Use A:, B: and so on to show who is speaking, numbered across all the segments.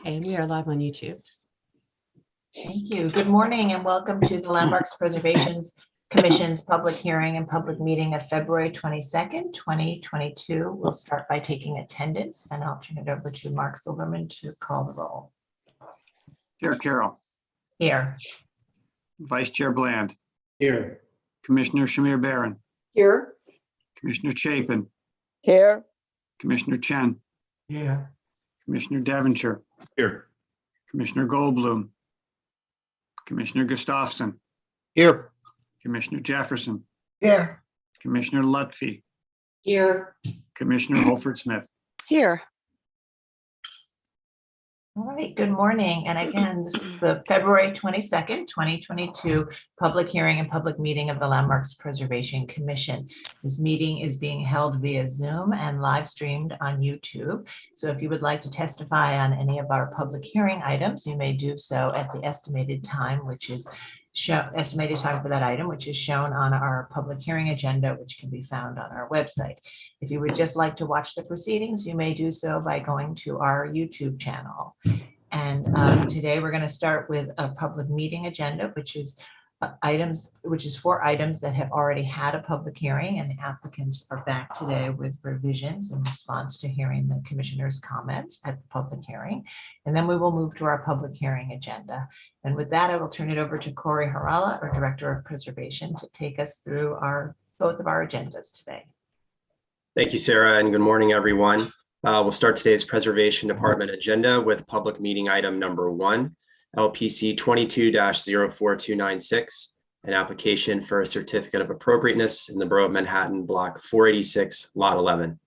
A: And we are live on YouTube.
B: Thank you. Good morning and welcome to the Landmarks Preservation Commission's public hearing and public meeting of February 22nd, 2022. We'll start by taking attendance and I'll turn it over to Mark Silverman to call the roll.
C: Chair Carroll.
B: Here.
C: Vice Chair Bland.
D: Here.
C: Commissioner Shamir Barron.
A: Here.
C: Commissioner Chapin.
E: Here.
C: Commissioner Chen.
D: Yeah.
C: Commissioner Devonshire.
D: Here.
C: Commissioner Goldblum. Commissioner Gustafson.
D: Here.
C: Commissioner Jefferson.
D: Here.
C: Commissioner Lutfi.
A: Here.
C: Commissioner Holford Smith.
E: Here.
B: All right, good morning. And again, this is the February 22nd, 2022 public hearing and public meeting of the Landmarks Preservation Commission. This meeting is being held via Zoom and live streamed on YouTube. So if you would like to testify on any of our public hearing items, you may do so at the estimated time, which is estimated time for that item, which is shown on our public hearing agenda, which can be found on our website. If you would just like to watch the proceedings, you may do so by going to our YouTube channel. And today we're going to start with a public meeting agenda, which is four items that have already had a public hearing, and the applicants are back today with revisions in response to hearing the commissioner's comments at the public hearing. And then we will move to our public hearing agenda. And with that, I will turn it over to Corey Harala, our Director of Preservation, to take us through both of our agendas today.
F: Thank you, Sarah, and good morning, everyone. We'll start today's Preservation Department agenda with public meeting item number 1, LPC 22-04296, an application for a certificate of appropriateness in the Borough of Manhattan, Block 486, Lot 11,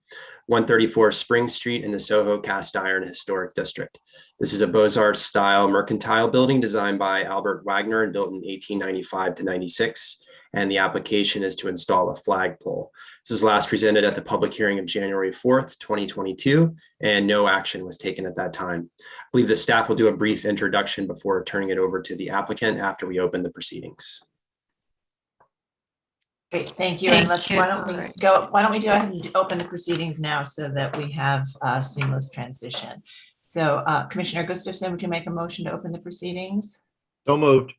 F: 134 Spring Street in the Soho Cast Iron Historic District. This is a Beaux-Arts style mercantile building designed by Albert Wagner and built in 1895 to 96. And the application is to install a flagpole. This was last presented at the public hearing of January 4th, 2022, and no action was taken at that time. I believe the staff will do a brief introduction before turning it over to the applicant after we open the proceedings.
B: Great, thank you. And why don't we go ahead and open the proceedings now so that we have a seamless transition. So Commissioner Gustafson, would you make a motion to open the proceedings?
D: So moved.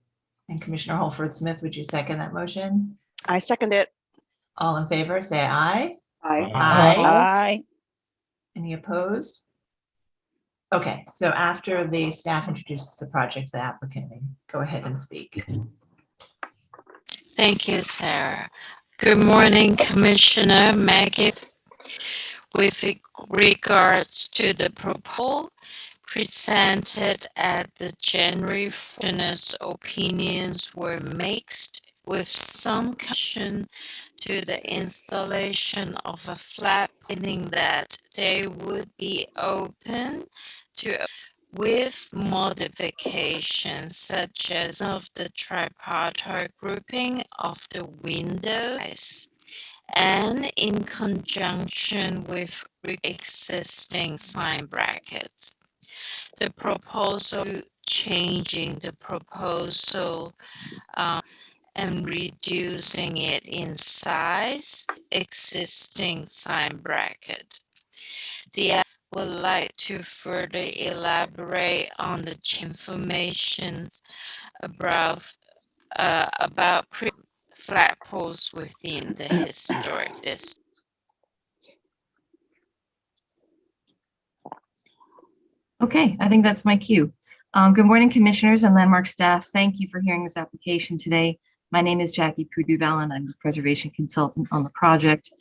B: And Commissioner Holford Smith, would you second that motion?
E: I second it.
B: All in favor, say aye.
A: Aye.
E: Aye.
B: Any opposed? Okay, so after the staff introduces the project, the applicant may go ahead and speak.
G: Thank you, Sarah. Good morning, Commissioner Maggie. With regards to the proposal presented at the January 4th, opinions were mixed, with some caution to the installation of a flag, meaning that they would be open to with modifications such as of the tripartite grouping of the windows and in conjunction with existing sign brackets. The proposal changing the proposal and reducing it in size, existing sign bracket. The app would like to further elaborate on the information about flagpoles within the historic district.
H: Okay, I think that's my cue. Good morning, commissioners and landmark staff. Thank you for hearing this application today. My name is Jacky and I'm the preservation consultant on the project.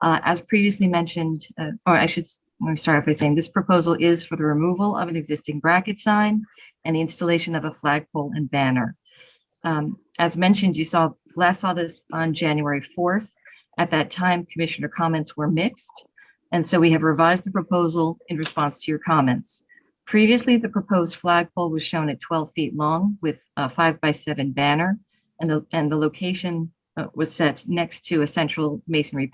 H: As previously mentioned, let me start off by saying this proposal is for the removal of an existing bracket sign and the installation of a flagpole and banner. As mentioned, you last saw this on January 4th. At that time, commissioner comments were mixed, and so we have revised the proposal in response to your comments. Previously, the proposed flagpole was shown at 12 feet long with a 5x7 banner, and the location was set next to a central masonry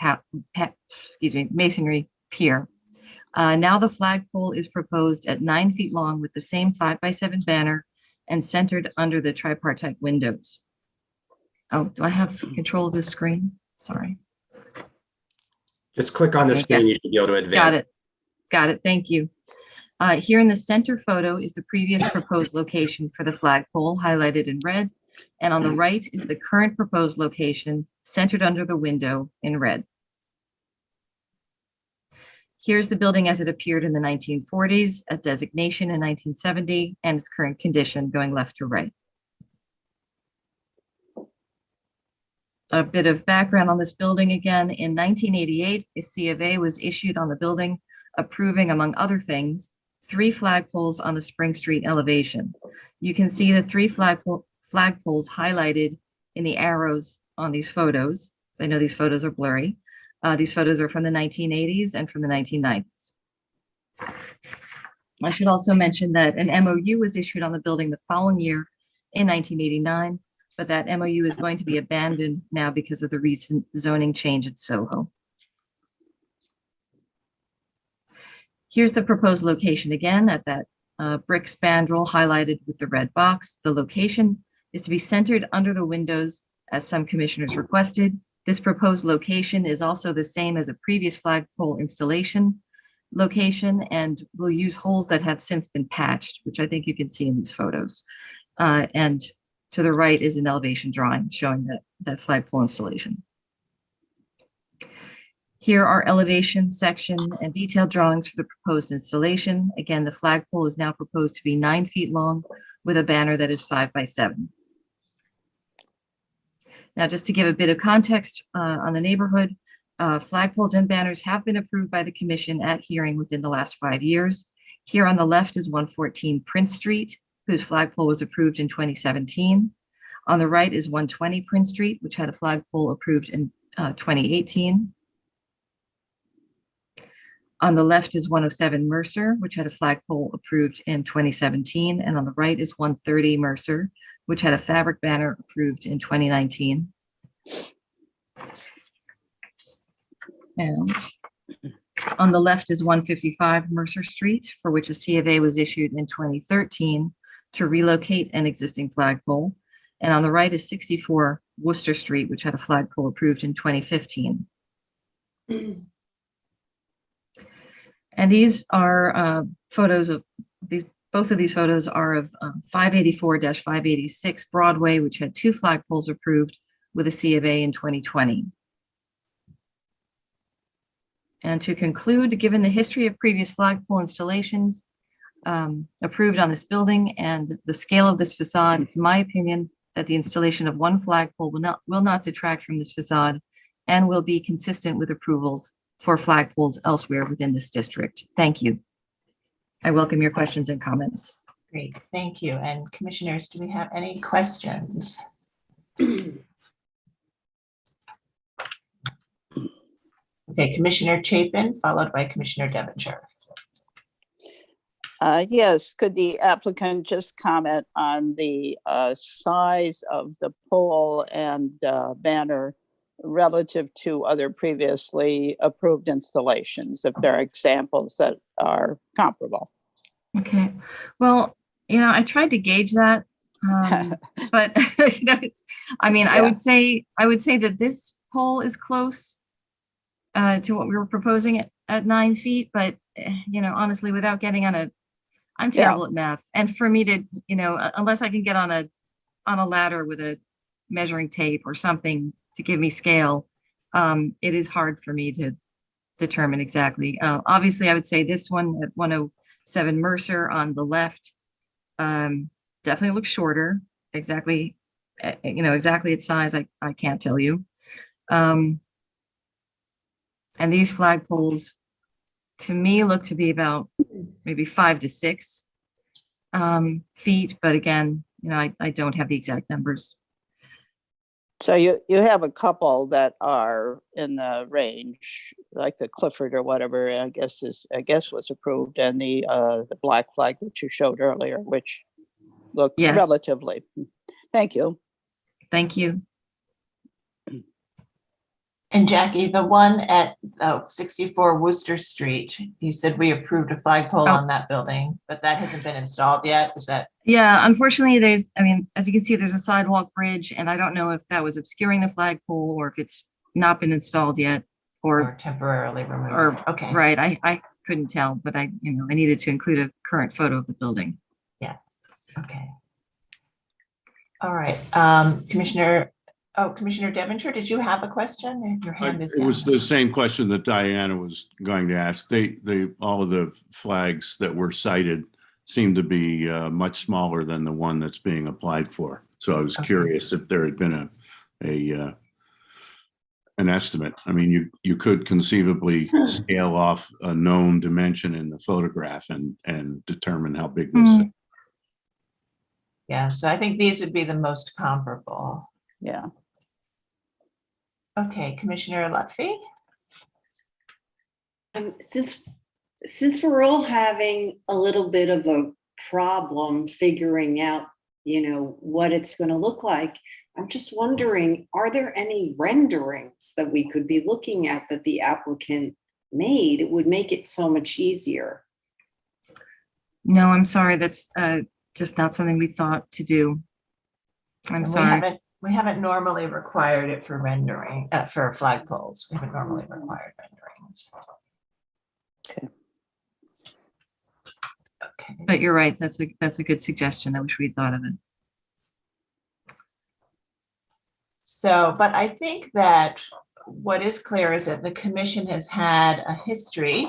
H: pier. Now the flagpole is proposed at 9 feet long with the same 5x7 banner and centered under the tripartite windows. Oh, do I have control of this screen? Sorry.
F: Just click on the
H: Okay,
F: screen,
H: yes.
F: you should be able to advance.
H: Got it. Got it. Thank you. Here in the center photo is the previous proposed location for the flagpole highlighted in red. And on the right is the current proposed location centered under the window in red. Here's the building as it appeared in the 1940s, a designation in 1970, and its current condition going left to right. A bit of background on this building again. In 1988, a C of A was issued on the building, approving, among other things, 3 flagpoles on the Spring Street elevation. You can see the 3 flagpoles highlighted in the arrows on these photos. I know these photos are blurry. These photos are from the 1980s and from the 1990s. I should also mention that an MOU was issued on the building the following year in 1989, but that MOU is going to be abandoned now because of the recent zoning change at Soho. Here's the proposed location again at that brick spandrel highlighted with the red box. The location is to be centered under the windows as some commissioners requested. This proposed location is also the same as a previous flagpole installation location and will use holes that have since been patched, which I think you can see in these photos. And to the right is an elevation drawing showing that flagpole installation. Here are elevation, section, and detailed drawings for the proposed installation. Again, the flagpole is now proposed to be 9 feet long with a banner that is 5 by 7. Now, just to give a bit of context on the neighborhood, flagpoles and banners have been approved by the commission at hearing within the last 5 years. Here on the left is 114 Prince Street, whose flagpole was approved in 2017. On the right is 120 Prince Street, which had a flagpole approved in 2018. On the left is 107 Mercer, which had a flagpole approved in 2017. And on the right is 130 Mercer, which had a fabric banner approved in 2019. And on the left is 155 Mercer Street, for which a C of A was issued in 2013 to relocate an existing flagpole. And on the right is 64 Worcester Street, which had a flagpole approved in 2015. And these are photos of these. Both of these photos are of 584-586 Broadway, which had 2 flagpoles approved with a C of A in 2020. And to conclude, given the history of previous flagpole installations approved on this building and the scale of this facade, it's my opinion that the installation of 1 flagpole will not detract from this facade and will be consistent with approvals for flagpoles elsewhere within this district. Thank you. I welcome your questions and comments.
B: Great, thank you. And commissioners, do we have any questions? Okay, Commissioner Chapin, followed by Commissioner Devonshire.
E: Yes, could the applicant just comment on the size of the pole and banner relative to other previously approved installations, if there are examples that are comparable?
H: Okay, well, I tried to gauge that, but I mean, I would say that this pole is close to what we were proposing at 9 feet, but honestly, without getting on I'm terrible at math, and for me to, unless I can get on a ladder with a measuring tape or something to give me scale, it is hard for me to determine exactly. Obviously, I would say this one at 107 Mercer on the left definitely looks shorter. Exactly, exactly its size, I can't tell you. And these flagpoles, to me, look to be about maybe 5 to 6 feet, but again, I don't have the exact numbers.
E: So you have a couple that are in the range, like the Clifford or whatever, I guess was approved, and the black flag which you showed earlier, which looked relatively. Thank you.
H: Thank you.
B: And Jackie, the one at 64 Worcester Street, you said we approved a flagpole
H: Oh.
B: on that building, but that hasn't been installed yet. Is that?
H: Yeah, unfortunately, as you can see, there's a sidewalk bridge, and I don't know if that was obscuring the flagpole or if it's not been installed yet,
B: Or temporarily removed? Okay.
H: right, I couldn't tell, but I needed to include a current photo of the building.
B: Okay. All right, Commissioner Devonshire, did you have a question? Your hand is
I: It
B: down.
I: was the same question that Diana was going to ask. All of the flags that were cited seem to be much smaller than the one that's being applied for. So I was
B: Okay.
I: curious if there had been an estimate. I mean, you could conceivably scale off a known dimension in the photograph and determine how big this
H: Mm.
I: thing.
B: Yeah, so I think these would be the most comparable.
E: Yeah.
B: Okay, Commissioner Lutfi?
A: Since we're all having a little bit of a problem figuring out, what it's going to look like, I'm just wondering, are there any renderings that we could be looking at that the applicant made? It would make it so much easier.
H: No, I'm sorry, that's just not something we thought to do. I'm
B: And
H: sorry.
B: we haven't normally required it for rendering, for flagpoles. We haven't normally required renderings.
E: Okay.
B: Okay.
H: But you're right, that's a good suggestion. I wish we'd thought of it.
B: So, but I think that what is clear is that the commission has had a history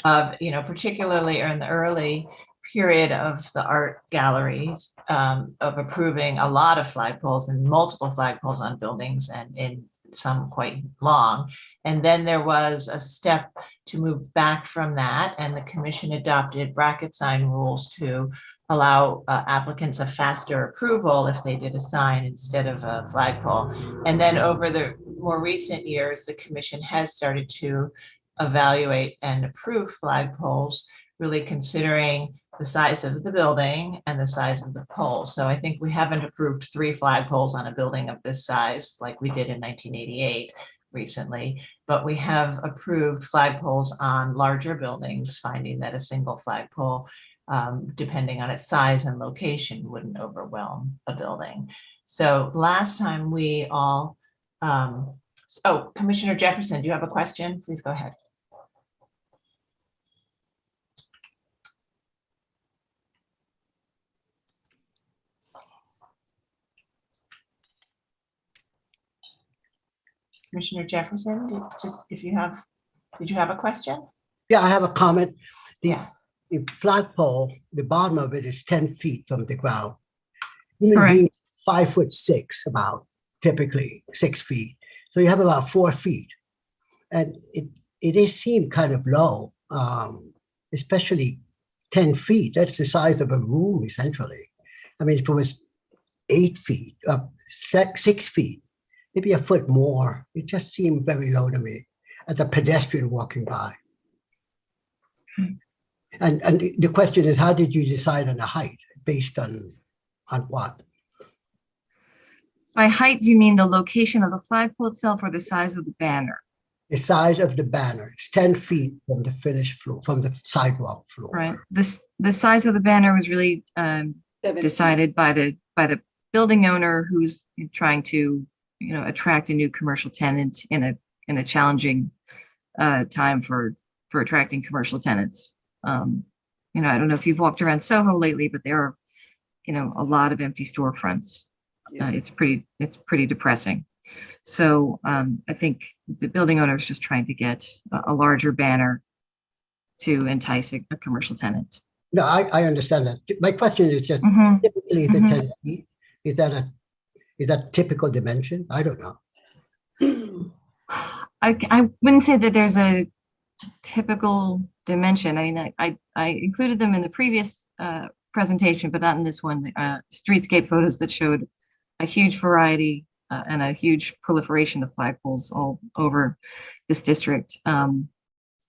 B: of, particularly in the early period of the art galleries, of approving a lot of flagpoles and multiple flagpoles on buildings, and in some quite long. And then there was a step to move back from that, and the commission adopted bracket sign rules to allow applicants a faster approval if they did a sign instead of a flagpole. And then over the more recent years, the commission has started to evaluate and approve flagpoles, really considering the size of the building and the size of the pole. So I think we haven't approved 3 flagpoles on a building of this size like we did in 1988 recently, but we have approved flagpoles on larger buildings, finding that a single flagpole, depending on its size and location, wouldn't overwhelm a building. So last time we all, Commissioner Jefferson, do you have a question? Please go ahead. Commissioner Jefferson, did you have a question?
D: Yeah, I have a comment.
B: Yeah.
D: The flagpole, the bottom of it is 10 feet from the ground. Human
H: Correct.
D: beings, 5'6", about typically 6 feet. So you have about 4 feet. And it seemed kind of low, especially 10 feet. That's the size of a room, essentially. I mean, if it was 8 feet, 6 feet, maybe a foot more, it just seemed very low to me as a pedestrian walking by. And the question is, how did you decide on the height? Based on what?
H: By height, do you mean the location of the flagpole itself or the size of the banner?
D: The size of the banner. It's 10 feet from the finished floor, from the sidewalk floor.
H: Right. The size of the banner was really decided by the building owner, who's trying to attract a new commercial tenant in a challenging time for attracting commercial tenants. I don't know if you've walked around Soho lately, but there are a lot of empty storefronts. It's pretty depressing. So I think the building owner is just trying to get a larger banner to entice a commercial tenant.
D: No, I understand that. My question is just
H: Mhm.
D: typically the
H: Mhm.
D: 10 feet. Is that typical dimension? I don't know.
H: I wouldn't say that there's a typical dimension. I mean, I included them in the previous presentation, but not in this one. Streetscape photos that showed a huge variety and a huge proliferation of flagpoles all over this district.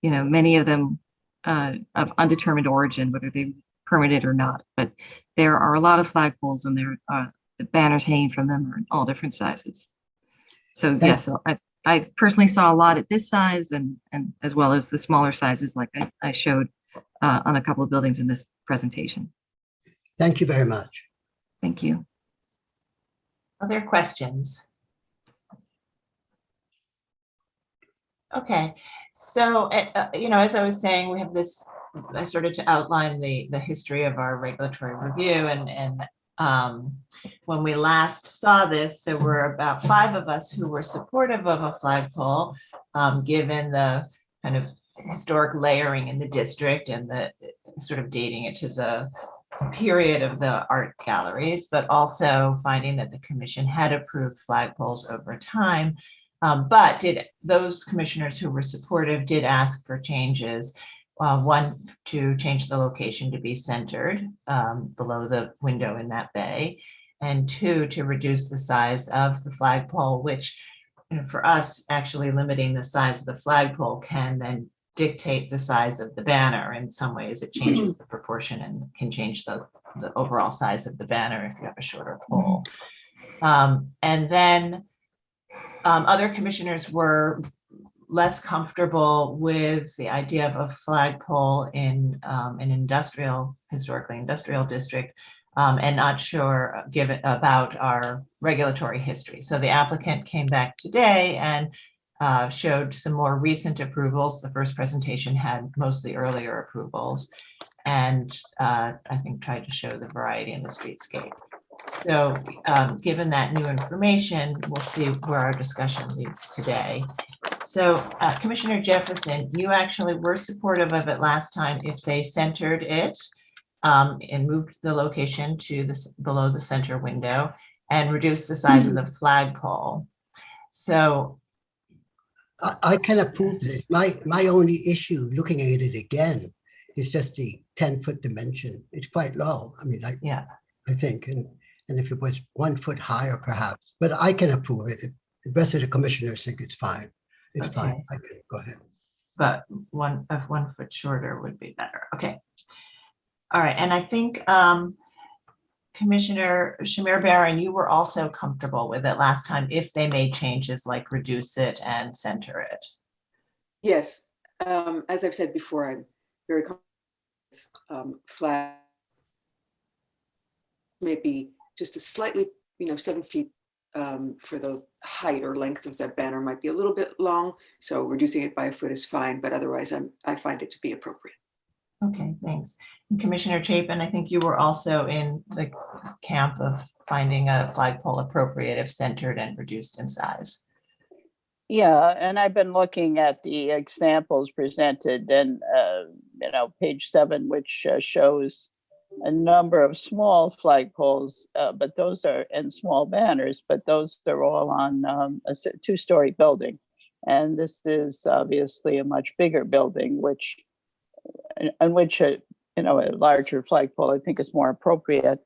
H: Many of them of undetermined origin, whether they permitted or not. But there are a lot of flagpoles, and the banners hanging from them are in all different sizes. So yes, I personally saw a lot at this size and as well as the smaller sizes like I showed on a couple of buildings in this presentation.
D: Thank you very much.
H: Thank you.
B: Other questions? Okay, so, as I was saying, we have this, I started to outline the history of our regulatory review and when we last saw this, there were about 5 of us who were supportive of a flagpole, given the kind of historic layering in the district and the sort of dating it to the period of the art galleries, but also finding that the commission had approved flagpoles over time. But those commissioners who were supportive did ask for changes. One, to change the location to be centered below the window in that bay, and 2, to reduce the size of the flagpole, which for us, actually limiting the size of the flagpole can then dictate the size of the banner. In some ways, it changes the proportion and can change the overall size of the banner if you have a shorter pole. And then other commissioners were less comfortable with the idea of a flagpole in an historically industrial district, and not sure about our regulatory history. So the applicant came back today and showed some more recent approvals. The first presentation had mostly earlier approvals, and I think tried to show the variety in the streetscape. So given that new information, we'll see where our discussion leads today. So Commissioner Jefferson, you actually were supportive of it last time if they centered it and moved the location to below the center window and reduced the size of the flagpole. So
D: I can approve this. My only issue looking at it again is just the 10-foot dimension. It's quite low. I mean, I think, and if it was 1 foot higher, perhaps, but I can approve it. If the rest of the commissioners think it's fine, it's fine. I can go ahead.
B: But 1 foot shorter would be better. Okay. All right. And I think Commissioner Shamir Barron, you were also comfortable with it last time if they made changes like reduce it and center it.
J: Yes. As I've said before, I'm very comfortable with flag. Maybe just a slightly, 7 feet for the height or length of that banner might be a little bit long. So reducing it by 1 foot is fine, but otherwise I find it to be appropriate.
B: Okay, thanks. And Commissioner Chapin, I think you were also in the camp of finding a flagpole appropriate if centered and reduced in size.
E: Yeah, and I've been looking at the examples presented and, page 7, which shows a number of small flagpoles, but those are, and small banners, but those are all on a 2-story building. And this is obviously a much bigger building, which a larger flagpole I think is more appropriate.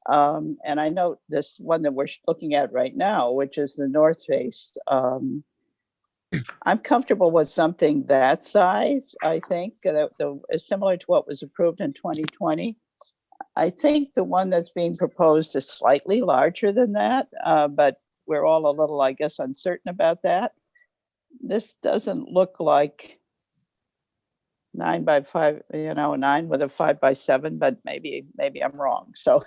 E: And I note this one that we're looking at right now, which is the north face. I'm comfortable with something that size. I think that is similar to what was approved in 2020. I think the one that's being proposed is slightly larger than that, but we're all a little, I guess, uncertain about that. This doesn't look like 9 by 5, 9 with a 5 by 7, but maybe I'm wrong. So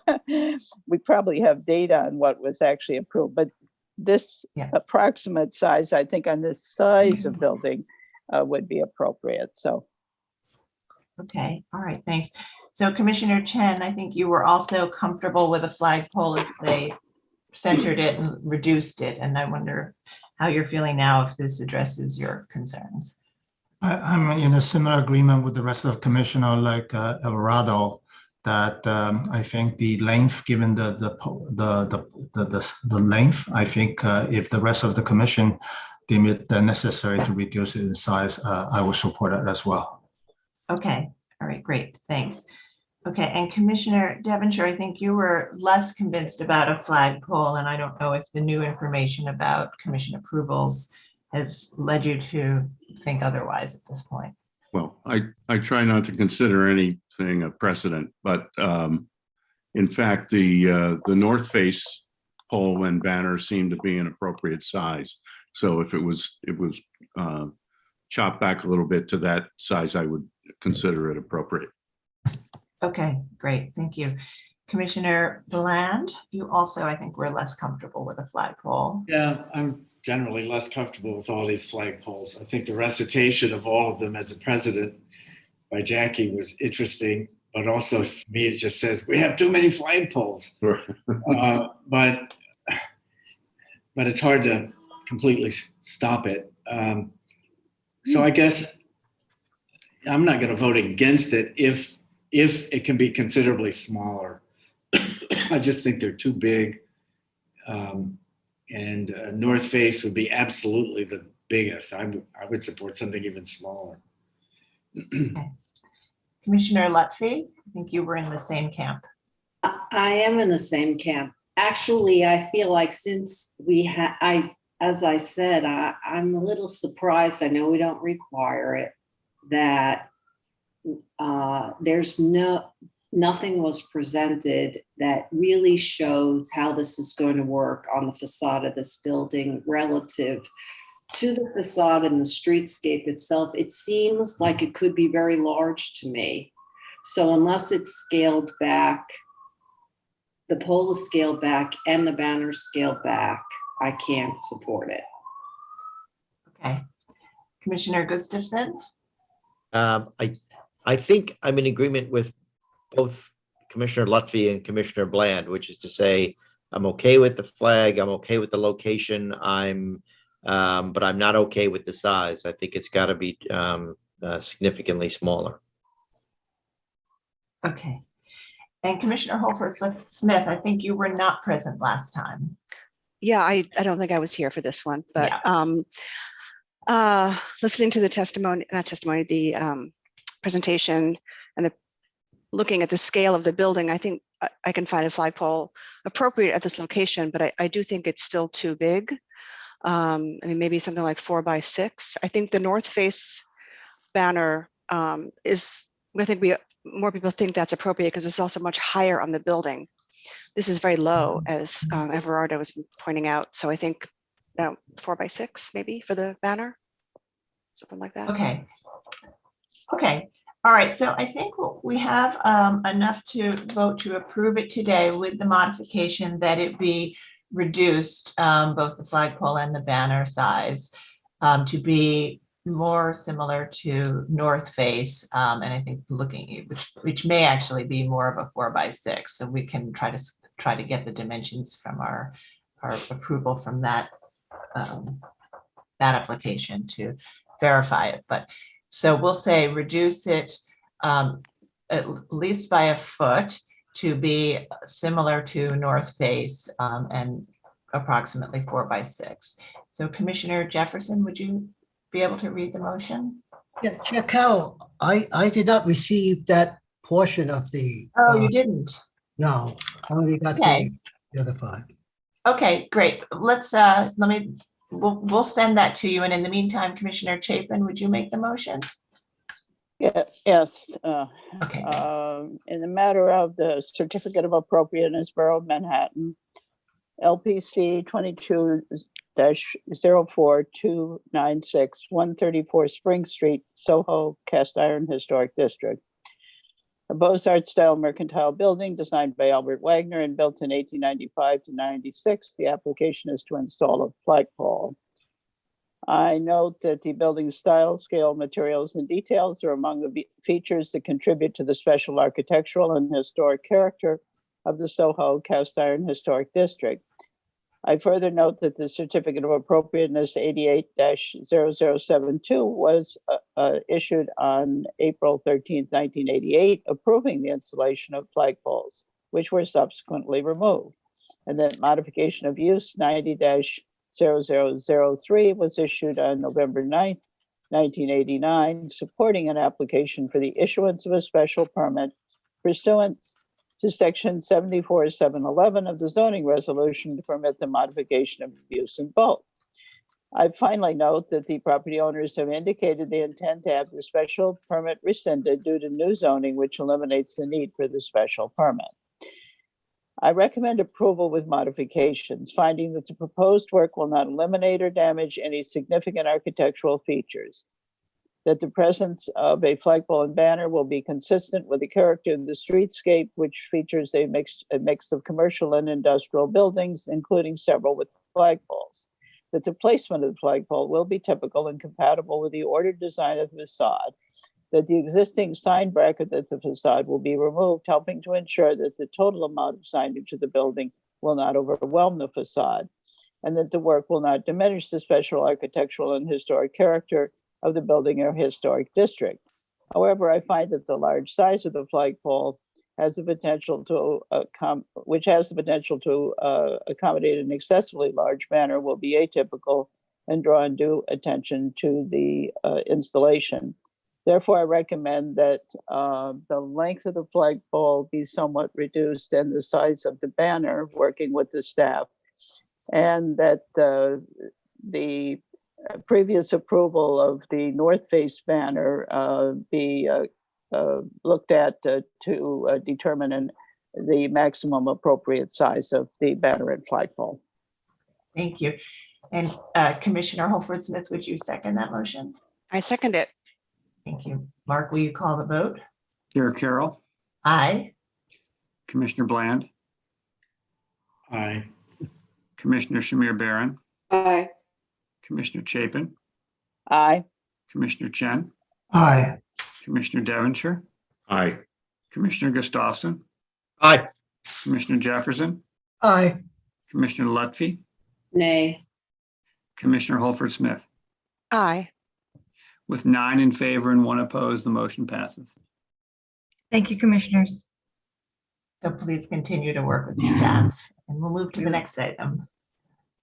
E: we probably have data on what was actually approved, but this approximate size, I think on this size of building would be appropriate. So.
B: Okay, all right, thanks. So Commissioner Chen, I think you were also comfortable with a flagpole if they centered it and reduced it. And I wonder how you're feeling now if this addresses your concerns.
K: I'm in a similar agreement with the rest of Commissioner like Alvarado that I think the length, given the length, I think if the rest of the commission deem it necessary to reduce it in size, I will support it as well.
B: Okay, all right, great, thanks. Okay, and Commissioner Devonshire, I think you were less convinced about a flagpole, and I don't know if the new information about commission approvals has led you to think otherwise at this point.
I: Well, I try not to consider anything a precedent, but in fact, the north face pole and banner seemed to be an appropriate size. So if it was chopped back a little bit to that size, I would consider it appropriate.
B: Okay, great, thank you. Commissioner Bland, you also, I think, were less comfortable with a flagpole.
L: Yeah, I'm generally less comfortable with all these flagpoles. I think the recitation of all of them as a president by Jacky was interesting, but also for me, it just says we have too many flagpoles. But it's hard to completely stop it. So I guess I'm not going to vote against it if it can be considerably smaller. I just think they're too big. And North Face would be absolutely the biggest. I would support something even smaller.
B: Okay. Commissioner Lutfi, I think you were in the same camp.
A: I am in the same camp. Actually, I feel like since as I said, I'm a little surprised. I know we don't require it, that there's nothing was presented that really shows how this is going to work on the facade of this building relative to the facade and the streetscape itself. It seems like it could be very large to me. So unless it's scaled back, the pole is scaled back and the banner scaled back, I can't support it.
B: Okay. Commissioner Gustafson?
M: I think I'm in agreement with both Commissioner Lutfi and Commissioner Bland, which is to say, I'm okay with the flag, I'm okay with the location, but I'm not okay with the size. I think it's got to be significantly smaller.
B: Okay. And Commissioner Holford Smith, I think you were not present last time.
N: Yeah, I don't think I was here for this one, but listening to the the presentation and looking at the scale of the building, I think I can find a flagpole appropriate at this location, but I do think it's still too big. I mean, maybe something like 4 by 6. I think the North Face banner I think more people think that's appropriate because it's also much higher on the building. This is very low, as Everardo was pointing out. So I think 4 by 6 maybe for the banner, something like that.
B: Okay. Okay. All right. So I think we have enough to vote to approve it today with the modification that it be reduced, both the flagpole and the banner size, to be more similar to North Face, and I think which may actually be more of a 4 by 6. So we can try to get the dimensions from our approval from that application to verify it. But so we'll say reduce it at least by a foot to be similar to North Face, and approximately 4 by 6. So Commissioner Jefferson, would you be able to read the motion?
D: Yeah, Chair Carroll, I did not receive that portion of the.
B: Oh, you didn't?
D: No, I only got the other part.
B: Okay, great. Let's we'll send that to you. And in the meantime, Commissionerchapin, would you make the motion?
E: Yeah, yes.
B: Okay.
E: In the matter of the Certificate of Appropriateness, Borough of Manhattan, LPC 22-04296, 134 Spring Street, Soho, Cast Iron Historic District. A Beaux-Arts style mercantile building designed by Albert Wagner and built in 1895 to 96. The application is to install a flagpole. I note that the building style, scale, materials, and details are among the features that contribute to the special architectural and historic character of the Soho Cast Iron Historic District. I further note that the Certificate of Appropriateness 88-0072 was issued on April 13, 1988, approving the installation of flagpoles, which were subsequently removed. And that modification of use 90-0003 was issued on November 9th, 1989, supporting an application for the issuance of a special permit pursuant to section 74-711 of the zoning resolution to permit the modification of use in bulk. I finally note that the property owners have indicated they intend to have the special permit rescinded due to new zoning, which eliminates the need for the special permit. I recommend approval with modifications, finding that the proposed work will not eliminate or damage any significant architectural features, that the presence of a flagpole and banner will be consistent with the character of the streetscape, which features a mix of commercial and industrial buildings, including several with flagpoles, that the placement of the flagpole will be typical and compatible with the ordered design of the facade, that the existing sign bracket at the facade will be removed, helping to ensure that the total amount of signage of the building will not overwhelm the facade, and that the work will not diminish the special architectural and historic character of the building or historic district. However, I find that the large size of the flagpole has the potential to accommodate an excessively large banner will be atypical and draw undue attention to the installation. Therefore, I recommend that the length of the flagpole be somewhat reduced and the size of the banner, working with the staff, and that the previous approval of the north face banner be looked at to determine the maximum appropriate size of the banner and flagpole.
B: Thank you. And Commissioner Holford Smith, would you second that motion?
N: I second it.
B: Thank you. Mark, will you call the vote?
C: Chair Carroll,
B: Aye.
C: Commissioner Bland,
L: Aye.
C: Commissioner Shamir Barron,
J: Aye.
C: Commissioner Chapin,
E: Aye.
C: Commissioner Chen,
K: Aye.
C: Commissioner Devonshire,
I: Aye.
C: Commissioner Gustafson,
M: Aye.
C: Commissioner Jefferson,
D: Aye.
C: Commissioner Lutfi,
A: Nay.
C: Commissioner Holford Smith.
N: Aye.
C: With 9 in favor and 1 opposed, the motion passes.
H: Thank you, commissioners.
B: So please continue to work with the staff, and we'll move to the next item.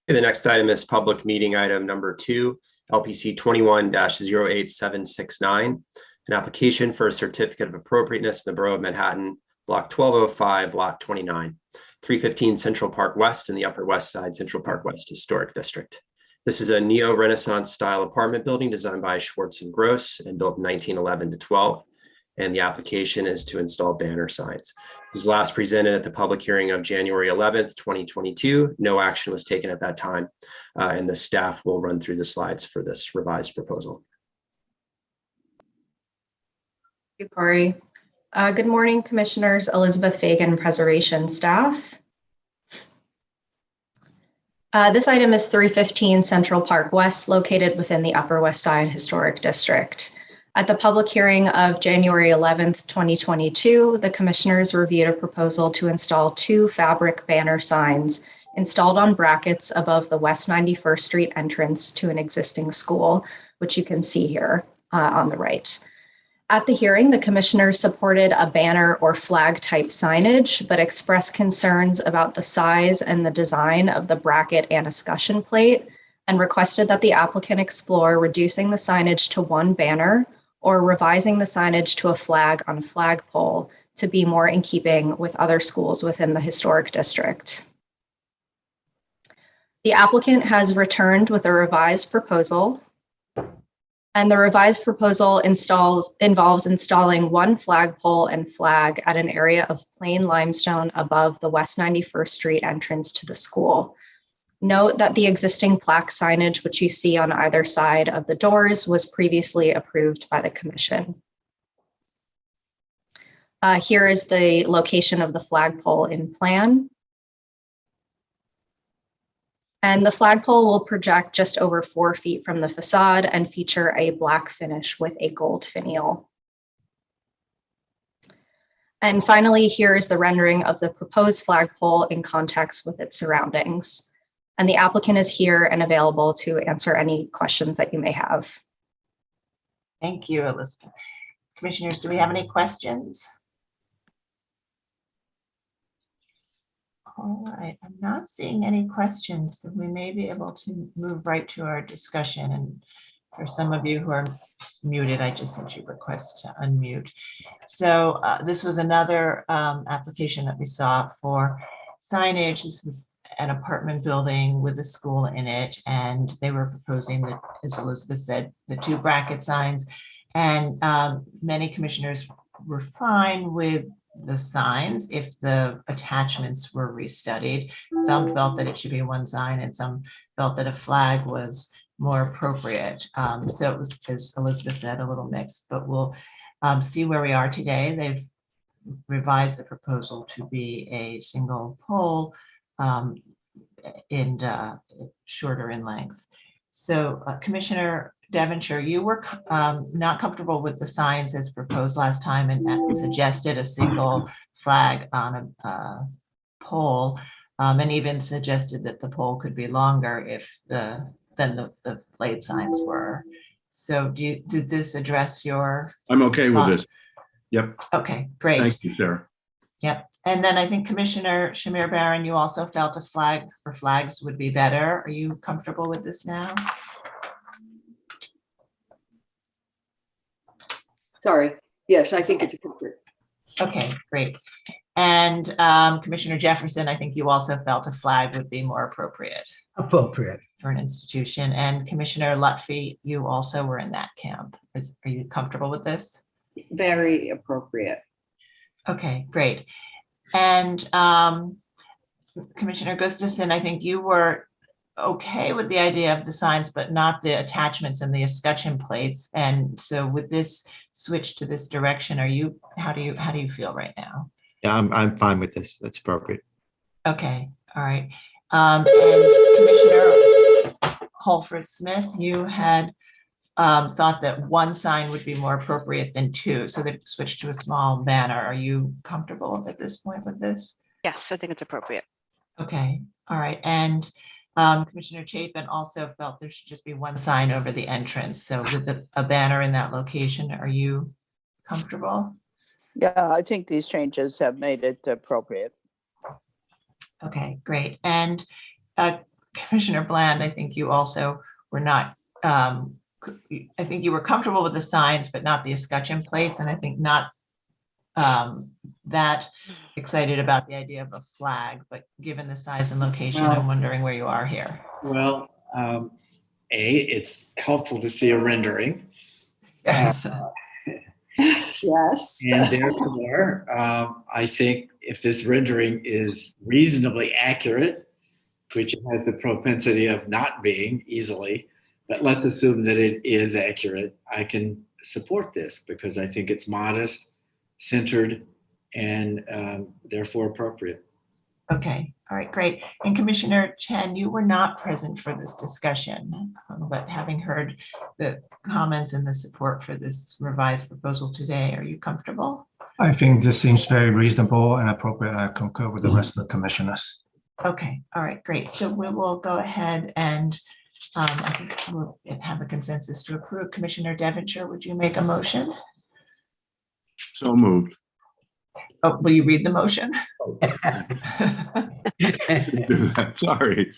F: The next item is public meeting item number 2, LPC 21-08769, an application for a certificate of appropriateness in the Borough of Manhattan, Block 1205, Lot 29, 315 Central Park West in the Upper West Side Central Park West Historic District. This is a neo-Renaissance style apartment building designed by Schwartz and Gross and built in 1911 to 12. And the application is to install banner signs. It was last presented at the public hearing of January 11th, 2022. No action was taken at that time, and the staff will run through the slides for this revised proposal.
O: Thank you, Corey. Good morning, commissioners. Elizabeth Fagan, preservation staff. This item is 315 Central Park West, located within the Upper West Side Historic District. At the public hearing of January 11th, 2022, the commissioners reviewed a proposal to install 2 fabric banner signs installed on brackets above the West 91st Street entrance to an existing school, which you can see here on the right. At the hearing, the commissioners supported a banner or flag type signage, but expressed concerns about the size and the design of the bracket and escutcheon plate, and requested that the applicant explore reducing the signage to 1 banner or revising the signage to a flag on a flagpole to be more in keeping with other schools within the historic district. The applicant has returned with a revised proposal, and the revised proposal involves installing 1 flagpole and flag at an area of plain limestone above the West 91st Street entrance to the school. Note that the existing plaque signage, which you see on either side of the doors, was previously approved by the commission. Here is the location of the flagpole in plan. And the flagpole will project just over 4 feet from the facade and feature a black finish with a gold finial. And finally, here is the rendering of the proposed flagpole in context with its surroundings. And the applicant is here and available to answer any questions that you may have.
B: Thank you, Elizabeth. Commissioners, do we have any questions? All right, I'm not seeing any questions, so we may be able to move right to our discussion. And for some of you who are muted, I just sent you a request to unmute. So this was another application that we saw for signage. This was an apartment building with a school in it, and they were proposing that, as Elizabeth said, the 2 bracket signs. And many commissioners were fine with the signs if the attachments were restudied. Some felt that it should be one sign and some felt that a flag was more appropriate. So it was, as Elizabeth said, a little mixed, but we'll see where we are today. They've revised the proposal to be a single pole and shorter in length. So Commissioner Devonshire, you were not comfortable with the signs as proposed last time and suggested a single flag on a pole, and even suggested that the pole could be longer if than the blade signs were. So does this address your?
I: I'm okay with this. Yep.
B: Okay, great.
I: Thank you, Sarah.
B: Yep. And then I think Commissioner Shamir Barron, you also felt a flag or flags would be better. Are you comfortable with this now?
J: Sorry. Yes, I think it's appropriate.
B: Okay, great. And Commissioner Jefferson, I think you also felt a flag would be more appropriate.
D: Appropriate.
B: For an institution. And Commissioner Lutfi, you also were in that camp. Are you comfortable with this?
A: Very appropriate.
B: Okay, great. And Commissioner Gustafson, I think you were okay with the idea of the signs, but not the attachments and the escutcheon plates. And so with this switch to this direction, how do you feel right now?
M: Yeah, I'm fine with this. That's appropriate.
B: Okay, all right. And Commissioner Holford Smith, you had thought that one sign would be more appropriate than two, so they switched to a small banner. Are you comfortable at this point with this?
N: Yes, I think it's appropriate.
B: Okay, all right. And Commissioner Chapin also felt there should just be one sign over the entrance. So with a banner in that location, are you comfortable?
E: Yeah, I think these changes have made it appropriate.
B: Okay, great. And Commissioner Bland, I think you also were not, I think you were comfortable with the signs, but not the escutcheon plates. And I think not that excited about the idea of a flag, but given the size and location, I'm wondering where you are here.
L: Well, it's helpful to see a rendering.
B: Yes.
A: Yes.
L: And therefore, I think if this rendering is reasonably accurate, which it has the propensity of not being easily, but let's assume that it is accurate, I can support this because I think it's modest, centered, and therefore appropriate.
B: Okay, all right, great. And Commissioner Chen, you were not present for this discussion, but having heard the comments and the support for this revised proposal today, are you comfortable?
K: I think this seems very reasonable and appropriate. I concur with the rest of the commissioners.
B: Okay, all right, great. So we will go ahead and I think we'll have a consensus to approve. Commissioner Devonshire, would you make a motion?
I: So moved.
B: Oh, will you read the motion?
I: Sorry.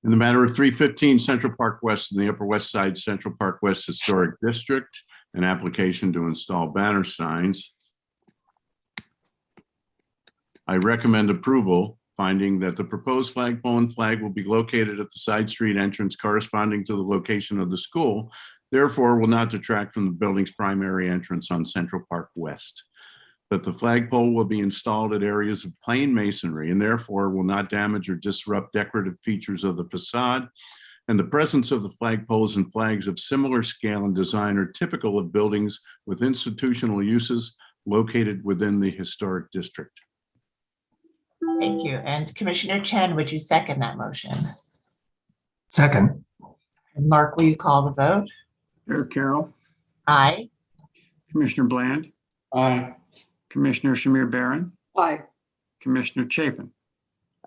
I: In the matter of 315 Central Park West in the Upper West Side Central Park West Historic District, an application to install banner signs, I recommend approval, finding that the proposed flagpole and flag will be located at the side street entrance corresponding to the location of the school, therefore will not detract from the building's primary entrance on Central Park West. That the flagpole will be installed at areas of plain masonry and therefore will not damage or disrupt decorative features of the facade. And the presence of the flagpoles and flags of similar scale and design are typical of buildings with institutional uses located within the historic district.
B: Thank you. And Commissioner Chen, would you second that motion?
K: Second.
B: And Mark, will you call the vote?
C: Chair Carroll,
B: Aye.
C: Commissioner Bland,
L: Aye.
C: Commissioner Shamir Barron,
J: Aye.
C: Commissioner Chapin,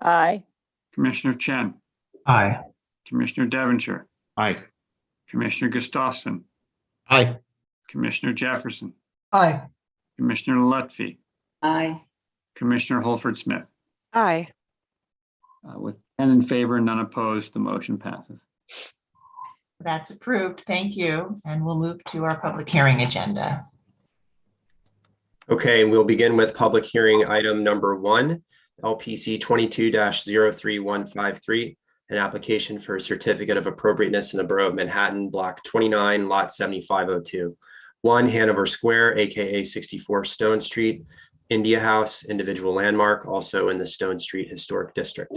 E: Aye.
C: Commissioner Chen,
K: Aye.
C: Commissioner Devonshire,
I: Aye.
C: Commissioner Gustafson,
M: Aye.
C: Commissioner Jefferson,
D: Aye.
C: Commissioner Lutfi,
A: Aye.
C: Commissioner Holford Smith.
N: Aye.
C: With 10 in favor and none opposed, the motion passes.
B: That's approved. Thank you. And we'll move to our public hearing agenda.
F: Okay, we'll begin with public hearing item number 1, LPC 22-03153, an application for a certificate of appropriateness in the Borough of Manhattan, Block 29, Lot 7502. 1 Hanover Square, AKA 64 Stone Street, India House, individual landmark, also in the Stone Street Historic District.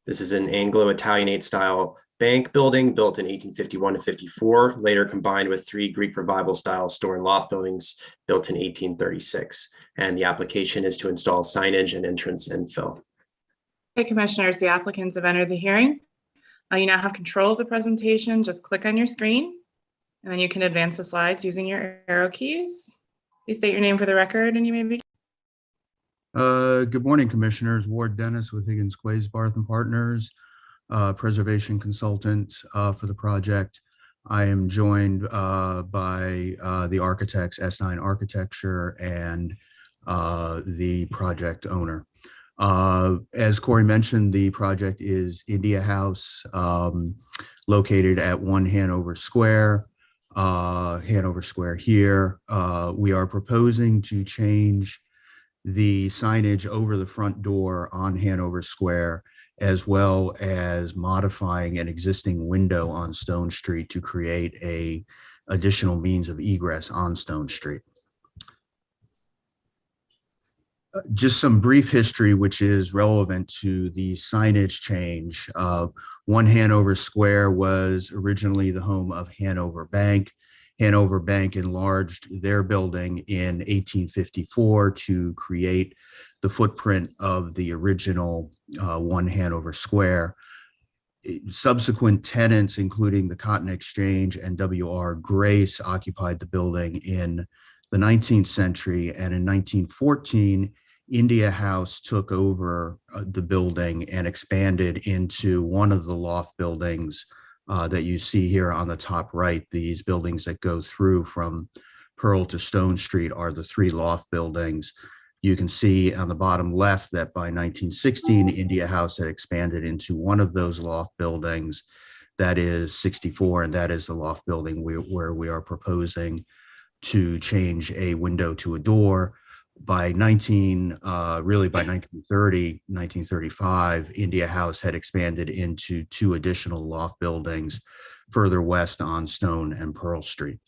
F: This is an Anglo-Italianate style bank building built in 1851 to 54, later combined with 3 Greek Revival style store and loft buildings built in 1836. And the application is to install signage and entrance and fill.
P: Okay, Commissioners, the applicants have entered the hearing. You now have control of the presentation. Just click on your screen, and then you can advance the slides using your arrow keys. Please state your name for the record, and you may begin.
Q: Good morning, Commissioners. Ward Dennis with Higgins Quays Barth and Partners, preservation consultant for the project. I am joined by the architects, S9 Architecture, and the project owner. As Corey mentioned, the project is India House, located at 1 Hanover Square. Hanover Square here. We are proposing to change the signage over the front door on Hanover Square, as well as modifying an existing window on Stone Street to create a additional means of egress on Stone Street. Just some brief history, which is relevant to the signage change. 1 Hanover Square was originally the home of Hanover Bank. Hanover Bank enlarged their building in 1854 to create the footprint of the original 1 Hanover Square. Subsequent tenants, including the Cotton Exchange and W.R. Grace, occupied the building in the 19th century, and in 1914, India House took over the building and expanded into one of the loft buildings that you see here on the top right. These buildings that go through from Pearl to Stone Street are the 3 loft buildings. You can see on the bottom left that by 1916, India House had expanded into one of those loft buildings. That is 64, and that is the loft building where we are proposing to change a window to a door. By 1930, 1935, India House had expanded into 2 additional loft buildings further west on Stone and Pearl Street.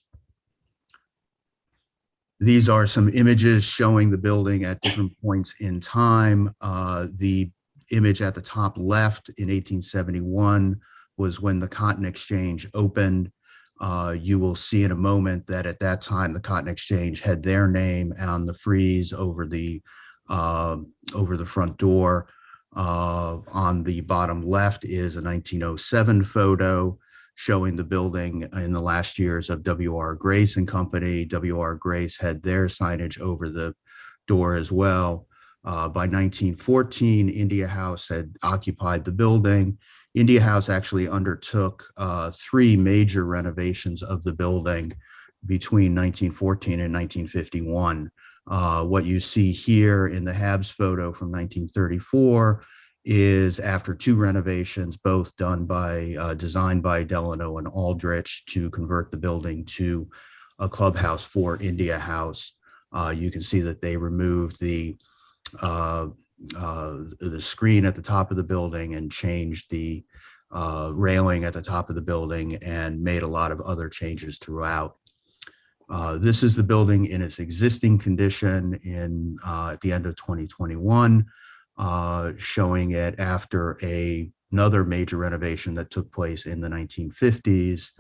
Q: These are some images showing the building at different points in time. The image at the top left in 1871 was when the Cotton Exchange opened. You will see in a moment that at that time, the Cotton Exchange had their name on the frieze over the front door. On the bottom left is a 1907 photo showing the building in the last years of W.R. Grace and Company. W.R. Grace had their signage over the door as well. By 1914, India House had occupied the building. India House actually undertook 3 major renovations of the building between 1914 and 1951. What you see here in the Habs photo from 1934 is after 2 renovations, both done by, designed by Delano and Aldrich to convert the building to a clubhouse for India House. You can see that they removed the screen at the top of the building and changed the railing at the top of the building and made a lot of other changes throughout. This is the building in its existing condition at the end of 2021, showing it after another major renovation that took place in the 1950s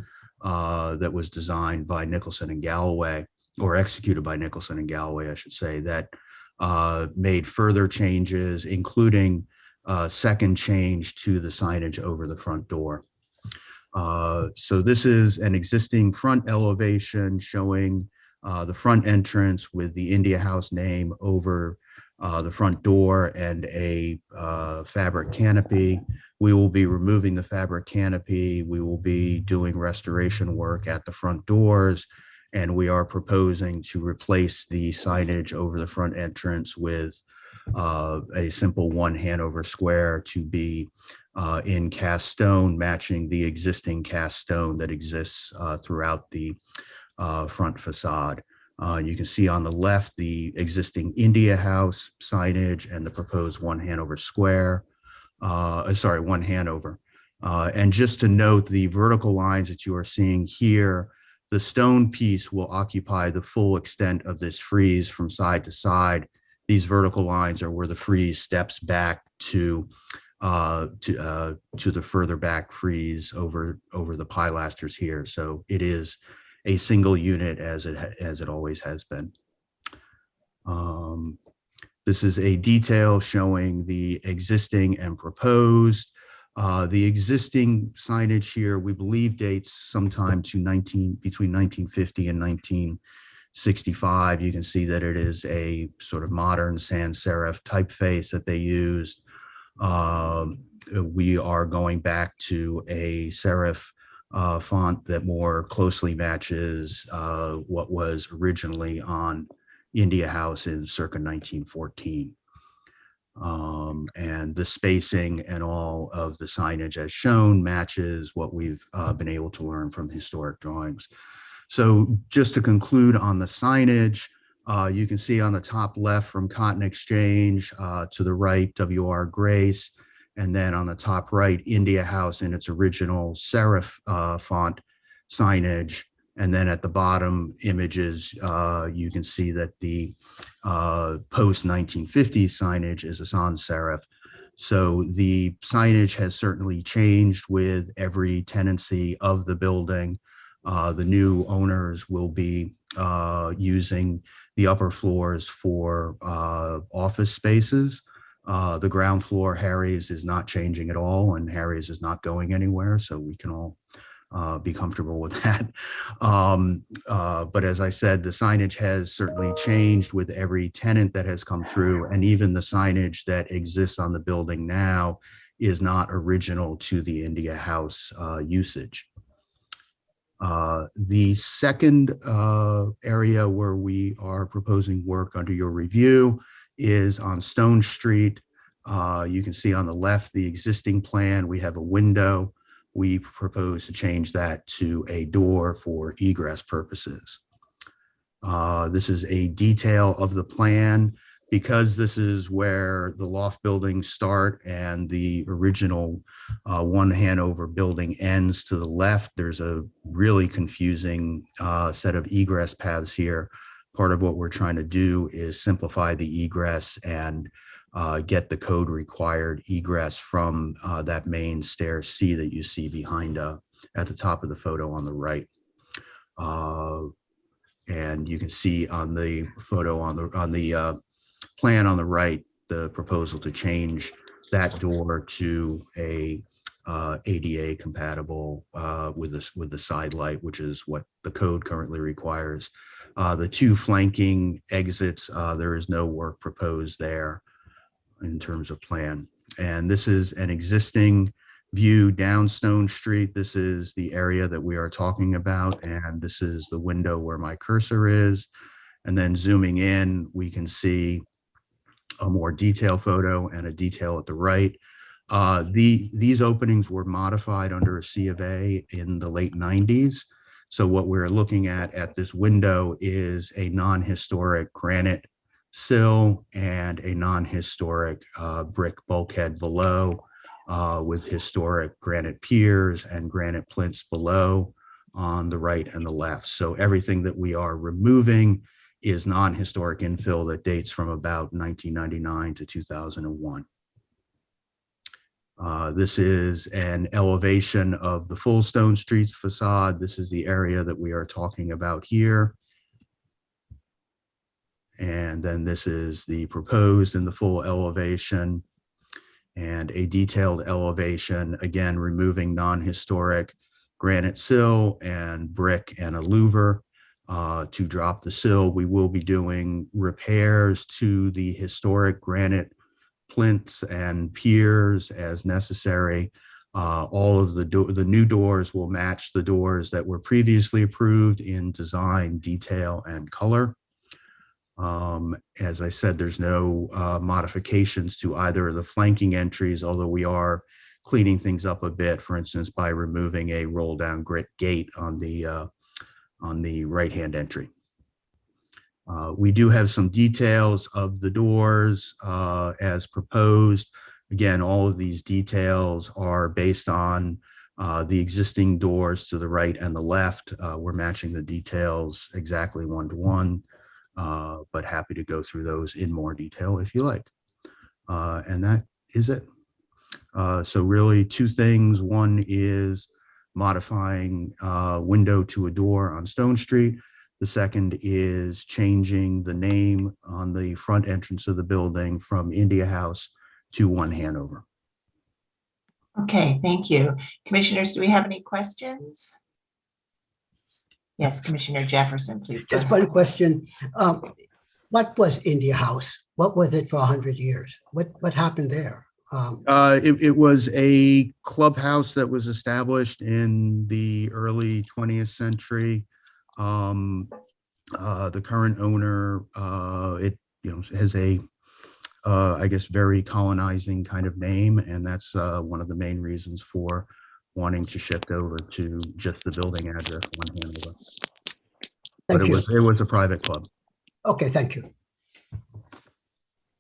Q: that was designed by Nicholson and Galloway, or executed by Nicholson and Galloway, I should say, that made further changes, including second change to the signage over the front door. So this is an existing front elevation showing the front entrance with the India House name over the front door and a fabric canopy. We will be removing the fabric canopy. We will be doing restoration work at the front doors, and we are proposing to replace the signage over the front entrance with a simple 1 Hanover Square to be in cast stone, matching the existing cast stone that exists throughout the front facade. You can see on the left the existing India House signage and the proposed 1 Hanover Square, 1 Hanover. And just to note, the vertical lines that you are seeing here, The stone piece will occupy the full extent of this frieze from side to side. These vertical lines are where the frieze steps back to the further back frieze over the pilasters here. So it is a single unit as it always has been. This is a detail showing the existing and proposed. The existing signage here, we believe, dates sometime to between 1950 and 1965. You can see that it is a sort of modern sans serif typeface that they used. We are going back to a serif font that more closely matches what was originally on India House in circa 1914. And the spacing and all of the signage as shown matches what we've been able to learn from historic drawings. So just to conclude on the signage, you can see on the top left from Cotton Exchange, to the right, W.R. Grace, and then on the top right, India House in its original serif font signage. And then at the bottom images, you can see that the post-1950s signage is a sans serif. So the signage has certainly changed with every tenancy of the building. The new owners will be using the upper floors for office spaces. The ground floor, Harry's, is not changing at all, and Harry's is not going anywhere, so we can all be comfortable with that. But as I said, the signage has certainly changed with every tenant that has come through, and even the signage that exists on the building now is not original to the India House usage. The second area where we are proposing work under your review is on Stone Street. You can see on the left the existing plan. We have a window. We propose to change that to a door for egress purposes. This is a detail of the plan. Because this is where the loft buildings start and the original One Hanover building ends to the left, there's a really confusing set of egress paths here. Part of what we're trying to do is simplify the egress and get the code required egress from that main stair C that you see behind at the top of the photo on the right. And you can see on the photo on the plan on the right, the proposal to change that door to a ADA compatible with the side light, which is what the code currently requires. The two flanking exits, there is no work proposed there in terms of plan. And this is an existing view down Stone Street. This is the area that we are talking about, and this is the window where my cursor is. And then zooming in, we can see a more detailed photo and a detail at the right. These openings were modified under a C of A in the late 90s. So what we're looking at this window is a non-historic granite sill and a non-historic brick bulkhead below, with historic granite piers and granite plinths below on the right and the left. So everything that we are removing is non-historic infill that dates from about 1999 to 2001. This is an elevation of the full Stone Street facade. This is the area that we are talking about here. And then this is the proposed in the full elevation, and a detailed elevation, again, removing non-historic granite sill and brick and a louver. To drop the sill, we will be doing repairs to the historic granite plinths and piers as necessary. All of the new doors will match the doors that were previously approved in design, detail, and color. As I said, there's no modifications to either of the flanking entries, although we are cleaning things up a bit, for instance, by removing a roll down grit gate on the right-hand entry. We do have some details of the doors as proposed. Again, all of these details are based on The existing doors to the right and the left, we're matching the details exactly 1-to-1, but happy to go through those in more detail if you like. And that is it. So really two things. One is modifying window to a door on Stone Street. The second is changing the name on the front entrance of the building from India House to 1 Hanover.
B: Okay, thank you. Commissioners, do we have any questions? Yes, Commissioner Jefferson, please go
D: Just
B: ahead.
D: one question. What was India House? What was it for 100 years? What happened there?
Q: It was a clubhouse that was established in the early 20th century. The current owner, has a, I guess, very colonizing kind of name, and that's one of the main reasons for wanting to shift over to just the building address 1 Hanover. But it was a private club.
D: Okay, thank you.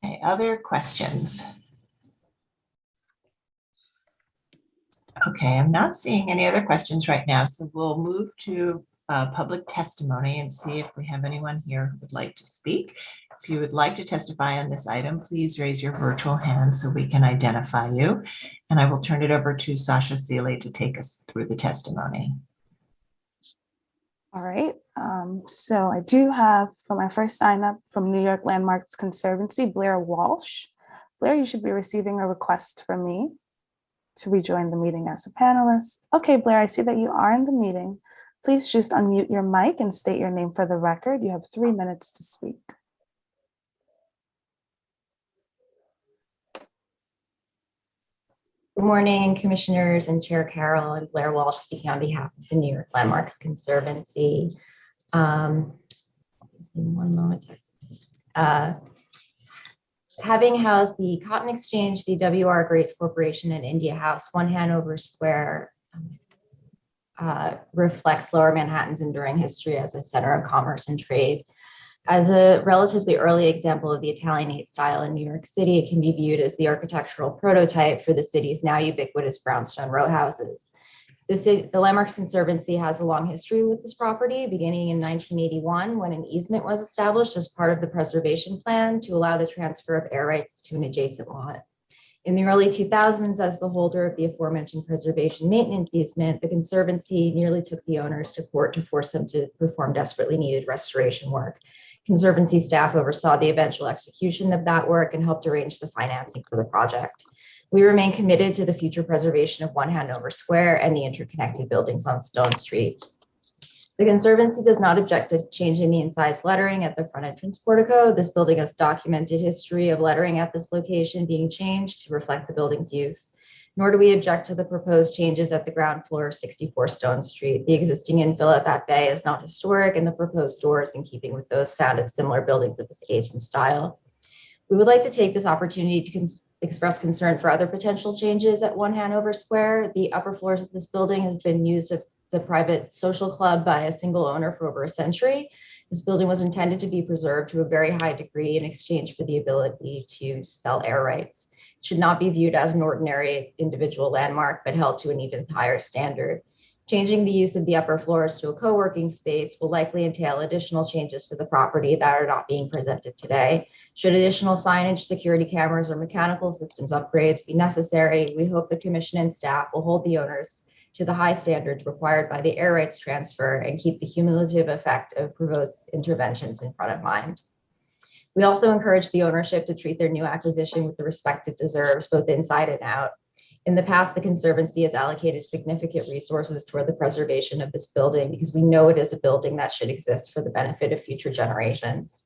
B: Okay, other questions? Okay, I'm not seeing any other questions right now, so we'll move to public testimony and see if we have anyone here who would like to speak. If you would like to testify on this item, please raise your virtual hand so we can identify you. And I will turn it over to Sasha Seeley to take us through the testimony.
R: All right, so I do have for my first sign up from New York Landmarks Conservancy, Blair Walsh. Blair, you should be receiving a request from me to rejoin the meeting as a panelist. Okay, Blair, I see that you are in the meeting. Please just unmute your mic and state your name for the record. You have 3 minutes to speak.
O: Good morning, Commissioners and Chair Carroll. I'm Blair Walsh speaking on behalf of the New York Landmarks Conservancy. One moment. Having housed the Cotton Exchange, the W.R. Grace Corporation, and India House, 1 Hanover Square reflects Lower Manhattan's enduring history as a center of commerce and trade. As a relatively early example of the Italianate style in New York City, it can be viewed as the architectural prototype for the city's now ubiquitous brownstone row houses. The Landmarks Conservancy has a long history with this property, beginning in 1981 when an easement was established as part of the preservation plan to allow the transfer of air rights to an adjacent lot. In the early 2000s, as the holder of the aforementioned preservation maintenance easement, the Conservancy nearly took the owners to court to force them to perform desperately needed restoration work. Conservancy staff oversaw the eventual execution of that work and helped arrange the financing for the project. We remain committed to the future preservation of 1 Hanover Square and the interconnected buildings on Stone Street. The Conservancy does not object to changing the incised lettering at the front entrance portico. This building has documented history of lettering at this location being changed to reflect the building's use. Nor do we object to the proposed changes at the ground floor of 64 Stone Street. The existing infill at that bay is not historic, and the proposed doors in keeping with those found in similar buildings of this age and style. We would like to take this opportunity to express concern for other potential changes at 1 Hanover Square. The upper floors of this building has been used as a private social club by a single owner for over a century. This building was intended to be preserved to a very high degree in exchange for the ability to sell air rights. It should not be viewed as an ordinary individual landmark, but held to an even higher standard. Changing the use of the upper floors to a co-working space will likely entail additional changes to the property that are not being presented today. Should additional signage, security cameras, or mechanical systems upgrades be necessary, we hope the Commission and staff will hold the owners to the high standards required by the air rights transfer and keep the cumulative effect of proposed interventions in front of mind. We also encourage the ownership to treat their new acquisition with the respect it deserves, both inside and out. In the past, the Conservancy has allocated significant resources toward the preservation of this building because we know it is a building that should exist for the benefit of future generations.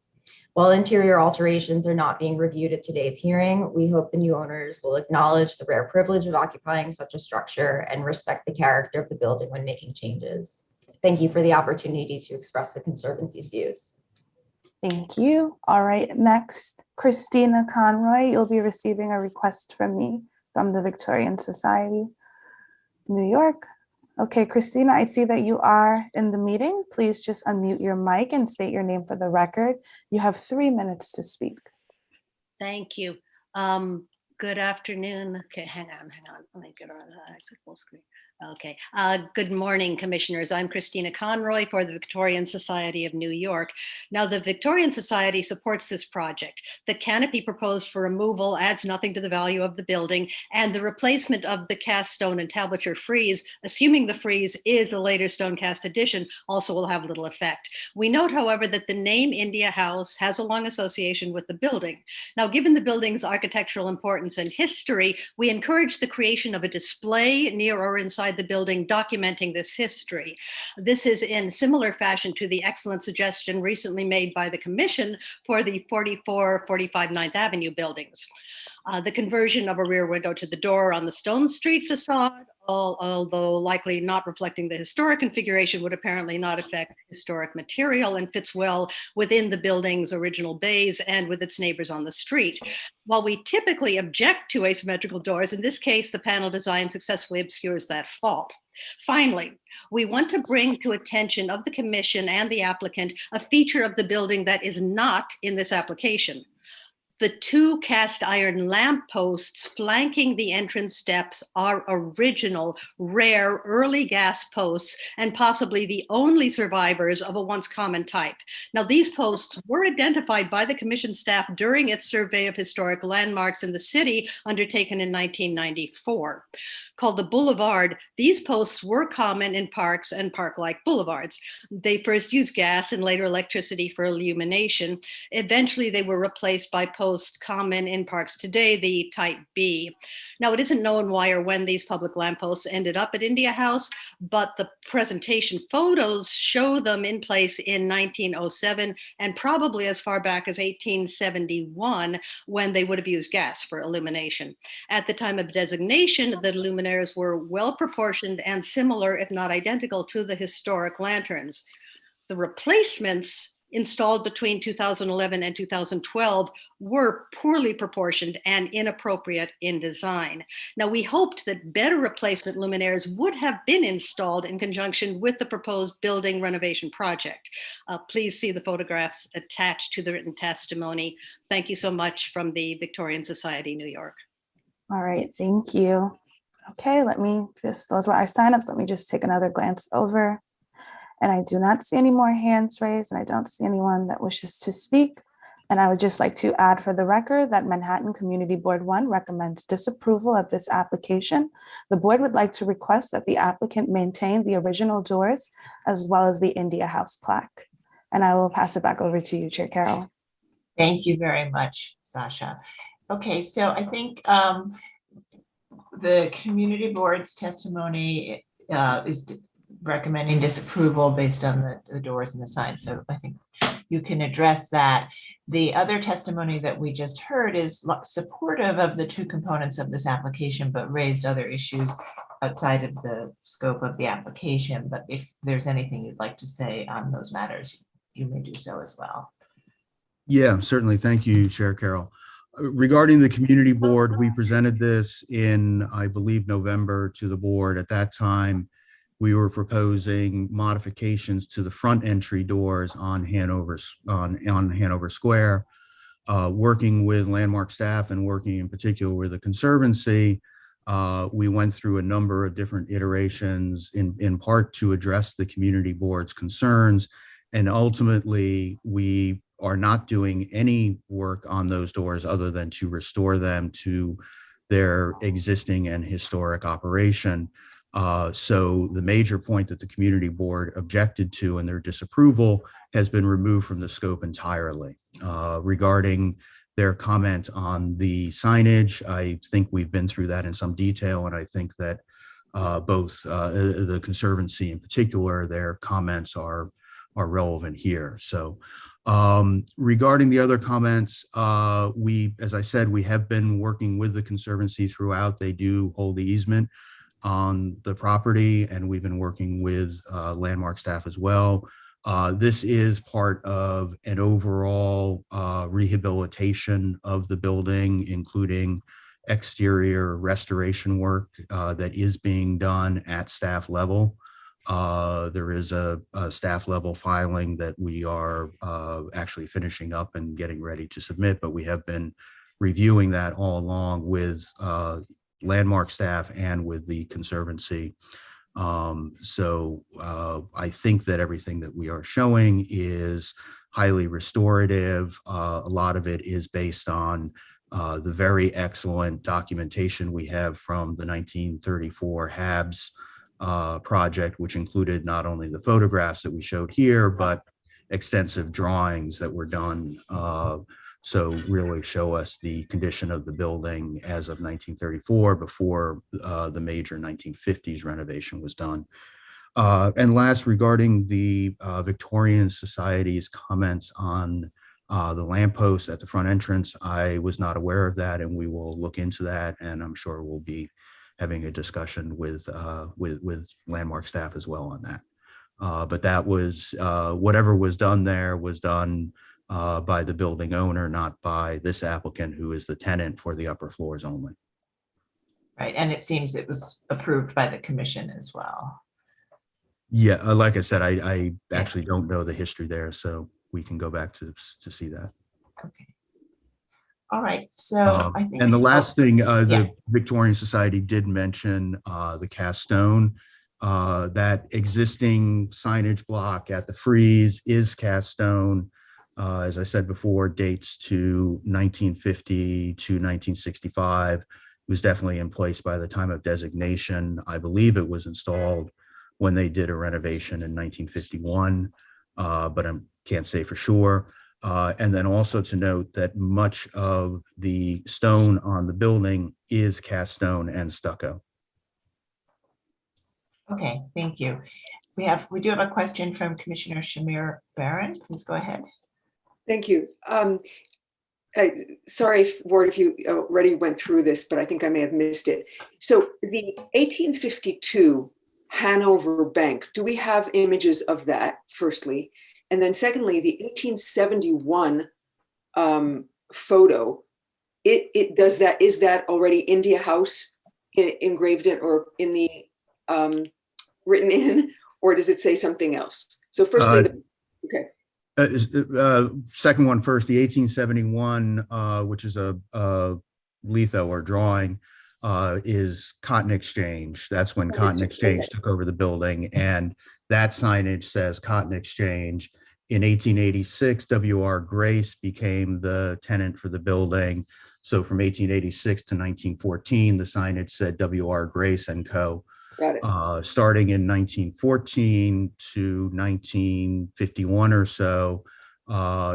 O: While interior alterations are not being reviewed at today's hearing, we hope the new owners will acknowledge the rare privilege of occupying such a structure and respect the character of the building when making changes. Thank you for the opportunity to express the Conservancy's views.
R: Thank you. All right, next, Christina Conroy, you'll be receiving a request from me from the Victorian Society, New York. Okay, Christina, I see that you are in the meeting. Please just unmute your mic and state your name for the record. You have 3 minutes to speak.
S: Thank you. Good afternoon. Okay, hang on. Let me get on exit full screen.
T: Okay. Good morning, commissioners. I'm Christina Conroy for the Victorian Society of New York. Now, the Victorian Society supports this project. The canopy proposed for removal adds nothing to the value of the building, and the replacement of the cast stone and tablature frieze, assuming the frieze is a later stone cast addition, also will have little effect. We note, however, that the name India House has a long association with the building. Now, given the building's architectural importance and history, we encourage the creation of a display near or inside the building documenting this history. This is in similar fashion to the excellent suggestion recently made by the Commission for the 44-45 9th Avenue buildings. The conversion of a rear window to the door on the Stone Street facade, although likely not reflecting the historic configuration, would apparently not affect historic material and fits well within the building's original bays and with its neighbors on the street. While we typically object to asymmetrical doors, in this case, the panel design successfully obscures that fault. Finally, we want to bring to attention of the Commission and the applicant a feature of the building that is not in this application. The two cast iron lamp posts flanking the entrance steps are original, rare, early gas posts, and possibly the only survivors of a once common type. Now, these posts were identified by the Commission staff during its survey of historic landmarks in the city, undertaken in 1994. Called the Boulevard, these posts were common in parks and park-like boulevards. They first used gas and later electricity for illumination. Eventually, they were replaced by posts common in parks today, the Type B. Now, it isn't known why or when these public lampposts ended up at India House, but the presentation photos show them in place in 1907 and probably as far back as 1871, when they would have used gas for illumination. At the time of designation, the luminaires were well proportioned and similar, if not identical, to the historic lanterns. The replacements installed between 2011 and 2012 were poorly proportioned and inappropriate in design. Now, we hoped that better replacement luminaires would have been installed in conjunction with the proposed building renovation project. Please see the photographs attached to the written testimony. Thank you so much from the Victorian Society, New York.
R: All right, thank you. Okay, those were our signups. Let me just take another glance over. And I do not see any more hands raised, and I don't see anyone that wishes to speak. And I would just like to add for the record that Manhattan Community Board 1 recommends disapproval of this application. The board would like to request that the applicant maintain the original doors as well as the India House plaque. And I will pass it back over to you, Chair Carroll.
B: Thank you very much, Sasha. Okay, so I think the community board's testimony is recommending disapproval based on the doors and the signs. So I think you can address that. The other testimony that we just heard is supportive of the two components of this application, but raised other issues outside of the scope of the application. But if there's anything you'd like to say on those matters, you may do so as well.
Q: Yeah, certainly. Thank you, Chair Carroll. Regarding the community board, we presented this in, I believe, November to the board. At that time, we were proposing modifications to the front entry doors on Hanover Square. Working with landmark staff and working in particular with the Conservancy, we went through a number of different iterations in part to address the community board's concerns. And ultimately, we are not doing any work on those doors other than to restore them to their existing and historic operation. So the major point that the community board objected to in their disapproval has been removed from the scope entirely. Regarding their comment on the signage, I think we've been through that in some detail, and I think that both the Conservancy in particular, their comments are relevant here. So regarding the other comments, as I said, we have been working with the Conservancy throughout. They do hold the easement on the property, and we've been working with landmark staff as well. This is part of an overall rehabilitation of the building, including exterior restoration work that is being done at staff level. There is a staff level filing that we are actually finishing up and getting ready to submit, but we have been reviewing that all along with landmark staff and with the Conservancy. I think that everything that we are showing is highly restorative. A lot of it is based on the very excellent documentation we have from the 1934 HABS project, which included not only the photographs that we showed here, but extensive drawings that were done. So really show us the condition of the building as of 1934 before the major 1950s renovation was done. And last, regarding the Victorian Society's comments on the lamppost at the front entrance, I was not aware of that, and we will look into that, and I'm sure we'll be having a discussion with Landmark staff as well on that. But that was, whatever was done there was done by the building owner, not by this applicant, who is the tenant for the upper floors only.
B: Right, and it seems it was approved by the commission as well.
Q: Yeah, like I said, I actually don't know the history there, so we can go back to see that.
B: Okay. All right, so I think.
Q: And the last thing,
B: yeah.
Q: the Victorian Society did mention the cast stone. That existing signage block at the frieze is cast stone. As I said before, dates to 1950 to 1965. It was definitely in place by the time of designation. I believe it was installed when they did a renovation in 1951, but I can't say for sure. And then also to note that much of the stone on the building is cast stone and stucco.
B: Okay, thank you. We do have a question from Commissioner Shamir Barron. Please go ahead.
J: Thank you. Sorry, Ward, if you already went through this, but I think I may have missed it. So the 1852 Hanover Bank, do we have images of that, firstly? And then secondly, the 1871 photo, is that already India House engraved in or in the written in, or does it say something else? So firstly, okay.
Q: Second one first, the 1871, which is a litho or drawing, is Cotton Exchange. That's when Cotton Exchange took over the building, and that signage says Cotton Exchange. In 1886, W.R. Grace became the tenant for the building. So from 1886 to 1914, the signage said W.R. Grace and Co.
J: Got it.
Q: Starting in 1914 to 1951 or so,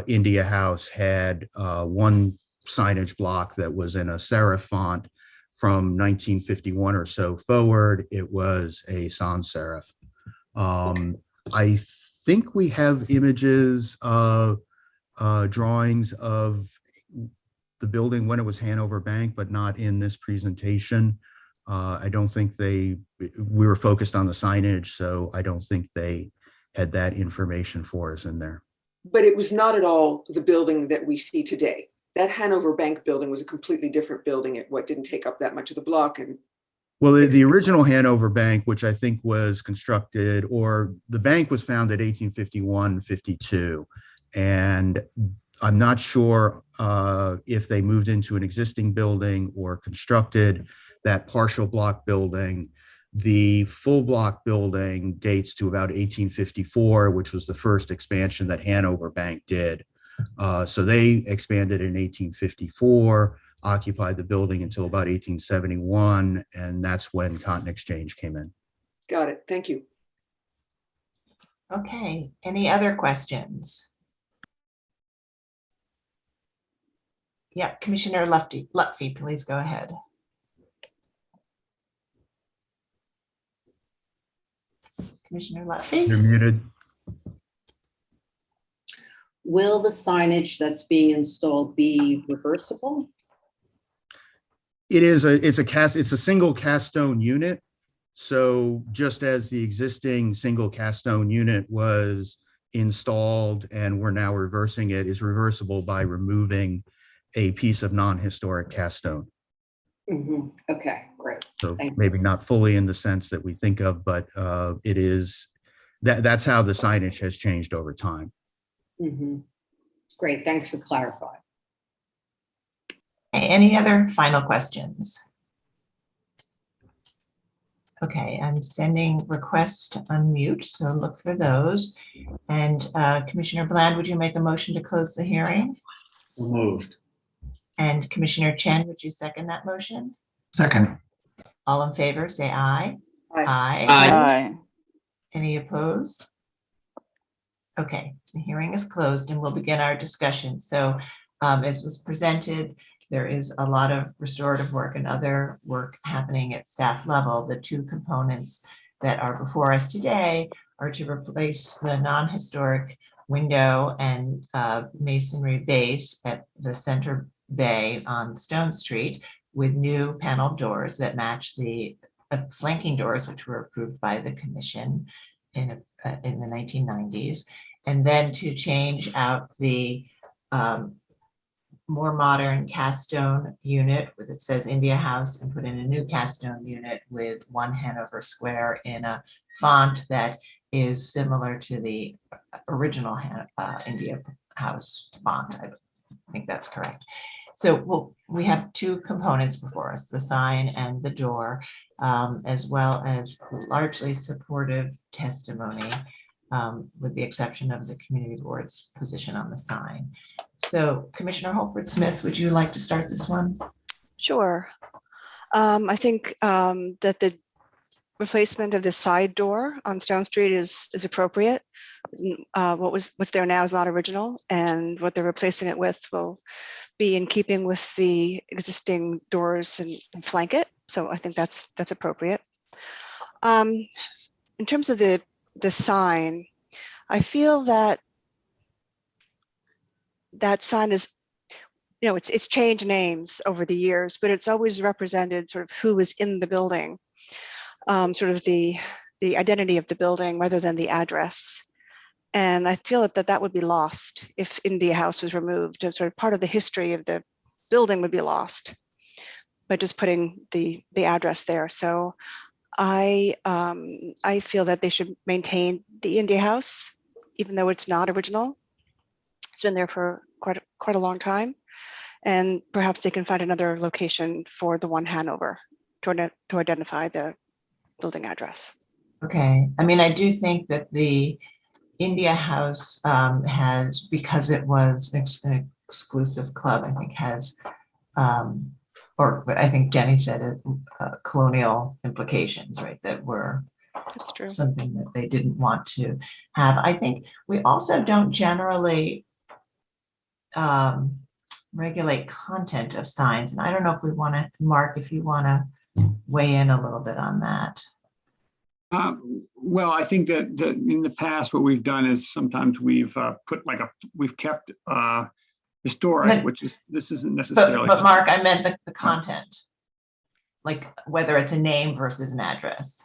Q: India House had one signage block that was in a serif font. From 1951 or so forward, it was a sans serif. I think we have images of drawings of the building when it was Hanover Bank, but not in this presentation. I don't think we were focused on the signage, so I don't think they had that information for us in there.
J: But it was not at all the building that we see today. That Hanover Bank building was a completely different building. It didn't take up that much of the block. And
Q: well, the original Hanover Bank, which I think was constructed, or the bank was founded 1851-52, and I'm not sure if they moved into an existing building or constructed that partial block building. The full block building dates to about 1854, which was the first expansion that Hanover Bank did. So they expanded in 1854, occupied the building until about 1871, and that's when Cotton Exchange came in.
J: Got it. Thank you.
B: Okay, any other questions? Yeah, Commissioner Lutfi, please go ahead. Commissioner Lutfi?
Q: You're muted.
A: Will the signage that's being installed be reversible?
Q: It is it's a single cast stone unit. So just as the existing single cast stone unit was installed and we're now reversing it, is reversible by removing a piece of non-historic cast stone.
A: Mm-hmm. Okay, great.
Q: So maybe not fully in the sense that we think of, but it is that's how the signage has changed over time.
A: Mm-hmm. Great, thanks for clarifying.
B: Any other final questions? Okay, I'm sending requests to unmute, so look for those. And Commissioner Bland, would you make a motion to close the hearing?
L: Moved.
B: And Commissioner Chen, would you second that motion?
K: Second.
B: All in favor, say aye.
J: Aye.
E: Aye.
B: Any opposed? Okay, the hearing is closed and we'll begin our discussion. So as was presented, there is a lot of restorative work and other work happening at staff level. The two components that are before us today are to replace the non-historic window and masonry base at the center bay on Stone Street with new panel doors that match the flanking doors, which were approved by the commission in the 1990s. And then to change out the more modern cast stone unit with, it says India House, and put in a new cast stone unit with 1 Hanover Square in a font that is similar to the original India House font. I think that's correct. So we have two components before us, the sign and the door, as well as largely supportive testimony, with the exception of the community board's position on the sign. So Commissioner Holford Smith, would you like to start this one?
N: Sure. I think that the replacement of the side door on Stone Street is appropriate. What's there now is not original, and what they're replacing it with will be in keeping with the existing doors and flank it. So I think that's appropriate. In terms of the sign, I feel that sign is, it's changed names over the years, but it's always represented sort of who is in the building, sort of the identity of the building rather than the address. And I feel that would be lost if India House was removed. And sort of part of the history of the building would be lost by just putting the address there. So I feel that they should maintain the India House, even though it's not original. It's been there for quite a long time. And perhaps they can find another location for the 1 Hanover to identify the building address.
B: Okay, I mean, I do think that the India House has, because it was an exclusive club, I think has, but I think Jenny said it, colonial implications, right? That were
N: That's true.
B: Something that they didn't want to have. I think we also don't generally regulate content of signs. And I don't know if we want to, Mark, if you want to weigh in a little bit on that.
C: Well, I think that in the past, what we've done is sometimes we've put we've kept historic, which is, this isn't necessarily.
B: But Mark, I meant the content, like whether it's a name versus an address.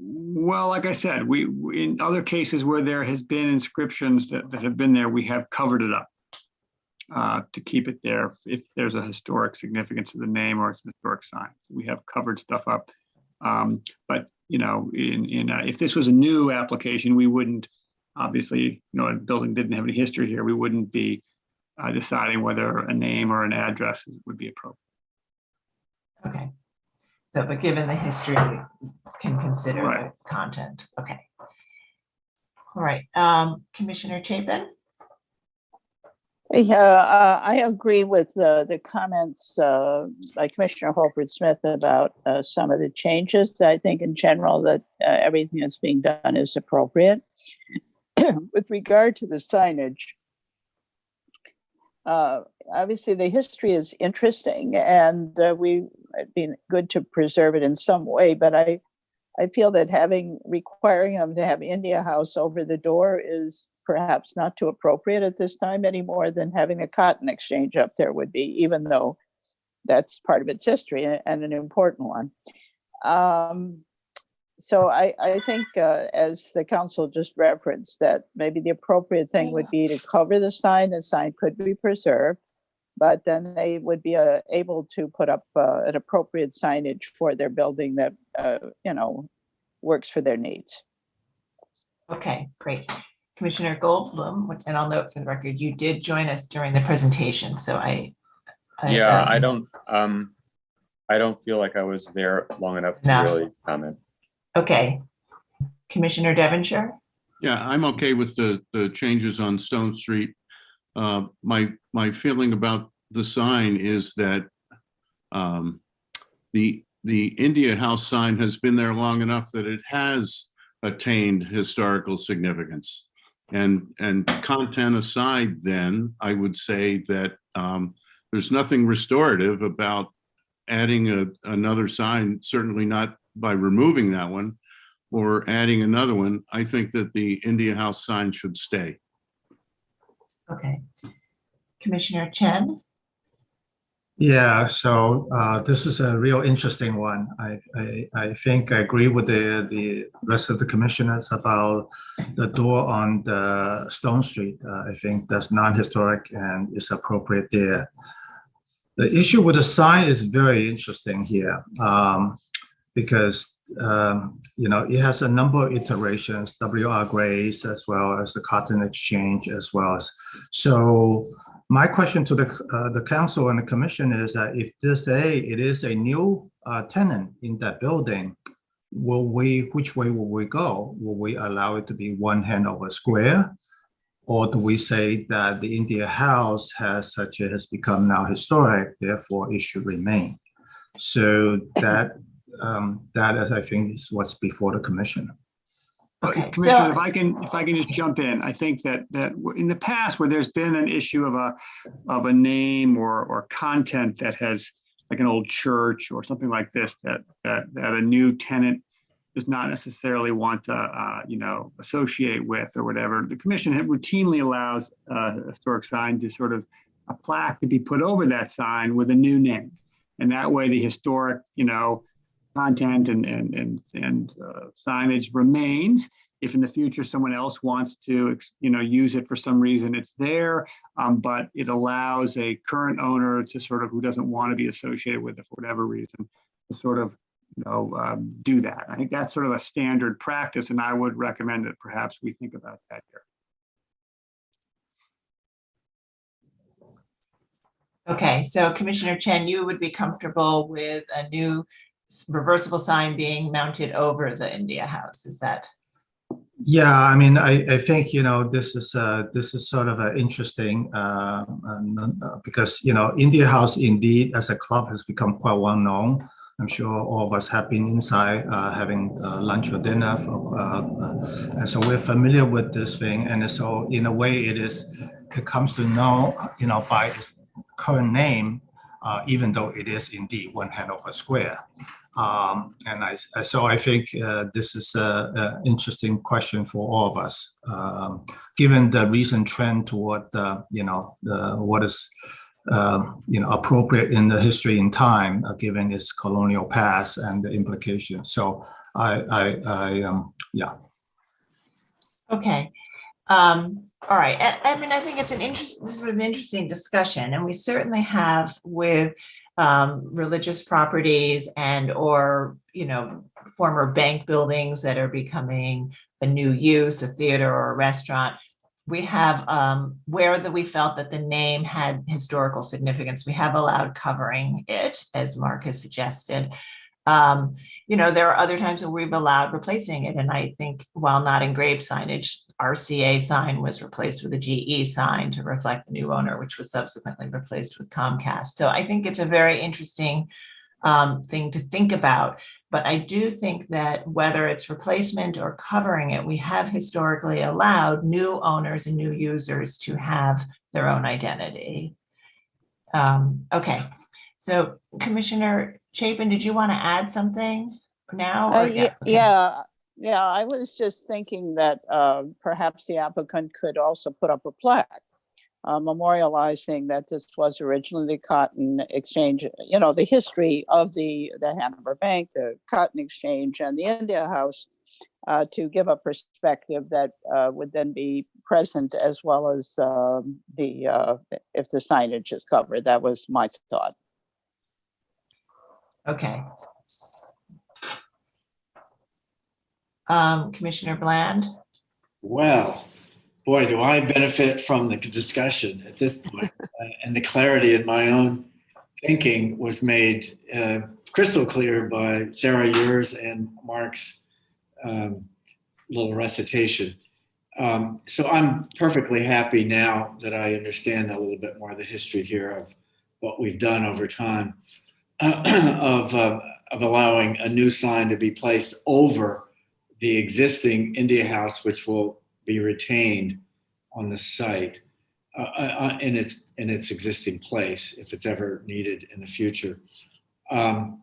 C: Well, like I said, we in other cases where there has been inscriptions that have been there, we have covered it up to keep it there if there's a historic significance to the name or it's an historic sign. We have covered stuff up. But if this was a new application, we wouldn't, obviously, a building didn't have any history here, we wouldn't be deciding whether a name or an address would be appropriate.
B: Okay. So, but given the history, we can consider the content. Okay. All right. Commissionerchapin?
E: Yeah, I agree with the comments by Commissioner Holford Smith about some of the changes. I think in general that everything that's being done is appropriate. With regard to the signage, obviously the history is interesting, and it'd be good to preserve it in some way, but I feel that requiring them to have India House over the door is perhaps not too appropriate at this time any more than having a cotton exchange up there would be, even though that's part of its history and an important one. So I think, as the council just referenced, that maybe the appropriate thing would be to cover the sign. The sign could be preserved, but then they would be able to put up an appropriate signage for their building that, works for their needs.
B: Okay, great. Commissioner Goldblum, and I'll note for the record, you did join us during the presentation, so I
T: don't,
U: I don't feel like I was there long enough to
B: Enough.
U: really comment.
B: Okay. Commissioner Devonshire?
I: Yeah, I'm okay with the changes on Stone Street. My feeling about the sign is that the India House sign has been there long enough that it has attained historical significance. And content aside, then I would say that there's nothing restorative about adding another sign, certainly not by removing that one or adding another one. I think that the India House sign should stay.
B: Okay. Commissioner Chen?
K: Yeah, so this is a real interesting one. I think I agree with the rest of the commissioners about the door on the Stone Street. I think that's non-historic and is appropriate there. The issue with the sign is very interesting here because it has a number of iterations, W.R. Grace, as well as the Cotton Exchange, as well as so. My question to the council and the commission is that if it is a new tenant in that building, which way will we go? Will we allow it to be one Hanover Square? Or do we say that the India House has become now historic, therefore it should remain? So that is, I think, is what's before the commission.
B: Okay,
C: Commissioner, if I can just jump in, I think that in the past where there's been an issue of a name or content that has, like an old church or something like this, that a new tenant does not necessarily want to associate with or whatever, the commission routinely allows a historic sign to sort of a plaque to be put over that sign with a new name, and that way the historic content and signage remains. If in the future someone else wants to use it for some reason, it's there, but it allows a current owner to sort of, who doesn't want to be associated with it for whatever reason, to sort of do that. I think that's sort of a standard practice, and I would recommend that perhaps we think about that here.
B: Okay, so Commissioner Chen, you would be comfortable with a new reversible sign being mounted over the India House, is that?
K: Yeah, I mean, I think this is sort of interesting because India House indeed as a club has become quite well known. I'm sure all of us have been inside having lunch or dinner, and so we're familiar with this thing. And so in a way, it comes to know by its current name, even though it is indeed one Hanover Square. So I think this is an interesting question for all of us, given the recent trend toward what is appropriate in the history and time, given its colonial past and the implications. So yeah.
B: Okay. All right. I mean, I think this is an interesting discussion, and we certainly have with religious properties and or former bank buildings that are becoming a new use, a theater or a restaurant. We have where we felt that the name had historical significance, we have allowed covering it, as Mark has suggested. There are other times that we've allowed replacing it, and I think while not engraved signage, RCA sign was replaced with a GE sign to reflect the new owner, which was subsequently replaced with Comcast. So I think it's a very interesting thing to think about. But I do think that whether it's replacement or covering it, we have historically allowed new owners and new users to have their own identity. Okay, so Commissionerchapin, did you want to add something now? Or,
E: yeah,
B: okay.
E: Yeah, I was just thinking that perhaps the applicant could also put up a plaque memorializing that this was originally the Cotton Exchange, the history of the Hanover Bank, the Cotton Exchange, and the India House, to give a perspective that would then be present, as well as if the signage is covered. That was my thought.
B: Okay. Commissioner Bland?
L: Well, boy, do I benefit from the discussion at this point and the clarity in my own thinking was made crystal clear by Sarah, yours, and Mark's little recitation. So I'm perfectly happy now that I understand a little bit more of the history here of what we've done over time of allowing a new sign to be placed over the existing India House, which will be retained on the site in its existing place if it's ever needed in the future. To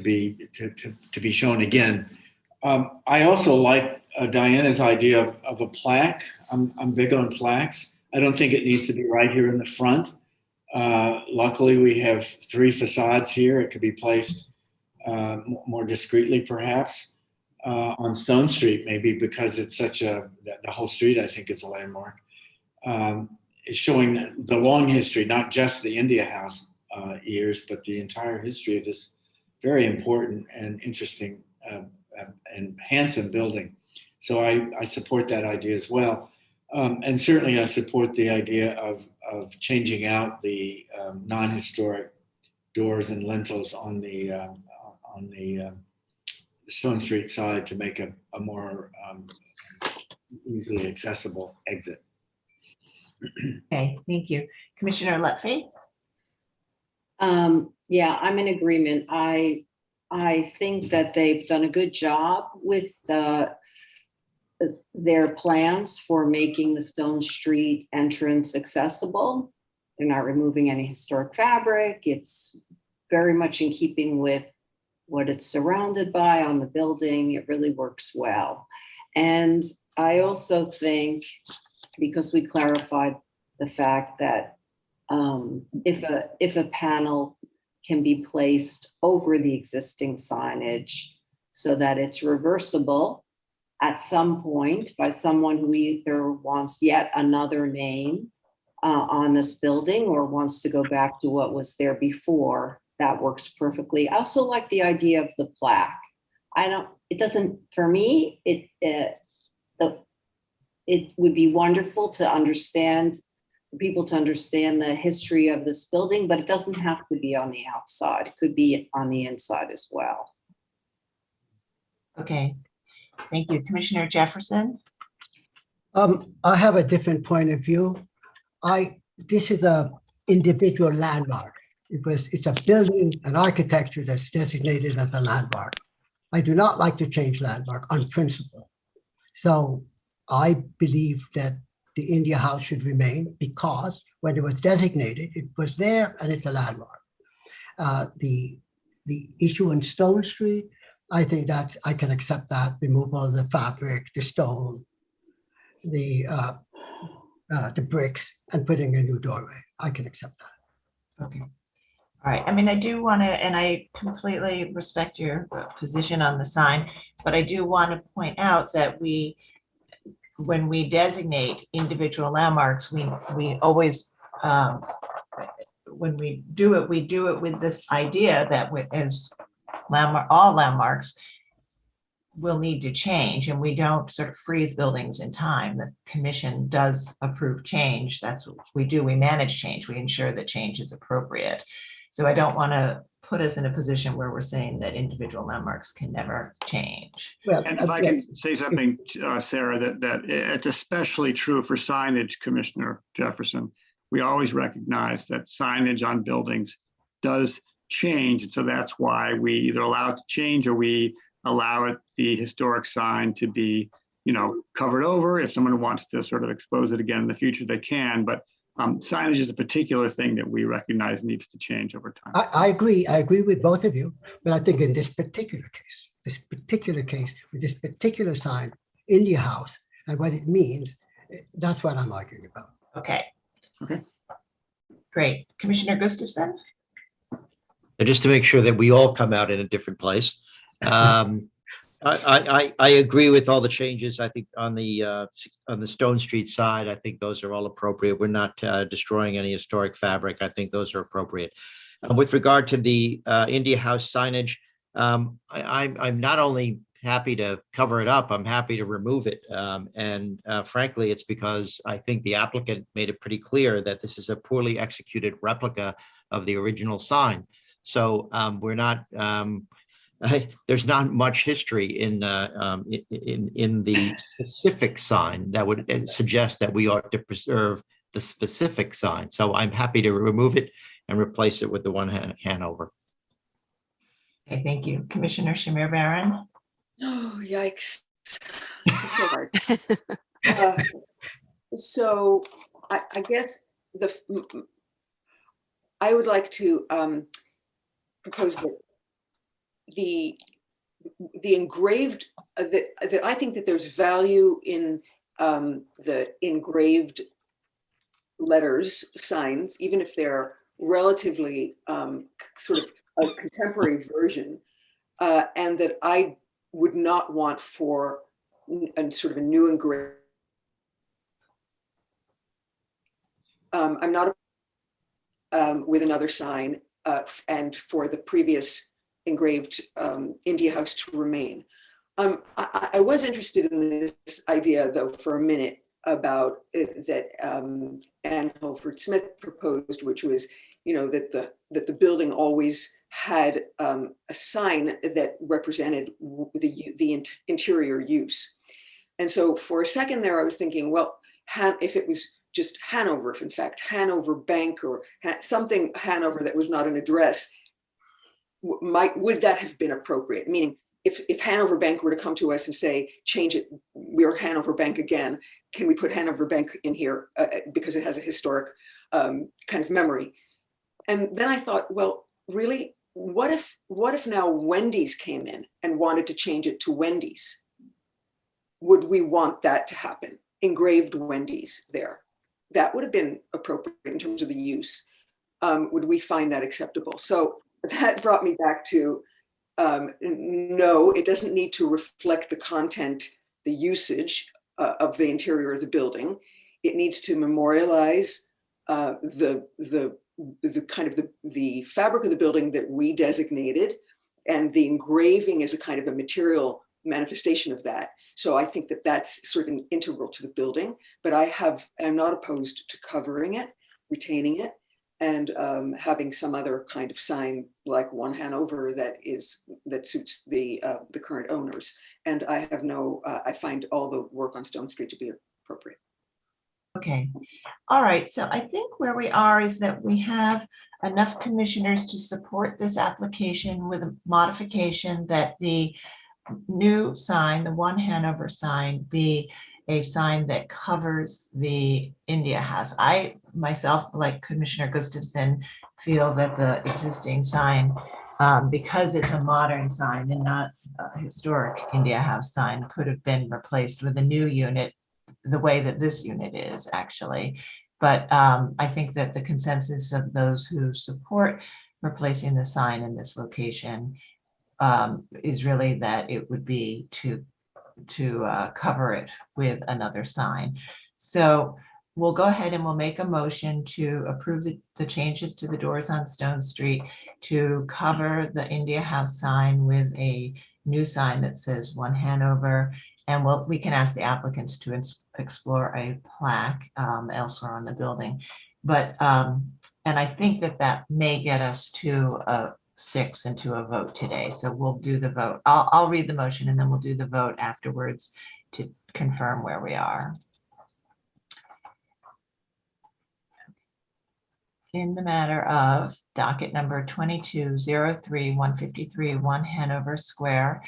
L: be shown again. I also like Diana's idea of a plaque. I'm big on plaques. I don't think it needs to be right here in the front. Luckily, we have 3 facades here. It could be placed more discreetly, perhaps, on Stone Street, maybe because it's such the whole street, I think, is a landmark. It's showing the long history, not just the India House years, but the entire history of this very important and interesting and handsome building. So I support that idea as well. And certainly I support the idea of changing out the non-historic doors and lintels on the Stone Street side to make a more easily accessible exit.
B: Okay, thank you. Commissioner Lutfi?
A: Yeah, I'm in agreement. I think that they've done a good job with their plans for making the Stone Street entrance accessible. They're not removing any historic fabric. It's very much in keeping with what it's surrounded by on the building. It really works well. And I also think, because we clarified the fact that if a panel can be placed over the existing signage so that it's reversible at some point by someone who either wants yet another name on this building or wants to go back to what was there before, that works perfectly. I also like the idea of the plaque. For me, it would be wonderful to understand, for people to understand the history of this building, but it doesn't have to be on the outside. It could be on the inside as well.
B: Okay, thank you. Commissioner Jefferson?
D: I have a different point of view. This is an individual landmark. It's a building and architecture that's designated as a landmark. I do not like to change landmark on principle. So I believe that the India House should remain because when it was designated, it was there and it's a landmark. The issue in Stone Street, I think that I can accept that, remove all the fabric, the stone, the bricks, and putting a new doorway. I can accept that.
B: Okay. All right. I mean, I do want to, and I completely respect your position on the sign, but I do want to point out that when we designate individual landmarks, we always, when we do it with this idea that as all landmarks will need to change, and we don't sort of freeze buildings in time. The commission does approve change. That's what we do. We manage change. We ensure that change is appropriate. So I don't want to put us in a position where we're saying that individual landmarks can never change.
D: Well,
C: And if I can say something, Sarah, that it's especially true for signage, Commissioner Jefferson. We always recognize that signage on buildings does change. And so that's why we either allow it to change or we allow the historic sign to be, covered over. If someone wants to sort of expose it again in the future, they can. But signage is a particular thing that we recognize needs to change over time.
D: I agree. I agree with both of you. But I think in this particular case, with this particular sign, India House, and what it means, that's what I'm arguing about.
B: Okay.
C: Okay.
B: Great. Commissioner Gustafson?
M: Just to make sure that we all come out in a different place. I agree with all the changes. I think on the Stone Street side, I think those are all appropriate. We're not destroying any historic fabric. I think those are appropriate. With regard to the India House signage, I'm not only happy to cover it up, I'm happy to remove it. Frankly, it's because I think the applicant made it pretty clear that this is a poorly executed replica of the original sign. So we're not, there's not much history in the specific sign that would suggest that we ought to preserve the specific sign. So I'm happy to remove it and replace it with the one Hanover.
B: Okay, thank you. Commissioner Shamir Baron.
J: Oh, yikes. This is so hard. So I guess I would like to propose that the engraved, that I think that there's value in the engraved letters, signs, even if they're relatively sort of a contemporary version, and that I would not want for sort of a new engraved. I'm not with another sign, and for the previous engraved India House to remain. I was interested in this idea, though, for a minute about that Anne Holford Smith proposed, which was, that the building always had a sign that represented the interior use. And so for a second there, I was thinking, well, if it was just Hanover, if in fact Hanover Bank or something Hanover that was not an address, would that have been appropriate? Meaning, if Hanover Bank were to come to us and say, change it, we're Hanover Bank again, can we put Hanover Bank in here because it has a historic kind of memory? And then I thought, well, really, what if now Wendy's came in and wanted to change it to Wendy's? Would we want that to happen? Engraved Wendy's there. That would have been appropriate in terms of the use. Would we find that acceptable? So that brought me back to, no, it doesn't need to reflect the content, the usage of the interior of the building. It needs to memorialize the kind of the fabric of the building that we designated, and the engraving is a kind of a material manifestation of that. So I think that that's sort of integral to the building, but I'm not opposed to covering it, retaining it, and having some other kind of sign like one Hanover that suits the current owners. And I find all the work on Stone Street to be appropriate.
B: Okay. All right. So I think where we are is that we have enough commissioners to support this application with a modification that the new sign, the one Hanover sign, be a sign that covers the India House. I myself, like Commissioner Gustafson, feel that the existing sign, because it's a modern sign and not a historic India House sign, could have been replaced with a new unit the way that this unit is actually. But I think that the consensus of those who support replacing the sign in this location is really that it would be to cover it with another sign. So we'll go ahead and we'll make a motion to approve the changes to the doors on Stone Street to cover the India House sign with a new sign that says One Hanover. And we can ask the applicants to explore a plaque elsewhere on the building. But, and I think that may get us to a 6 and to a vote today. So we'll do the vote. I'll read the motion and then we'll do the vote afterwards to confirm where we are. In the matter of docket number 22-03-153, 1 Hanover Square,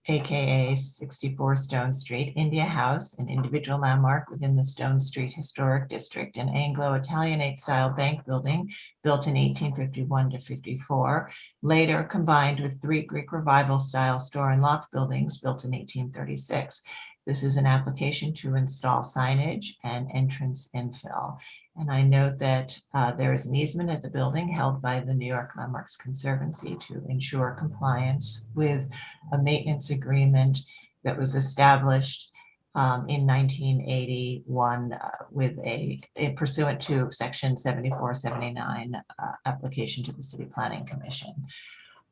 B: AKA 64 Stone Street, India House, an individual landmark within the Stone Street Historic District, an Anglo-Italianate style bank building built in 1851 to 54, later combined with 3 Greek Revival style store and loft buildings built in 1836. This is an application to install signage and entrance infill. And I note that there is an easement at the building held by the New York Landmarks Conservancy to ensure compliance with a maintenance agreement that was established in 1981 with a pursuant to section 7479 application to the City Planning Commission.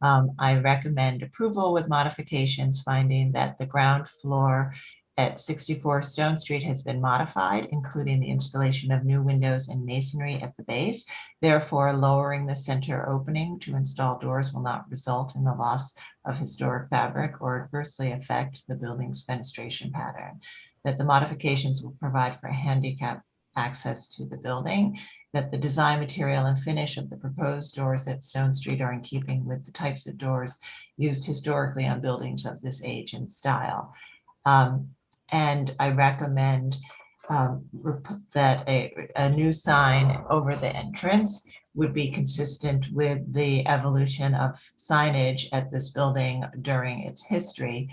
B: I recommend approval with modifications, finding that the ground floor at 64 Stone Street has been modified, including the installation of new windows and masonry at the base. Therefore, lowering the center opening to install doors will not result in the loss of historic fabric or adversely affect the building's fenestration pattern. That the modifications will provide for handicap access to the building. That the design, material, and finish of the proposed doors at Stone Street are in keeping with the types of doors used historically on buildings of this age and style. And I recommend that a new sign over the entrance would be consistent with the evolution of signage at this building during its history.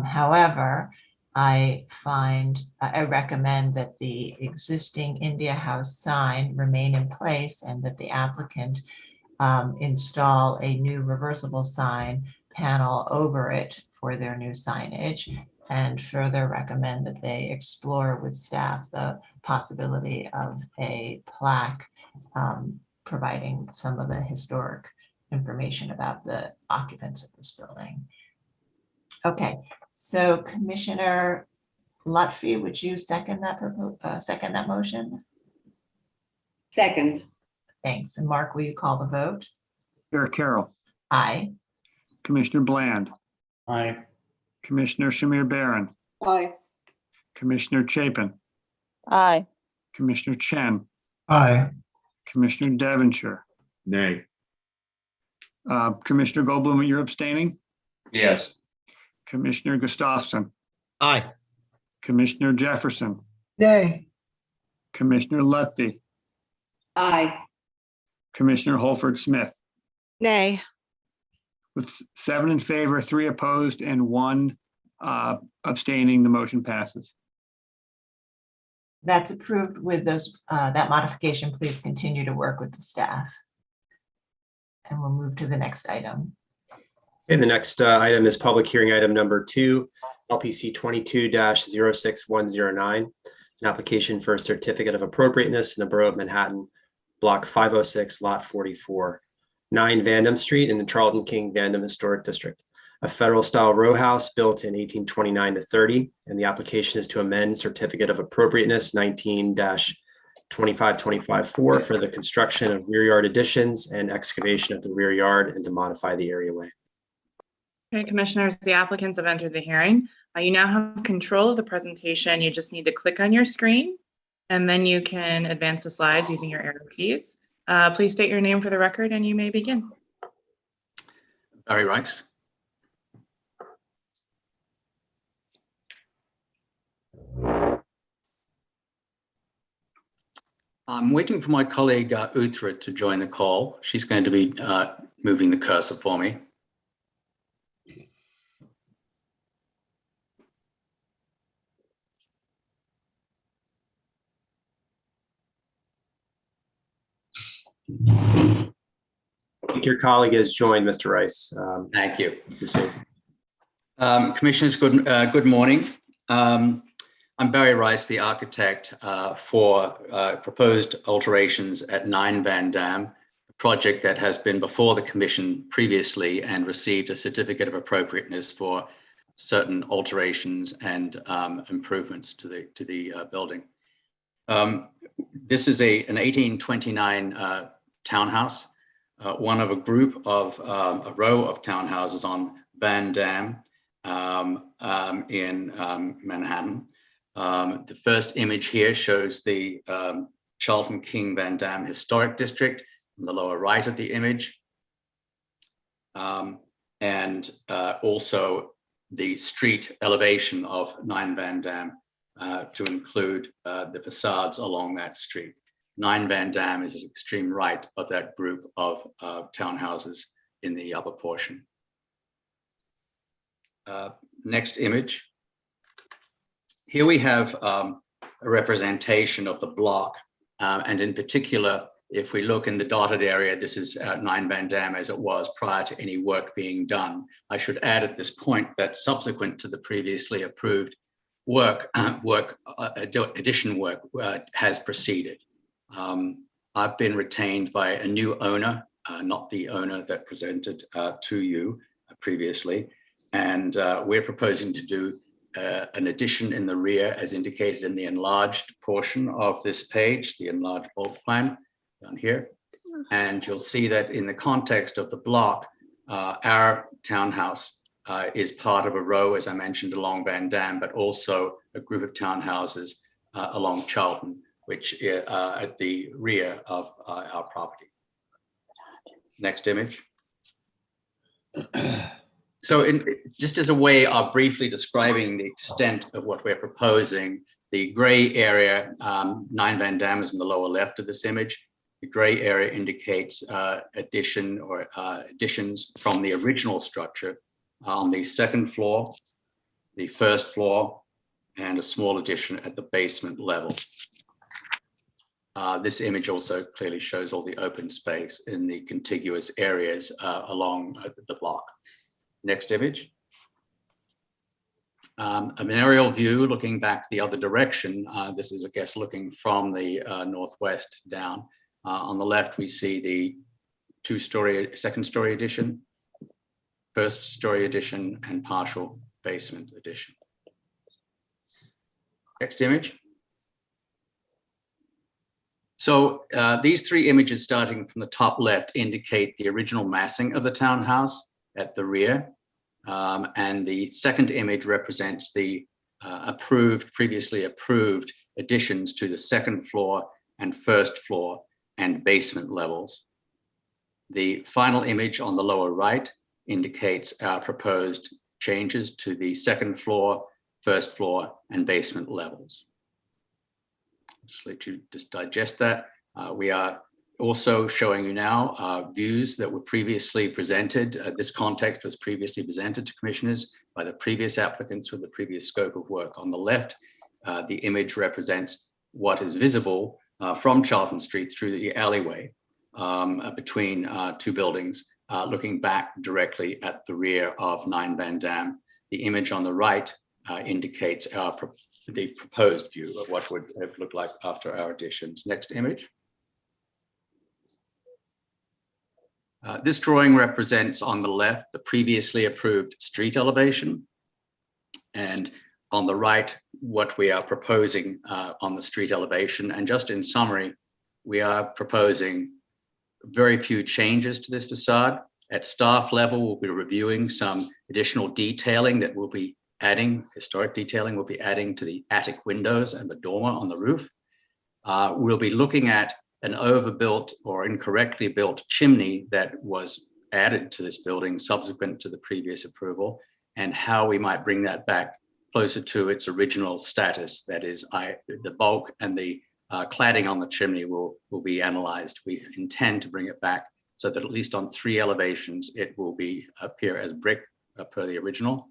B: However, I recommend that the existing India House sign remain in place and that the applicant install a new reversible sign panel over it for their new signage, and further recommend that they explore with staff the possibility of a plaque providing some of the historic information about the occupants of this building. Okay, so Commissioner Lutfi, would you second that motion?
A: Second.
B: Thanks. And Mark, will you call the vote?
C: Chair Carroll,
B: Aye.
C: Commissioner Bland,
L: Aye.
C: Commissioner Shamir Barron,
J: Aye.
C: Commissioner Chapin,
E: Aye.
C: Commissioner Chen,
K: Aye.
C: Commissioner Devonshire,
I: Nay.
C: Commissioner Goldblum, you're abstaining?
L: Yes.
C: Commissioner Gustafson,
M: Aye.
C: Commissioner Jefferson,
D: Nay.
C: Commissioner Lutfi,
A: Aye.
C: Commissioner Holford Smith.
N: Nay.
C: With 7 in favor, 3 opposed, and 1 abstaining, the motion passes.
B: That's approved with those, that modification. Please continue to work with the staff. And we'll move to the next item.
F: Okay, the next item is public hearing item number 2, LPC 22-06109, an application for a certificate of appropriateness in the Borough of Manhattan, Block 506, Lot 44, 9 Vandam Street in the Charlton King Vandam Historic District. A federal style row house built in 1829 to 30, and the application is to amend certificate of appropriateness 19-25254 for the construction of rear yard additions and excavation of the rear yard and to modify the areaway.
P: Okay, Commissioners, the applicants have entered the hearing. You now have control of the presentation. You just need to click on your screen, and then you can advance the slides using your arrow keys. Please state your name for the record, and you may begin.
G: Barry Rice. I'm waiting for my colleague Uthra to join the call. She's going to be moving the cursor for me.
F: Your colleague has joined, Mr. Rice.
G: Thank you. Commissioners, good morning. I'm Barry Rice, the architect for proposed alterations at 9 Van Dam, a project that has been before the Commission previously and received a certificate of appropriateness for certain alterations and improvements to the building. This is an 1829 townhouse, one of a group of a row of townhouses on Van Dam in Manhattan. The first image here shows the Charlton King Van Dam Historic District in the lower right of the image. And also the street elevation of 9 Van Dam to include the facades along that street. 9 Van Dam is at the extreme right of that group of townhouses in the upper portion. Next image. Here we have a representation of the block, and in particular, if we look in the dotted area, this is 9 Van Dam as it was prior to any work being done. I should add at this point that subsequent to the previously approved addition work has proceeded. I've been retained by a new owner, not the owner that presented to you previously, and we're proposing to do an addition in the rear as indicated in the enlarged portion of this page, the enlarged bulk plan down here. And you'll see that in the context of the block, our townhouse is part of a row, as I mentioned, along Van Dam, but also a group of townhouses along Charlton, which are at the rear of our property. Next image. So just as a way of briefly describing the extent of what we're proposing, the gray area, 9 Van Dam is in the lower left of this image. The gray area indicates addition or additions from the original structure on the second floor, the first floor, and a small addition at the basement level. This image also clearly shows all the open space in the contiguous areas along the block. Next image. An aerial view looking back the other direction. This is, I guess, looking from the northwest down. On the left, we see the second story addition, first story addition, and partial basement addition. Next image. So these three images starting from the top left indicate the original massing of the townhouse at the rear. And the second image represents the previously approved additions to the second floor and first floor and basement levels. The final image on the lower right indicates our proposed changes to the second floor, first floor, and basement levels. Just let you just digest that. We are also showing you now views that were previously presented. This context was previously presented to commissioners by the previous applicants with the previous scope of work. On the left, the image represents what is visible from Charlton Street through the alleyway between two buildings, looking back directly at the rear of 9 Van Dam. The image on the right indicates the proposed view of what would have looked like after our additions. Next image. This drawing represents on the left the previously approved street elevation, and on the right what we are proposing on the street elevation. And just in summary, we are proposing very few changes to this facade. At staff level, we'll be reviewing some additional detailing that we'll be adding, historic detailing we'll be adding to the attic windows and the dormer on the roof. We'll be looking at an overbuilt or incorrectly built chimney that was added to this building subsequent to the previous approval, and how we might bring that back closer to its original status. That is, the bulk and the cladding on the chimney will be analyzed. We intend to bring it back so that at least on 3 elevations, it will appear as brick per the original.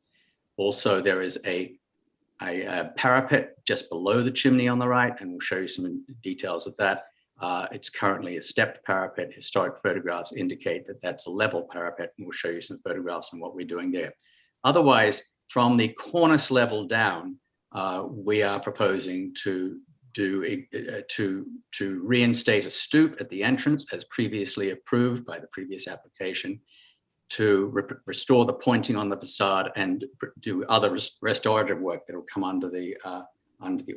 G: Also, there is a parapet just below the chimney on the right, and we'll show you some details of that. It's currently a stepped parapet. Historic photographs indicate that that's a level parapet, and we'll show you some photographs on what we're doing there. Otherwise, from the cornice level down, we are proposing to reinstate a stoop at the entrance as previously approved by the previous application, to restore the pointing on the facade and do other restorative work that will come under the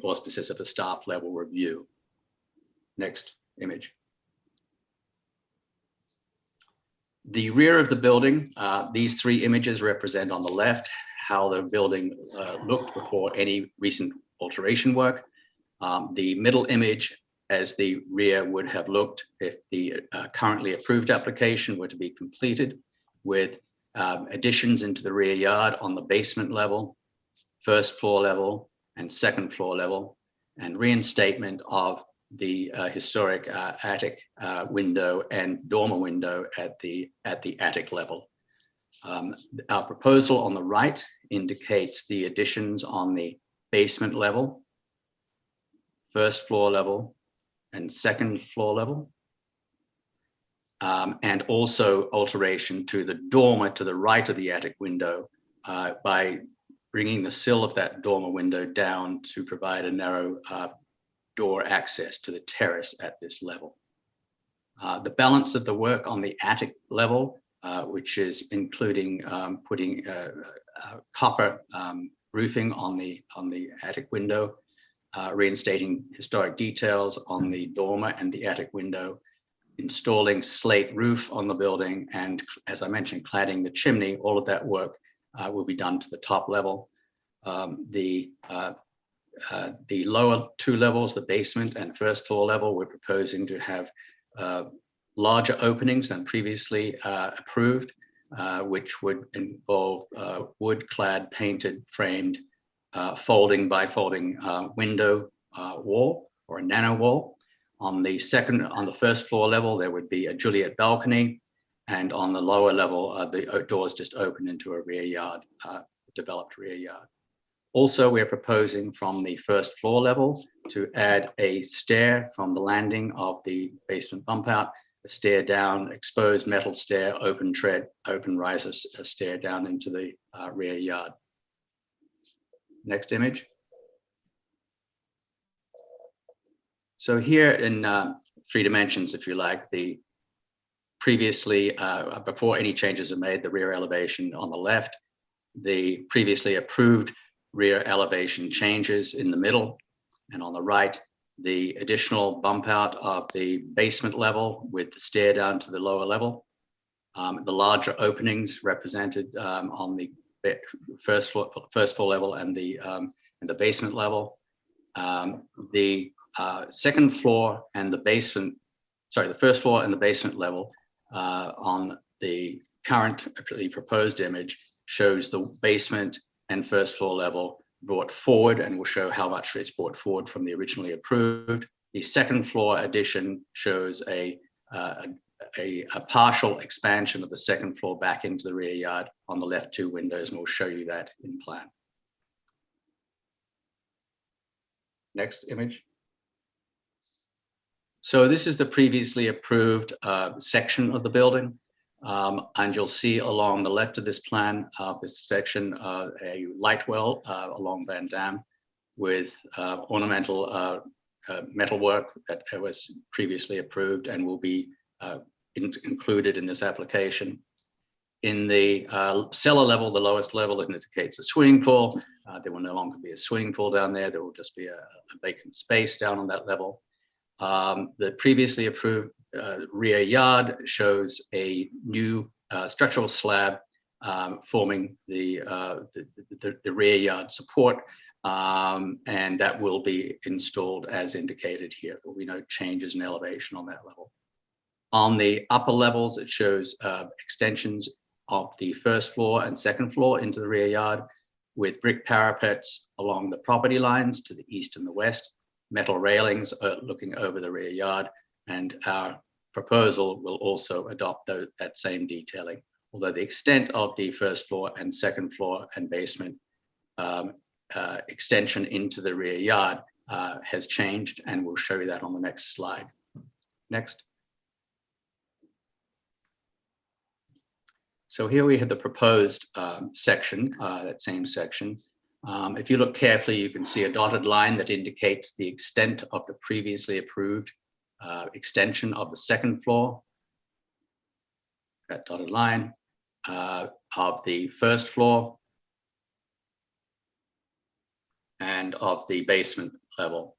G: auspices of a staff level review. Next image. The rear of the building, these 3 images represent on the left how the building looked before any recent alteration work. The middle image as the rear would have looked if the currently approved application were to be completed, with additions into the rear yard on the basement level, first floor level, and second floor level, and reinstatement of the historic attic window and dormer window at the attic level. Our proposal on the right indicates the additions on the basement level, first floor level, and second floor level. And also alteration to the dormer to the right of the attic window by bringing the sill of that dormer window down to provide a narrow door access to the terrace at this level. The balance of the work on the attic level, which is including putting copper roofing on the attic window, reinstating historic details on the dormer and the attic window, installing slate roof on the building, and as I mentioned, cladding the chimney. All of that work will be done to the top level. The lower two levels, the basement and first floor level, we're proposing to have larger openings than previously approved, which would involve wood-clad, painted, framed, folding by folding window wall or a nano wall. On the first floor level, there would be a Juliet balcony, and on the lower level, the doors just open into a rear yard, developed rear yard. Also, we're proposing from the first floor level to add a stair from the landing of the basement bump out, a stair down, exposed metal stair, open tread, open riser, a stair down into the rear yard. Next image. So here in 3 dimensions, if you like, the previously, before any changes are made, the rear elevation on the left, the previously approved rear elevation changes in the middle, and on the right, the additional bump out of the basement level with the stair down to the lower level, the larger openings represented on the first floor level and the basement level, the second floor and the basement, sorry, the first floor and the basement level on the currently proposed image shows the basement and first floor level brought forward, and we'll show how much it's brought forward from the originally approved. The second floor addition shows a partial expansion of the second floor back into the rear yard on the left 2 windows, and we'll show you that in plan. Next image. So this is the previously approved section of the building. And you'll see along the left of this plan, this section, a light well along Van Dam with ornamental metalwork that was previously approved and will be included in this application. In the cellar level, the lowest level, it indicates a swimming pool. There will no longer be a swimming pool down there. There will just be a vacant space down on that level. The previously approved rear yard shows a new structural slab forming the rear yard support, and that will be installed as indicated here. There will be no changes in elevation on that level. On the upper levels, it shows extensions of the first floor and second floor into the rear yard with brick parapets along the property lines to the east and the west, metal railings looking over the rear yard, and our proposal will also adopt that same detailing, although the extent of the first floor and second floor and basement extension into the rear yard has changed, and we'll show you that on the next slide. Next. So here we have the proposed section, that same section. If you look carefully, you can see a dotted line that indicates the extent of the previously approved extension of the second floor. That dotted line of the first floor and of the basement level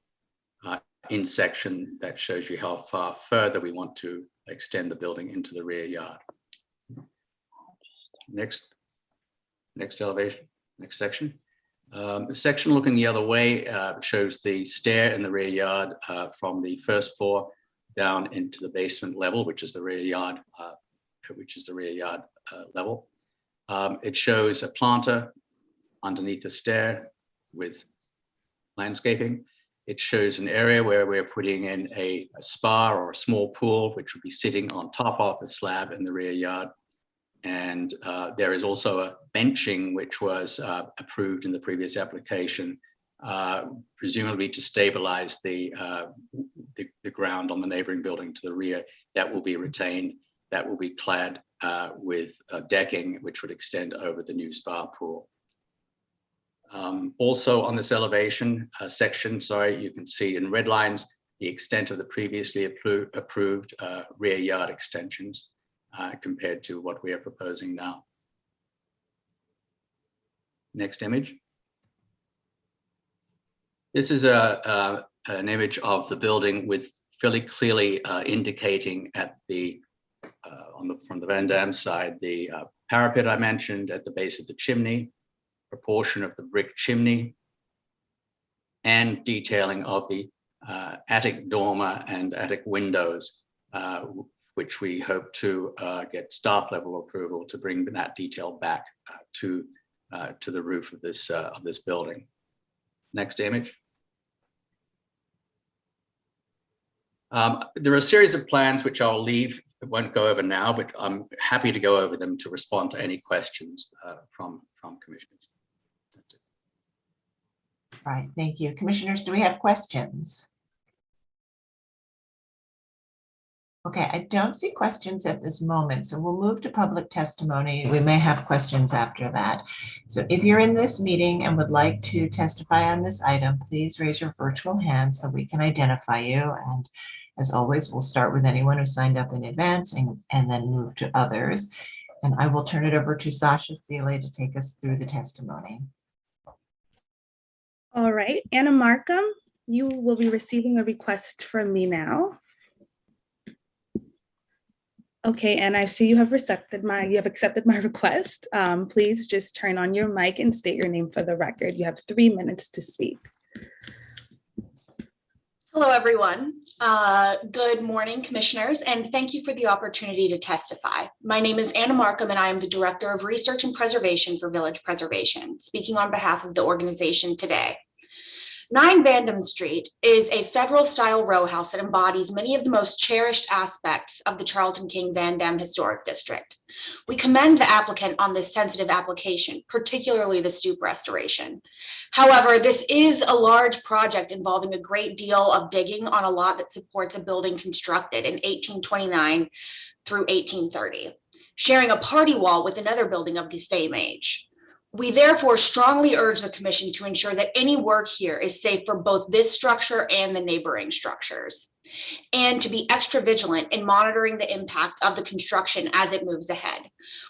G: in section that shows you how far further we want to extend the building into the rear yard. Next elevation, next section. The section looking the other way shows the stair in the rear yard from the first floor down into the basement level, which is the rear yard, level. It shows a planter underneath the stair with landscaping. It shows an area where we're putting in a spa or a small pool, which would be sitting on top of the slab in the rear yard. And there is also a benching which was approved in the previous application, presumably to stabilize the ground on the neighboring building to the rear. That will be retained. That will be clad with decking, which would extend over the new spa pool. Also on this elevation section, sorry, you can see in red lines the extent of the previously approved rear yard extensions. Compared to what we are proposing now. Next image. This is an image of the building with fairly clearly indicating at the from the Van Dam side, the parapet I mentioned at the base of the chimney, proportion of the brick chimney, and detailing of the attic dormer and attic windows, which we hope to get staff level approval to bring that detail back to the roof of this building. Next image. There are a series of plans which I'll leave, I won't go over now, but I'm happy to go over them to respond to any questions from commissioners. That's it.
B: Right, thank you. Commissioners, do we have questions? Okay, I don't see questions at this moment, so we'll move to public testimony. We may have questions after that. So if you're in this meeting and would like to testify on this item, please raise your virtual hand so we can identify you. And as always, we'll start with anyone who signed up in advance and then move to others. And I will turn it over to Sasha Seeley to take us through the testimony.
R: All right, Anna Markham, you will be receiving a request from me now. Okay, and I see you have accepted my request. Please just turn on your mic and state your name for the record. You have 3 minutes to speak.
H: Hello, everyone. Good morning, commissioners, and thank you for the opportunity to testify. My name is Anna Markham, and I am the Director of Research and Preservation for Village Preservation, speaking on behalf of the organization today. 9 Van Dam Street is a federal-style row house that embodies many of the most cherished aspects of the Charlton King Van Dam Historic District. We commend the applicant on this sensitive application, particularly the stoop restoration. However, this is a large project involving a great deal of digging on a lot that supports a building constructed in 1829 through 1830, sharing a party wall with another building of the same age. We therefore strongly urge the commission to ensure that any work here is safe for both this structure and the neighboring structures, and to be extra vigilant in monitoring the impact of the construction as it moves ahead.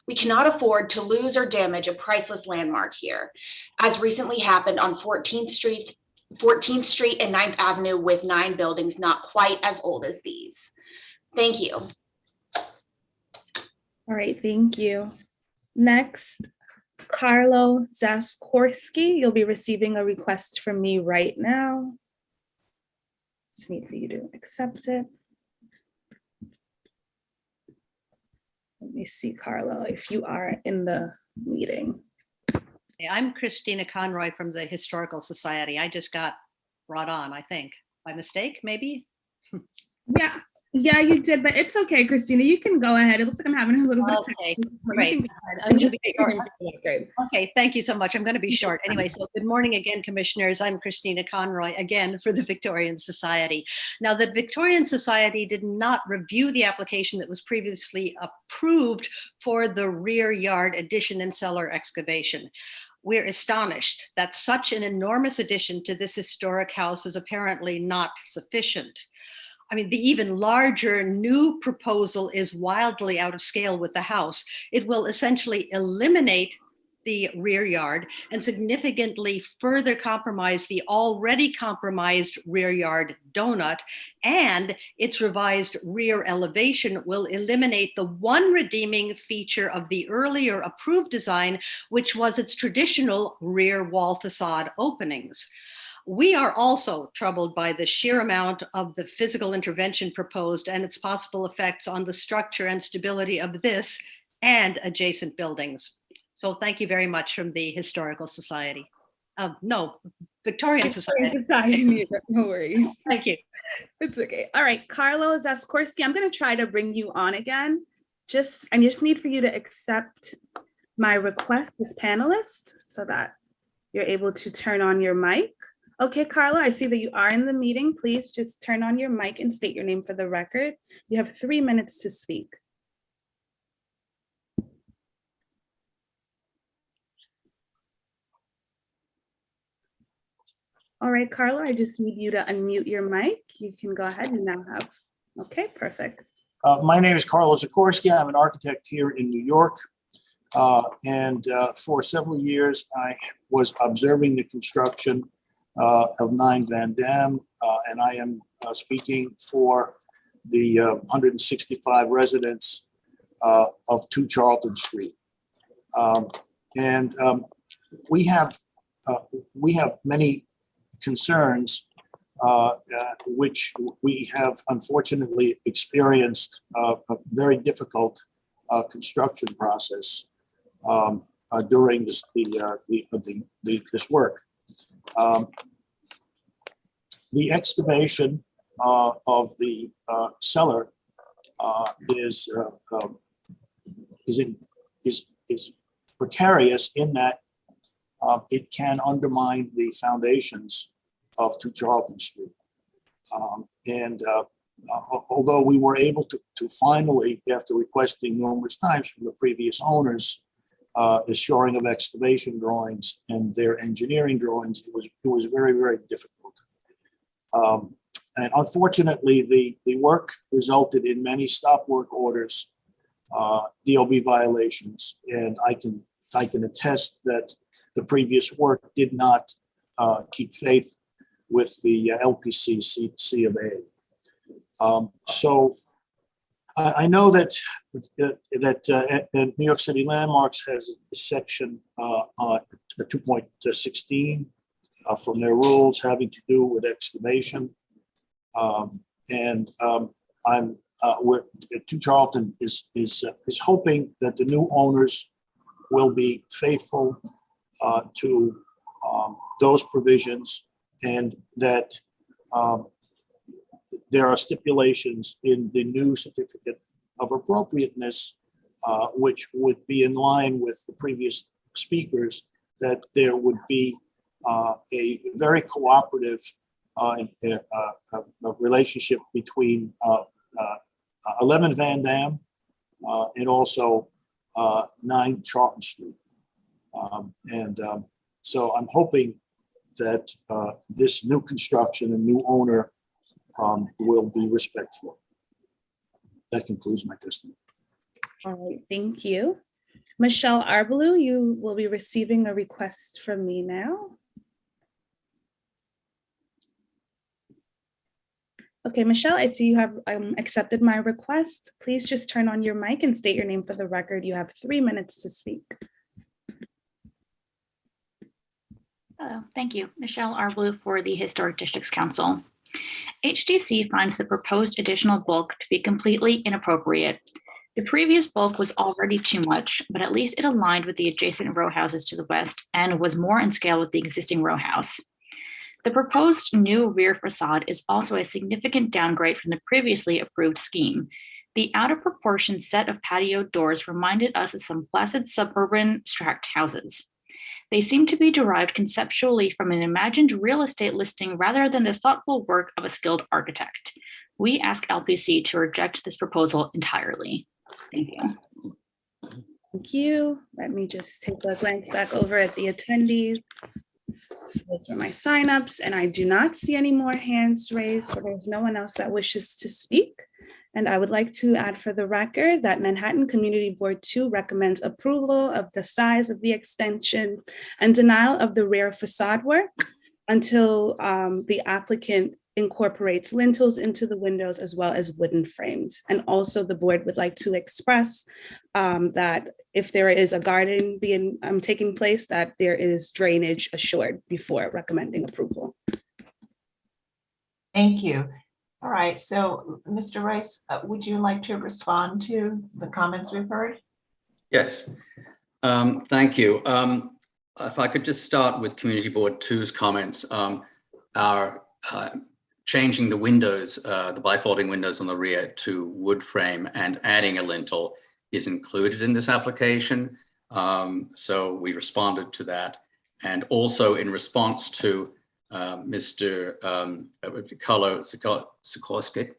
H: We cannot afford to lose or damage a priceless landmark here, as recently happened on 14th Street and 9th Avenue with 9 buildings not quite as old as these. Thank you.
R: All right, thank you. Next, Carlo Zaskorski, you'll be receiving a request from me right now. Just need for you to accept it. Let me see, Carlo, if you are in the meeting.
T: Hey, I'm Christina Conner from the Historical Society. I just got brought on, I think, by mistake, maybe?
R: Yeah, you did, but it's okay, Christina. You can go ahead. It looks like I'm having a little bit of
T: Okay,
R: technical
T: great. I'm gonna be short. Okay, thank you so much. I'm going to be short. Anyway, so good morning again, commissioners. I'm Christina Conner again for the Victorian Society. Now, the Victorian Society did not review the application that was previously approved for the rear yard addition and cellar excavation. We're astonished that such an enormous addition to this historic house is apparently not sufficient. I mean, the even larger new proposal is wildly out of scale with the house. It will essentially eliminate the rear yard and significantly further compromise the already compromised rear yard donut, and its revised rear elevation will eliminate the one redeeming feature of the earlier approved design, which was its traditional rear wall facade openings. We are also troubled by the sheer amount of the physical intervention proposed and its possible effects on the structure and stability of this and adjacent buildings. So thank you very much from the Historical Society. No, Victorian Society.
R: No worries.
T: Thank you.
R: It's okay. All right, Carlo Zaskorski, I'm going to try to bring you on again. I just need for you to accept my request as panelist so that you're able to turn on your mic. Okay, Carlo, I see that you are in the meeting. Please just turn on your mic and state your name for the record. You have 3 minutes to speak. All right, Carlo, I just need you to unmute your mic. You can go ahead and now have, okay, perfect.
V: My name is Carlo Zaskorski. I'm an architect here in New York. And for several years, I was observing the construction of 9 Van Dam, and I am speaking for the 165 residents of 2 Charlton Street. We have many concerns which we have unfortunately experienced a very difficult construction process during this work. The excavation of the cellar is precarious in that it can undermine the foundations of 2 Charlton Street. Although we were able to finally, after requesting numerous times from the previous owners, the shoring of excavation drawings and their engineering drawings, it was very, very difficult. And unfortunately, the work resulted in many stop work orders, DOB violations, and I can attest that the previous work did not keep faith with the LPC C of A. So I know that New York City Landmarks has a section 2.16 from their rules having to do with excavation. I'm 2 Charlton is hoping that the new owners will be faithful to those provisions, and that there are stipulations in the new certificate of appropriateness, which would be in line with the previous speakers, that there would be a very cooperative relationship between 11 Van Dam and also 9 Charlton Street. So I'm hoping that this new construction and new owner will be respectful. That concludes my testimony.
R: All right, thank you. Michelle Arbalou, you will be receiving a request from me now. Okay, Michelle, I see you have accepted my request. Please just turn on your mic and state your name for the record. You have 3 minutes to speak.
O: Hello, thank you. Michelle Arbalou for the Historic Districts Council. HDC finds the proposed additional bulk to be completely inappropriate. The previous bulk was already too much, but at least it aligned with the adjacent row houses to the west and was more in scale with the existing row house. The proposed new rear facade is also a significant downgrade from the previously approved scheme. The out of proportion set of patio doors reminded us of some placid suburban tract houses. They seem to be derived conceptually from an imagined real estate listing rather than the thoughtful work of a skilled architect. We ask LPC to reject this proposal entirely. Thank you.
R: Thank you. Let me just take a glance back over at the attendees. So those are my signups, and I do not see any more hands raised, so there's no one else that wishes to speak. And I would like to add for the record that Manhattan Community Board 2 recommends approval of the size of the extension and denial of the rear facade work until the applicant incorporates lintels into the windows as well as wooden frames. And also the board would like to express that if there is a garden being taking place, that there is drainage assured before recommending approval.
B: Thank you. All right, so Mr. Rice, would you like to respond to the comments we've heard?
G: Yes, thank you. If I could just start with Community Board 2's comments. Our changing the windows, the bifolding windows on the rear to wood frame and adding a lintel is included in this application. So we responded to that. And also in response to Mr. Sikorsky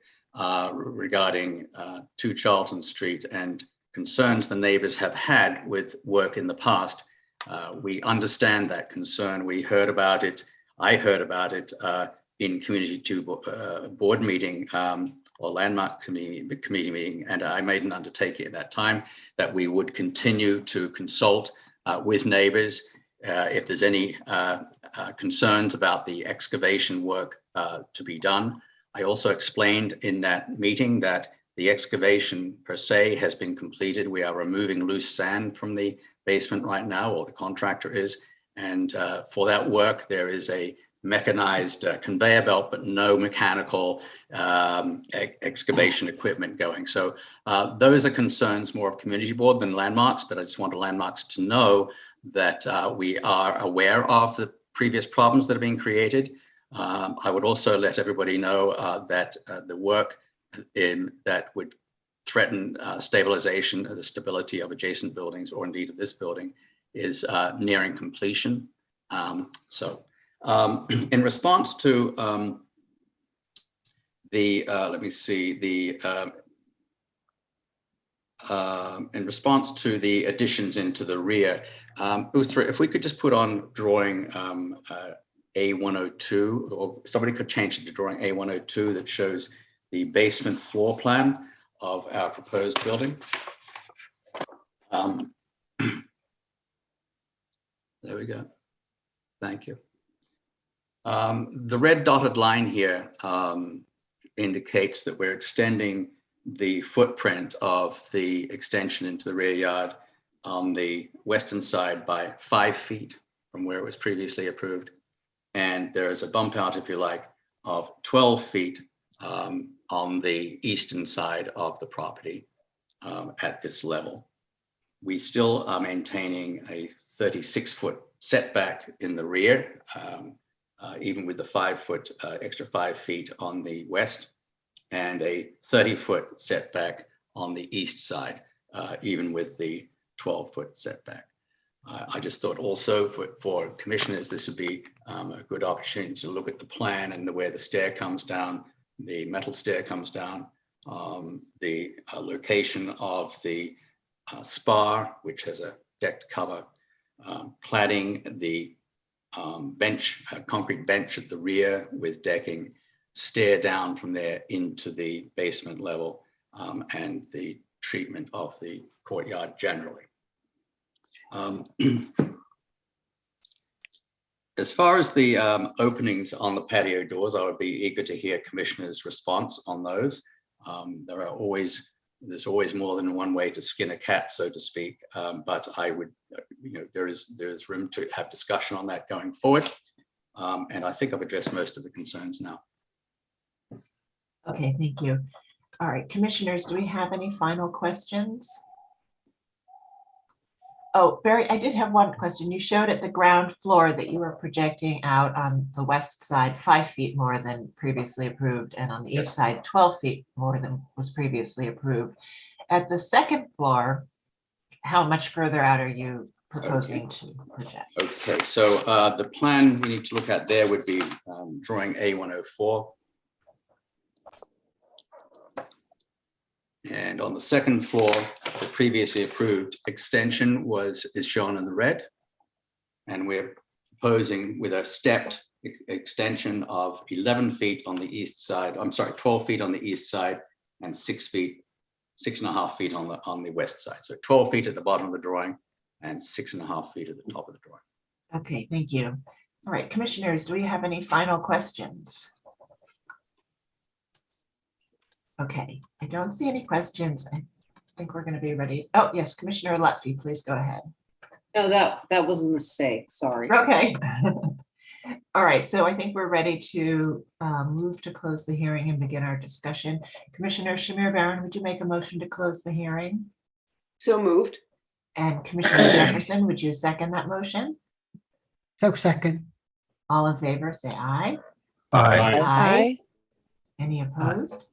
G: regarding 2 Charlton Street and concerns the neighbors have had with work in the past. We understand that concern. We heard about it. I heard about it in Community 2 board meeting or landmark committee meeting, and I made an undertaking at that time that we would continue to consult with neighbors. if there's any concerns about the excavation work to be done. I also explained in that meeting that the excavation per se has been completed. We are removing loose sand from the basement right now, or the contractor is. And for that work, there is a mechanized conveyor belt, but no mechanical excavation equipment going. So those are concerns more of community board than landmarks, but I just want the landmarks to know that we are aware of the previous problems that are being created. I would also let everybody know that the work that would threaten stabilization of the stability of adjacent buildings, or indeed of this building, is nearing completion. In response to in response to the additions into the rear, if we could just put on drawing A102, or somebody could change it to drawing A102 that shows the basement floor plan of our proposed building. There we go. Thank you. The red dotted line here indicates that we're extending the footprint of the extension into the rear yard on the western side by 5 feet from where it was previously approved. And there is a bump out, if you like, of 12 feet on the eastern side of the property at this level. We still are maintaining a 36-foot setback in the rear, even with the 5-foot extra 5 feet on the west, and a 30-foot setback on the east side, even with the 12-foot setback. I just thought also for commissioners, this would be a good opportunity to look at the plan and where the stair comes down, the metal stair comes down, the location of the spar, which has a decked cover, cladding, the concrete bench at the rear with decking, stair down from there into the basement level, and the treatment of the courtyard generally. As far as the openings on the patio doors, I would be eager to hear Commissioner's response on those. There's always more than one way to skin a cat, so to speak. But I would, there is room to have discussion on that going forward. And I think I've addressed most of the concerns now.
B: Okay, thank you. All right, commissioners, do we have any final questions? Oh, Barry, I did have one question. You showed at the ground floor that you were projecting out on the west side 5 feet more than previously approved, and on the east side 12 feet more than was previously approved. At the second floor, how much further out are you proposing to project?
G: Okay, so the plan we need to look at there would be drawing A104. And on the second floor, the previously approved extension is shown in the red. And we're proposing with a stepped extension of 11 feet on the east side, 12 feet on the east side, and 6.5 feet on the west side. So 12 feet at the bottom of the drawing and 6.5 feet at the top of the drawing.
B: Okay, thank you. All right, commissioners, do we have any final questions? Okay, I don't see any questions. I think we're going to be ready. Oh, yes, Commissioner Lutfi, please go ahead.
A: No, that was a mistake, sorry.
B: Okay. All right, so I think we're ready to move to close the hearing and begin our discussion. Commissioner Shamir Barron, would you make a motion to close the hearing?
J: So moved.
B: And Commissioner Jefferson, would you second that motion?
D: So second.
B: All in favor, say aye.
K: Aye.
B: Aye. Any opposed?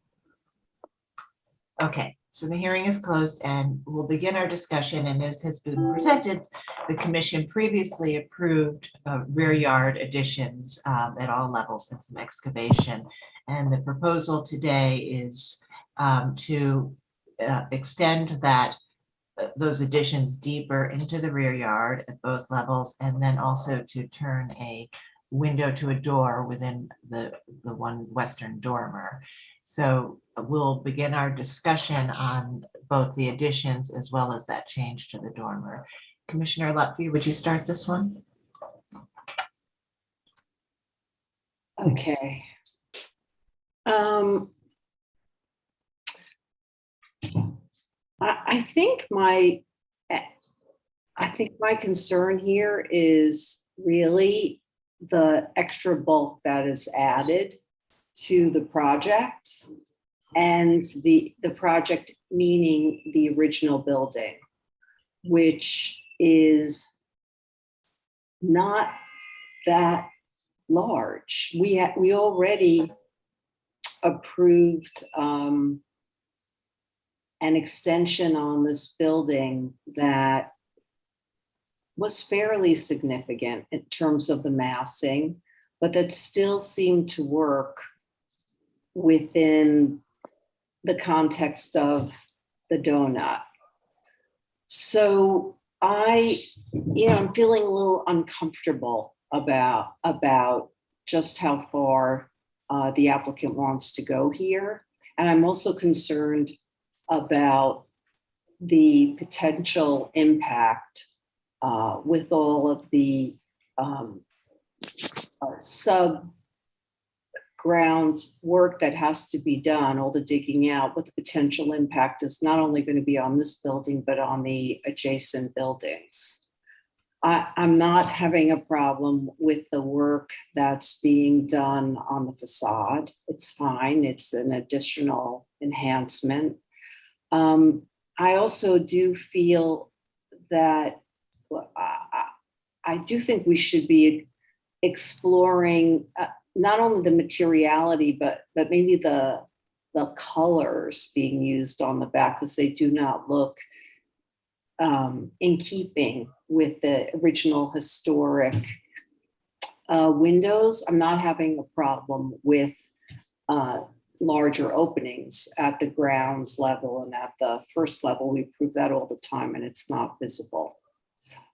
B: Okay, so the hearing is closed and we'll begin our discussion. And as has been presented, the commission previously approved rear yard additions at all levels and some excavation. And the proposal today is to extend those additions deeper into the rear yard at both levels, and then also to turn a window to a door within the one western dormer. So we'll begin our discussion on both the additions as well as that change to the dormer. Commissioner Lutfi, would you start this one?
A: Okay. I think my concern here is really the extra bulk that is added to the project, and the project meaning the original building, which is not that large. We already approved an extension on this building that was fairly significant in terms of the massing, but that still seemed to work within the context of the donut. So I'm feeling a little uncomfortable about just how far the applicant wants to go here. And I'm also concerned about the potential impact with all of the sub-ground work that has to be done, all the digging out, what the potential impact is not only going to be on this building, but on the adjacent buildings. I'm not having a problem with the work that's being done on the facade. It's fine. It's an additional enhancement. I also do feel that I do think we should be exploring not only the materiality, but maybe the colors being used on the back, because they do not look in keeping with the original historic windows. I'm not having a problem with larger openings at the grounds level and at the first level. We prove that all the time, and it's not visible.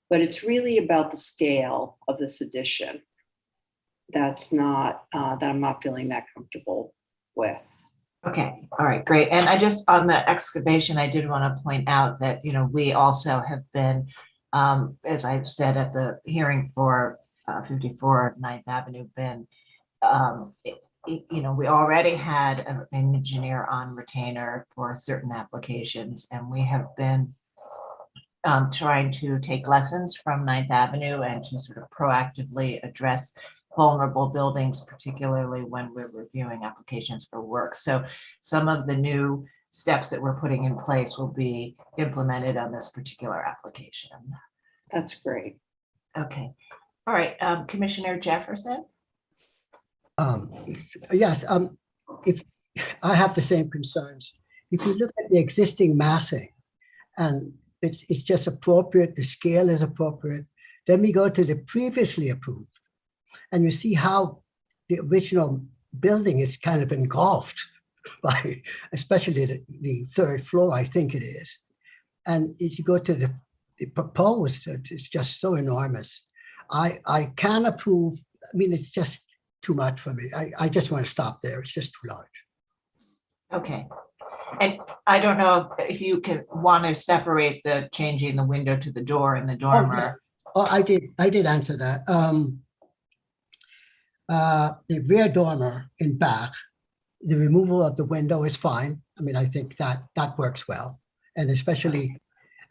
A: But it's really about the scale of this addition that's not, that I'm not feeling that comfortable with.
B: Okay, all right, great. And I just, on the excavation, I did want to point out that, we also have been, as I've said at the hearing for 54 9th Avenue, been, we already had an engineer on retainer for certain applications, and we have been trying to take lessons from 9th Avenue and to sort of proactively address vulnerable buildings, particularly when we're reviewing applications for work. So some of the new steps that we're putting in place will be implemented on this particular application.
A: That's great.
B: Okay. All right, Commissioner Jefferson?
D: Yes, if I have the same concerns. If you look at the existing massing, and it's just appropriate, the scale is appropriate, then we go to the previously approved, and you see how the original building is kind of engulfed by, especially the third floor, I think it is. And if you go to the proposed, it's just so enormous. I can approve, it's just too much for me. I just want to stop there. It's just too large.
B: Okay. And I don't know if you want to separate the changing the window to the door in the dormer.
D: Oh, I did answer that. The rear dormer in back, the removal of the window is fine. I think that works well. And especially,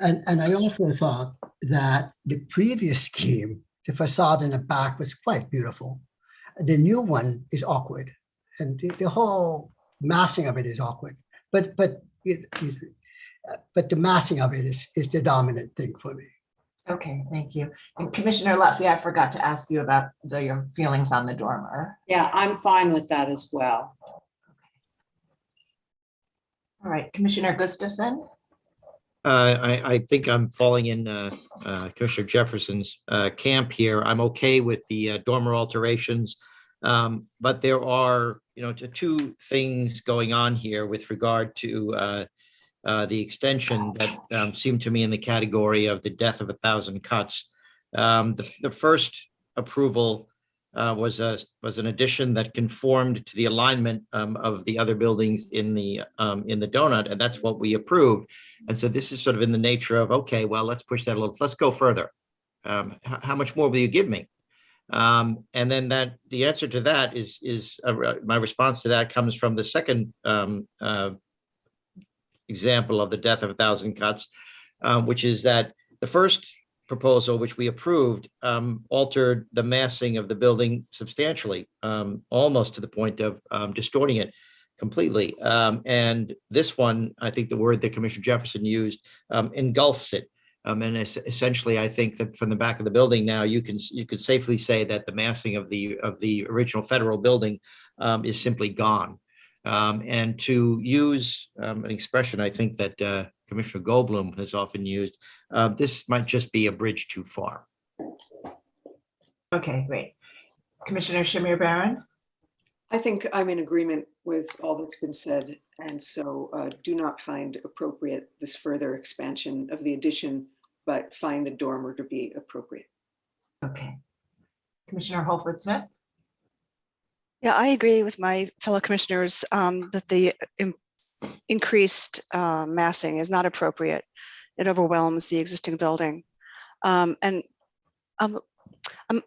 D: and I also thought that the previous scheme, the facade in the back was quite beautiful. The new one is awkward, and the whole massing of it is awkward. But the massing of it is the dominant thing for me.
B: Okay, thank you. And Commissioner Lutfi, I forgot to ask you about your feelings on the dormer.
A: Yeah, I'm fine with that as well.
B: All right, Commissioner Gustafson?
M: I think I'm falling in Commissioner Jefferson's camp here. I'm okay with the dormer alterations, but there are, two things going on here with regard to the extension that seem to me in the category of the death of 1,000 cuts. The first approval was an addition that conformed to the alignment of the other buildings in the donut, and that's what we approved. And so this is sort of in the nature of, okay, well, let's push that a little. Let's go further. How much more will you give me? And then the answer to that is my response to that comes from the second example of the death of 1,000 cuts, which is that the first proposal, which we approved, altered the massing of the building substantially, almost to the point of distorting it completely. And this one, I think the word that Commissioner Jefferson used, engulfs it. And essentially, I think that from the back of the building now, you can safely say that the massing of the original federal building is simply gone. And to use an expression I think that Commissioner Goldblum has often used, this might just be a bridge too far.
B: Okay, great. Commissioner Shamir Barron?
J: I think I'm in agreement with all that's been said, and so do not find appropriate this further expansion of the addition, but find the dormer to be appropriate.
B: Okay. Commissioner Holford Smith?
N: Yeah, I agree with my fellow commissioners that the increased massing is not appropriate. It overwhelms the existing building. And I'm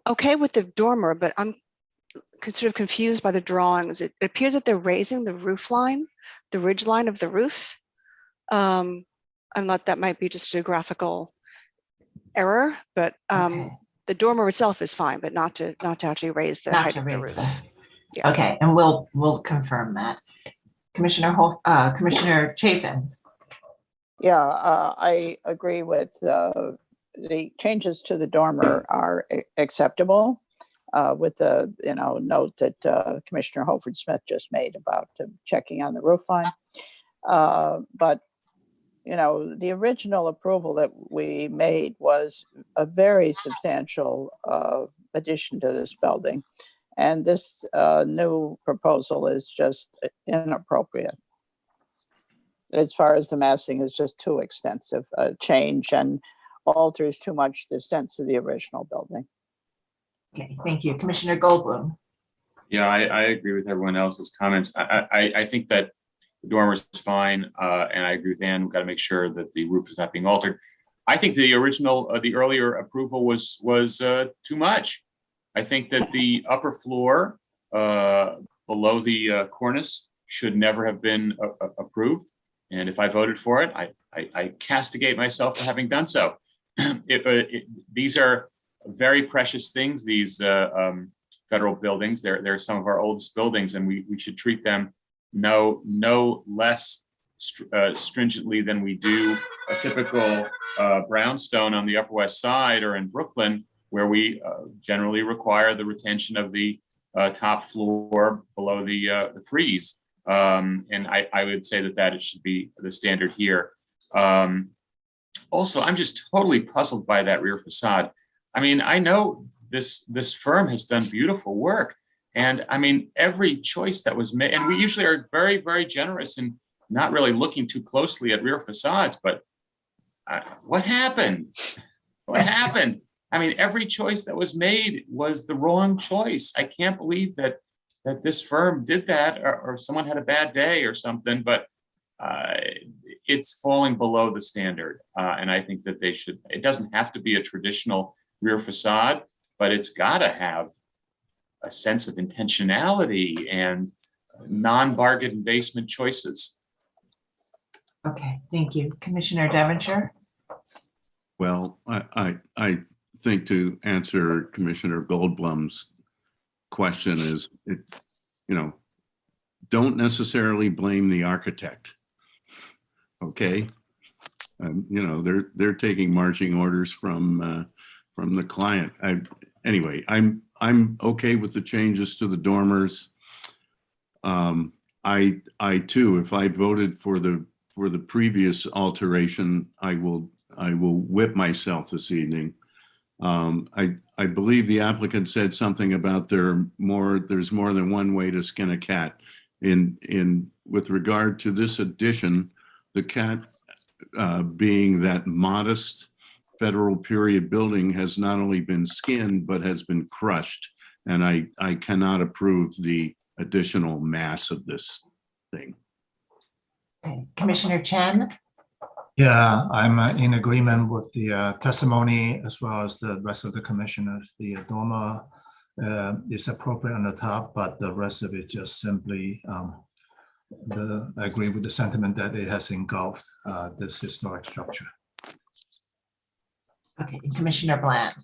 N: okay with the dormer, but I'm sort of confused by the drawings. It appears that they're raising the roof line, the ridge line of the roof. And that might be just a graphical error, but the dormer itself is fine, but not to actually raise the height of the roof.
B: Yeah. Okay, and we'll confirm that. Commissioner Chapin.
E: Yeah, I agree with the changes to the dormer are acceptable with the note that Commissioner Holford Smith just made about checking on the roof line. But the original approval that we made was a very substantial addition to this building. And this new proposal is just inappropriate. As far as the massing is just too extensive a change and alters too much the sense of the original building.
B: Okay, thank you. Commissioner Goldblum.
U: Yeah, I agree with everyone else's comments. I think that the dormer is fine, and I agree with Ann. We've got to make sure that the roof is not being altered. I think the earlier approval was too much. I think that the upper floor below the cornice should never have been approved. And if I voted for it, I castigate myself for having done so. These are very precious things, these federal buildings. They're some of our oldest buildings, and we should treat them no less stringently than we do a typical brownstone on the Upper West Side or in Brooklyn, where we generally require the retention of the top floor below the frieze. And I would say that it should be the standard here. Also, I'm just totally puzzled by that rear facade. I mean, I know this firm has done beautiful work. And I mean, every choice that was made, and we usually are very, very generous in not really looking too closely at rear facades, but what happened? What happened? I mean, every choice that was made was the wrong choice. I can't believe that this firm did that, or someone had a bad day or something, but it's falling below the standard. And I think that it doesn't have to be a traditional rear facade, but it's gotta have a sense of intentionality and non-bargain basement choices.
B: Okay, thank you. Commissioner Devonshire?
I: Well, I think to answer Commissioner Goldblum's question is, don't necessarily blame the architect. Okay, they're taking marching orders from the client. Anyway, I'm okay with the changes to the dormers. I too, if I voted for the previous alteration, I will whip myself this evening. I believe the applicant said something about there's more than one way to skin a cat. With regard to this addition, the cat being that modest federal period building has not only been skinned, but has been crushed. And I cannot approve the additional mass of this thing.
B: Okay, Commissioner Chen?
K: Yeah, I'm in agreement with the testimony as well as the rest of the commissioners. The dormer is appropriate on the top, but the rest of it just simply, I agree with the sentiment that it has engulfed this historic structure.
B: Okay, and Commissioner Bland.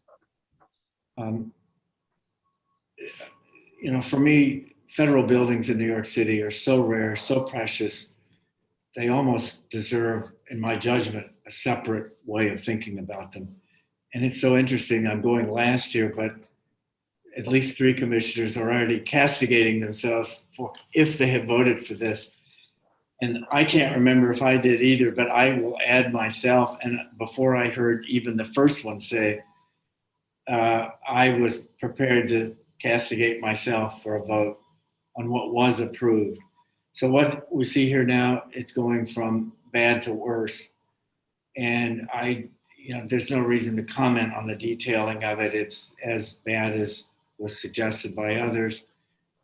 L: You know, for me, federal buildings in New York City are so rare, so precious. They almost deserve, in my judgment, a separate way of thinking about them. And it's so interesting. I'm going last year, but at least 3 commissioners are already castigating themselves for if they have voted for this. And I can't remember if I did either, but I will add myself. And before I heard even the first one say, I was prepared to castigate myself for a vote on what was approved. So what we see here now, it's going from bad to worse. And there's no reason to comment on the detailing of it. It's as bad as was suggested by others,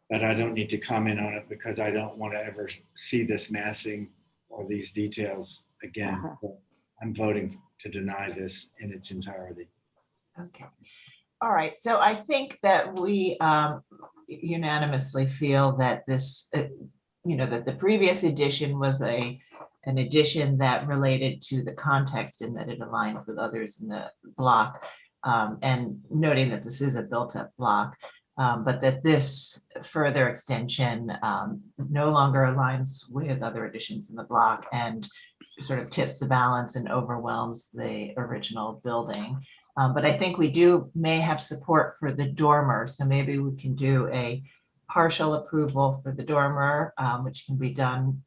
L: but I don't need to comment on it because I don't want to ever see this massing or these details again. I'm voting to deny this in its entirety.
B: Okay. All right. So I think that we unanimously feel that this, that the previous edition was an addition that related to the context and that it aligned with others in the block, and noting that this is a built-up block, but that this further extension no longer aligns with other additions in the block and sort of tips the balance and overwhelms the original building. But I think we may have support for the dormer, so maybe we can do a partial approval for the dormer, which can be done,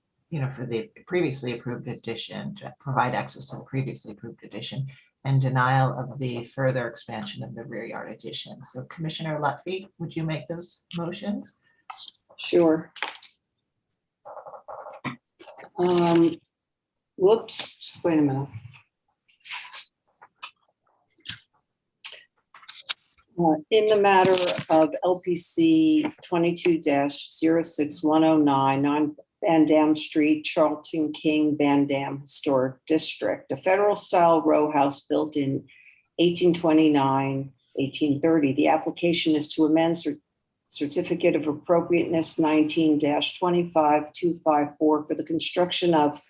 B: for the previously approved addition, to provide access to the previously approved addition, and denial of the further expansion of the rear yard addition. So Commissioner Lutfi, would you make those motions?
A: Sure. Whoops, wait a minute. In the matter of LPC 22-06109, 9 Van Dam Street, Charlton King, Van Dam Historic District, a federal-style row house built in 1829, 1830. The application is to amend Certificate of Appropriateness 19-25254 for the construction of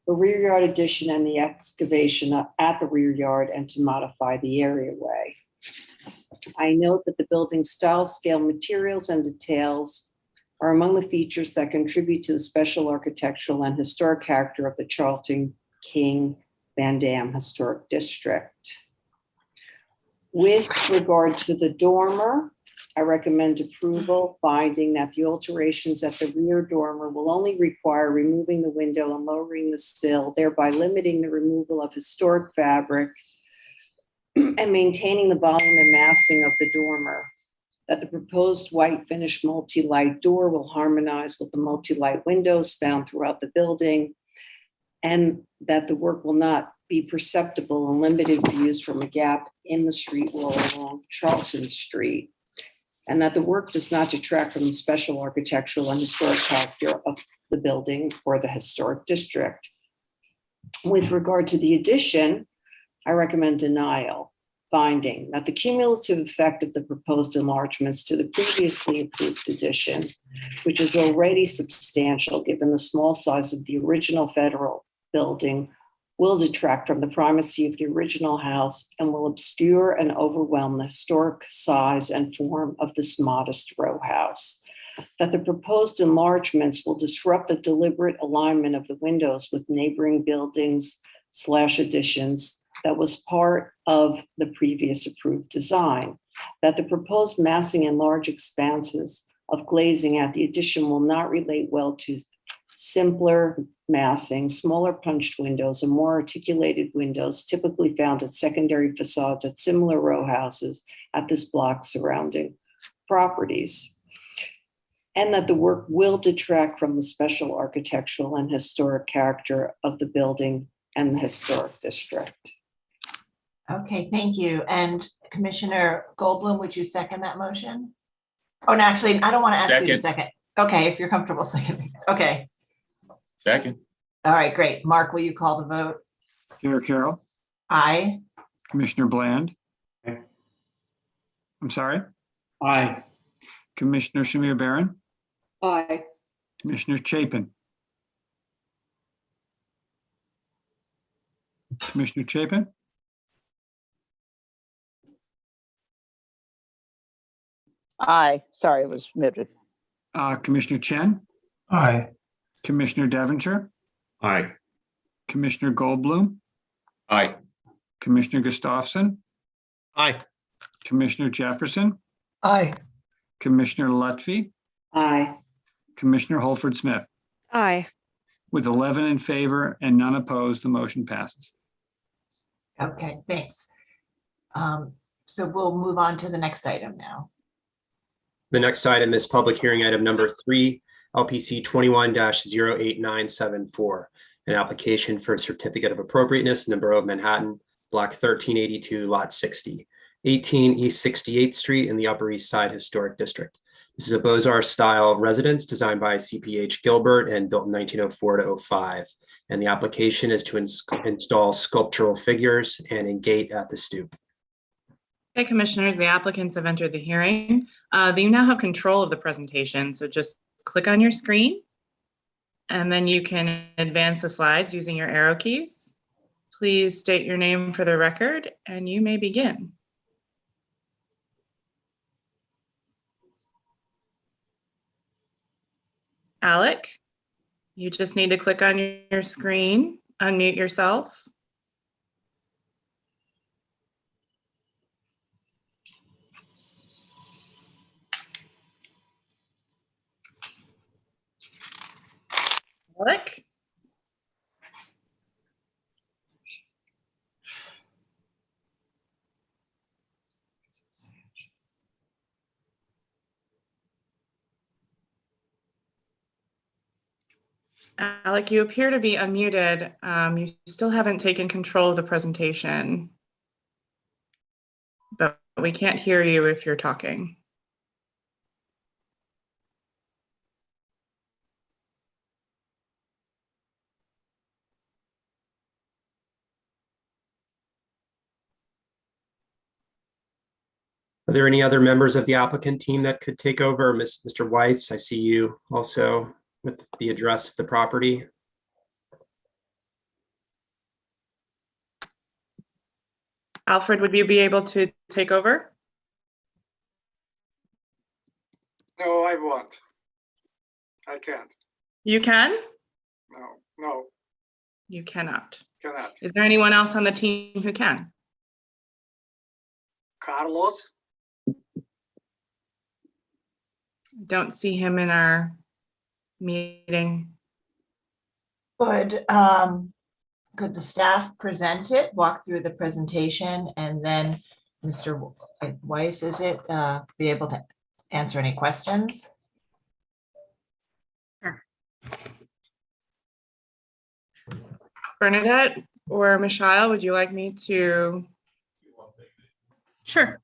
A: a rear yard addition and the excavation at the rear yard and to modify the areaway. I note that the building style, scale, materials, and details are among the features that contribute to the special architectural and historic character of the Charlton King Van Dam Historic District. With regard to the dormer, I recommend approval, finding that the alterations at the rear dormer will only require removing the window and lowering the sill, thereby limiting the removal of historic fabric and maintaining the volume and massing of the dormer. That the proposed white finish multi-light door will harmonize with the multi-light windows found throughout the building, and that the work will not be perceptible in limited views from a gap in the street wall along Charlton Street, and that the work does not detract from the special architectural and historic character of the building or the historic district. With regard to the addition, I recommend denial, finding that the cumulative effect of the proposed enlargements to the previously approved addition, which is already substantial given the small size of the original federal building, will detract from the primacy of the original house and will obscure and overwhelm the historic size and form of this modest row house. That the proposed enlargements will disrupt the deliberate alignment of the windows with neighboring buildings / additions that was part of the previous approved design. That the proposed massing and large expanses of glazing at the addition will not relate well to simpler massing, smaller punched windows, and more articulated windows typically found at secondary facades at similar row houses at this block surrounding properties. And that the work will detract from the special architectural and historic character of the building and the historic district.
B: Okay, thank you. And Commissioner Goldblum, would you second that motion? Oh, no, actually, I don't want to ask you to second. Okay, if you're comfortable seconding. Okay.
U: Second.
B: All right, great. Mark, will you call the vote?
C: Chair Carroll.
B: Aye.
C: Commissioner Bland.
L: Aye.
C: I'm sorry?
L: Aye.
C: Commissioner Shamir Barron,
J: Aye.
C: Commissioner Chapin. Commissioner Chapin,
E: Aye. Sorry, it was muted.
C: Commissioner Chen,
K: Aye.
C: Commissioner Devonshire,
I: Aye.
C: Commissioner Goldblum,
U: Aye.
C: Commissioner Gustafson,
M: Aye.
C: Commissioner Jefferson,
D: Aye.
C: Commissioner Lutfi,
A: Aye.
C: Commissioner Holford Smith.
N: Aye.
C: With 11 in favor and none opposed, the motion passes.
B: Okay, thanks. So we'll move on to the next item now.
F: The next item is public hearing item number 3, LPC 21-08974, an application for a certificate of appropriateness in the Borough of Manhattan, block 1382, lot 60, 18 East 68th Street in the Upper East Side Historic District. This is a Beaux-Arts-style residence designed by CPH Gilbert and built in 1904 to 05. And the application is to install sculptural figures and a gate at the stoop.
P: Okay, commissioners, the applicants have entered the hearing. You now have control of the presentation, so just click on your screen and then you can advance the slides using your arrow keys. Please state your name for the record and you may begin. Alec, you just need to click on your screen, unmute yourself. Alec? Alec, you appear to be unmuted. You still haven't taken control of the presentation, but we can't hear you if you're talking.
F: Are there any other members of the applicant team that could take over? Mr. Weiss, I see you also with the address of the property.
P: Alfred, would you be able to take over?
Q: No, I won't. I can't.
P: You can?
Q: No,
P: You cannot.
Q: cannot.
P: Is there anyone else on the team who can?
Q: Carlos?
P: Don't see him in our meeting.
B: Could the staff present it, walk through the presentation, and then Mr. Weiss, be able to answer any questions?
P: Sure. Bernadette or Michelle, would you like me to?
S: Sure.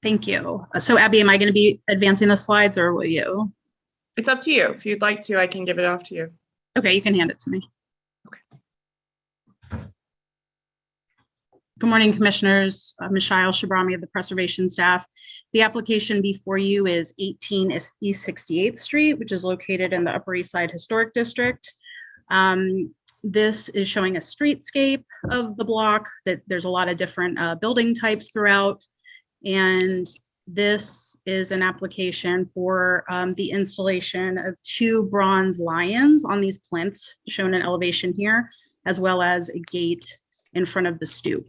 S: Thank you. So Abby, am I going to be advancing the slides or will you?
P: It's up to you. If you'd like to, I can give it off to you.
S: Okay, you can hand it to me. Okay. Good morning, commissioners. Michelle Shabrami of the preservation staff. The application before you is 18 East 68th Street, which is located in the Upper East Side Historic District. This is showing a streetscape of the block, that there's a lot of different building types throughout. And this is an application for the installation of 2 bronze lions on these plinths shown in elevation here, as well as a gate in front of the stoop.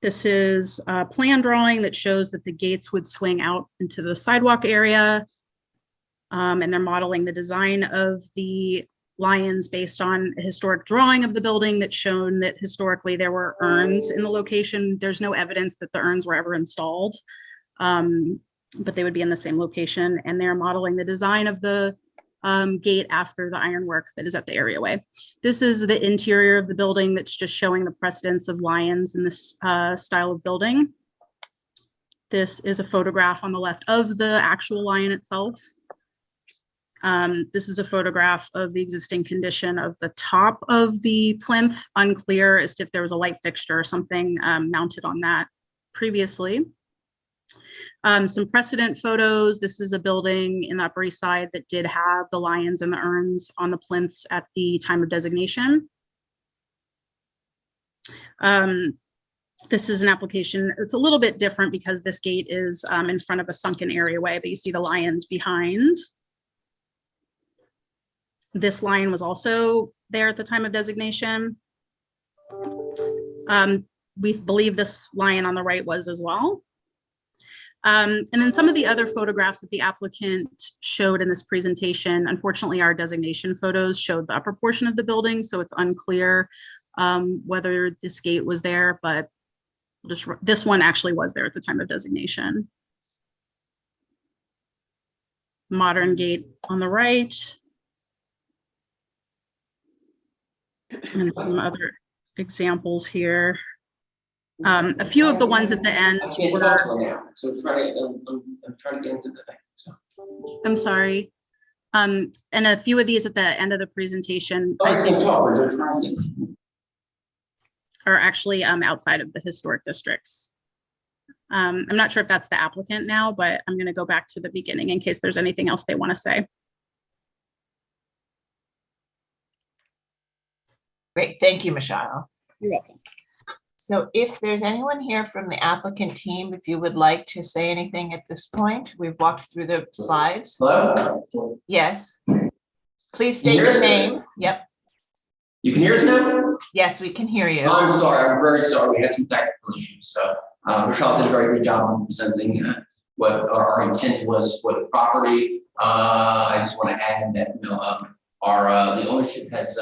S: This is a plan drawing that shows that the gates would swing out into the sidewalk area. And they're modeling the design of the lions based on a historic drawing of the building that's shown that historically there were urns in the location. There's no evidence that the urns were ever installed, but they would be in the same location. And they're modeling the design of the gate after the ironwork that is at the areaway. This is the interior of the building that's just showing the precedence of lions in this style of building. This is a photograph on the left of the actual lion itself. This is a photograph of the existing condition of the top of the plinth, unclear as if there was a light fixture or something mounted on that previously. Some precedent photos. This is a building in the Upper East Side that did have the lions and the urns on the plinths at the time of designation. This is an application. It's a little bit different because this gate is in front of a sunken areaway, but you see the lions behind. This lion was also there at the time of designation. We believe this lion on the right was as well. And then some of the other photographs that the applicant showed in this presentation, unfortunately, our designation photos showed the upper portion of the building, so it's unclear whether this gate was there, but this one actually was there at the time of designation. Modern gate on the right. And some other examples here. A few of the ones at the end were,
H: so I'm trying to get into the thing. So.
S: I'm sorry. And a few of these at the end of the presentation, I think, are actually outside of the historic districts. I'm not sure if that's the applicant now, but I'm going to go back to the beginning in case there's anything else they want to say.
B: Great, thank you, Michelle.
S: You're welcome.
B: So if there's anyone here from the applicant team, if you would like to say anything at this point, we've walked through the slides.
H: Hello?
B: Yes. Please state your name. Yep.
H: You can hear us now?
B: Yes, we can hear you.
H: I'm sorry, I'm very sorry. We had some technical issues. So Michelle did a very good job on presenting what our intent was for the property. I just want to add that, the ownership has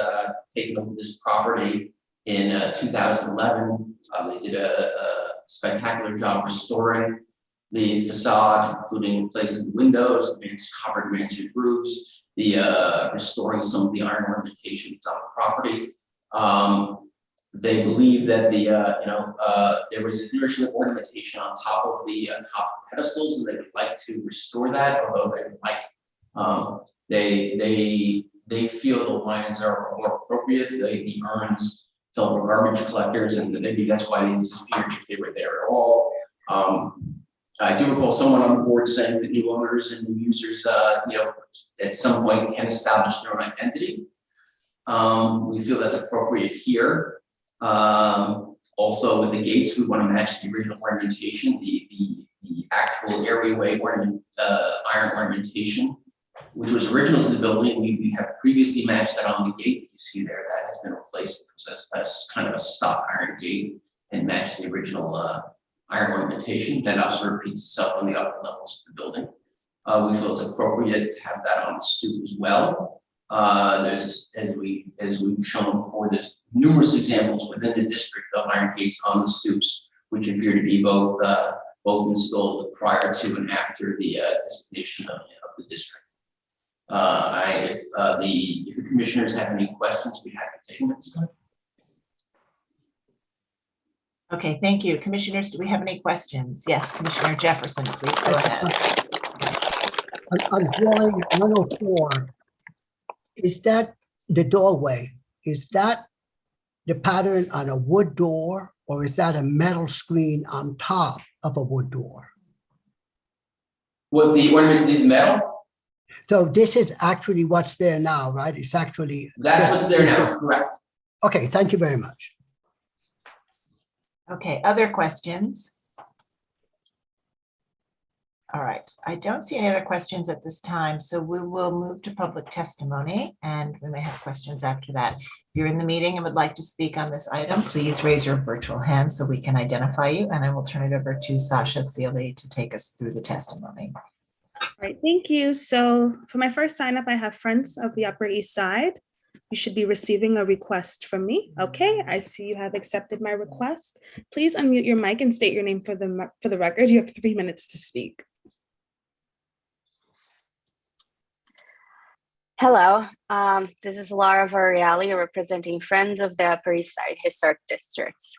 H: taken over this property in 2011. They did a spectacular job restoring the facade, including replacing the windows, covered managed roofs, restoring some of the iron ornamentations on the property. They believe that there was additional ornamentation on top of the pedestals, and they would like to restore that. Although they would like, they feel the lions are more appropriate. The urns felt were garbage collectors, and maybe that's why they disappeared if they were there at all. I do recall someone on the board saying that new owners and new users, at some point can establish their own identity. We feel that's appropriate here. Also with the gates, we want to match the original ornamentation, the actual areaway iron ornamentation, which was original to the building. We have previously matched that on the gate. You see there, that has been replaced, which was as kind of a stock iron gate, and matched the original iron ornamentation. That also repeats itself on the upper levels of the building. We feel it's appropriate to have that on the stoop as well. There's, as we've shown before, there's numerous examples within the district of iron gates on the stoops, which appear to be both installed prior to and after the designation of the district. If the commissioners have any questions, we have to take them at this time.
B: Okay, thank you. Commissioners, do we have any questions? Yes, Commissioner Jefferson, please go ahead.
D: On drawing 104, is that the doorway? Is that the pattern on a wood door, or is that a metal screen on top of a wood door?
H: What the ornament in metal?
D: So this is actually what's there now, right? It's actually
H: that's what's there now, correct?
D: Okay, thank you very much.
B: Okay, other questions? All right, I don't see any other questions at this time, so we will move to public testimony, and we may have questions after that. If you're in the meeting and would like to speak on this item, please raise your virtual hand so we can identify you, and I will turn it over to Sasha Sealy to take us through the testimony.
R: All right, thank you. So for my first sign up, I have Friends of the Upper East Side. You should be receiving a request from me. Okay, I see you have accepted my request. Please unmute your mic and state your name for the record. You have 3 minutes to speak.
T: Hello, this is Laura Variali representing Friends of the Upper East Side Historic Districts.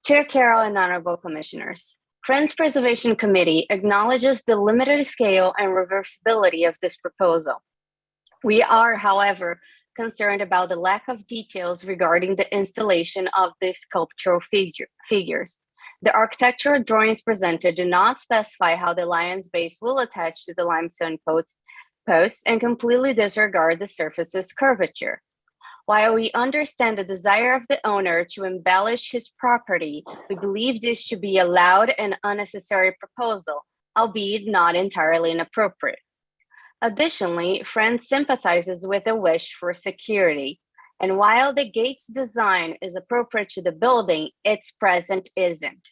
T: Chair Carroll and honorable commissioners, Friends Preservation Committee acknowledges the limited scale and reversibility of this proposal. We are, however, concerned about the lack of details regarding the installation of the sculptural figures. The architectural drawings presented do not specify how the lion's base will attach to the limestone posts and completely disregard the surface's curvature. While we understand the desire of the owner to embellish his property, we believe this should be a loud and unnecessary proposal, albeit not entirely inappropriate. Additionally, Friends sympathizes with the wish for security, and while the gate's design is appropriate to the building, its present isn't.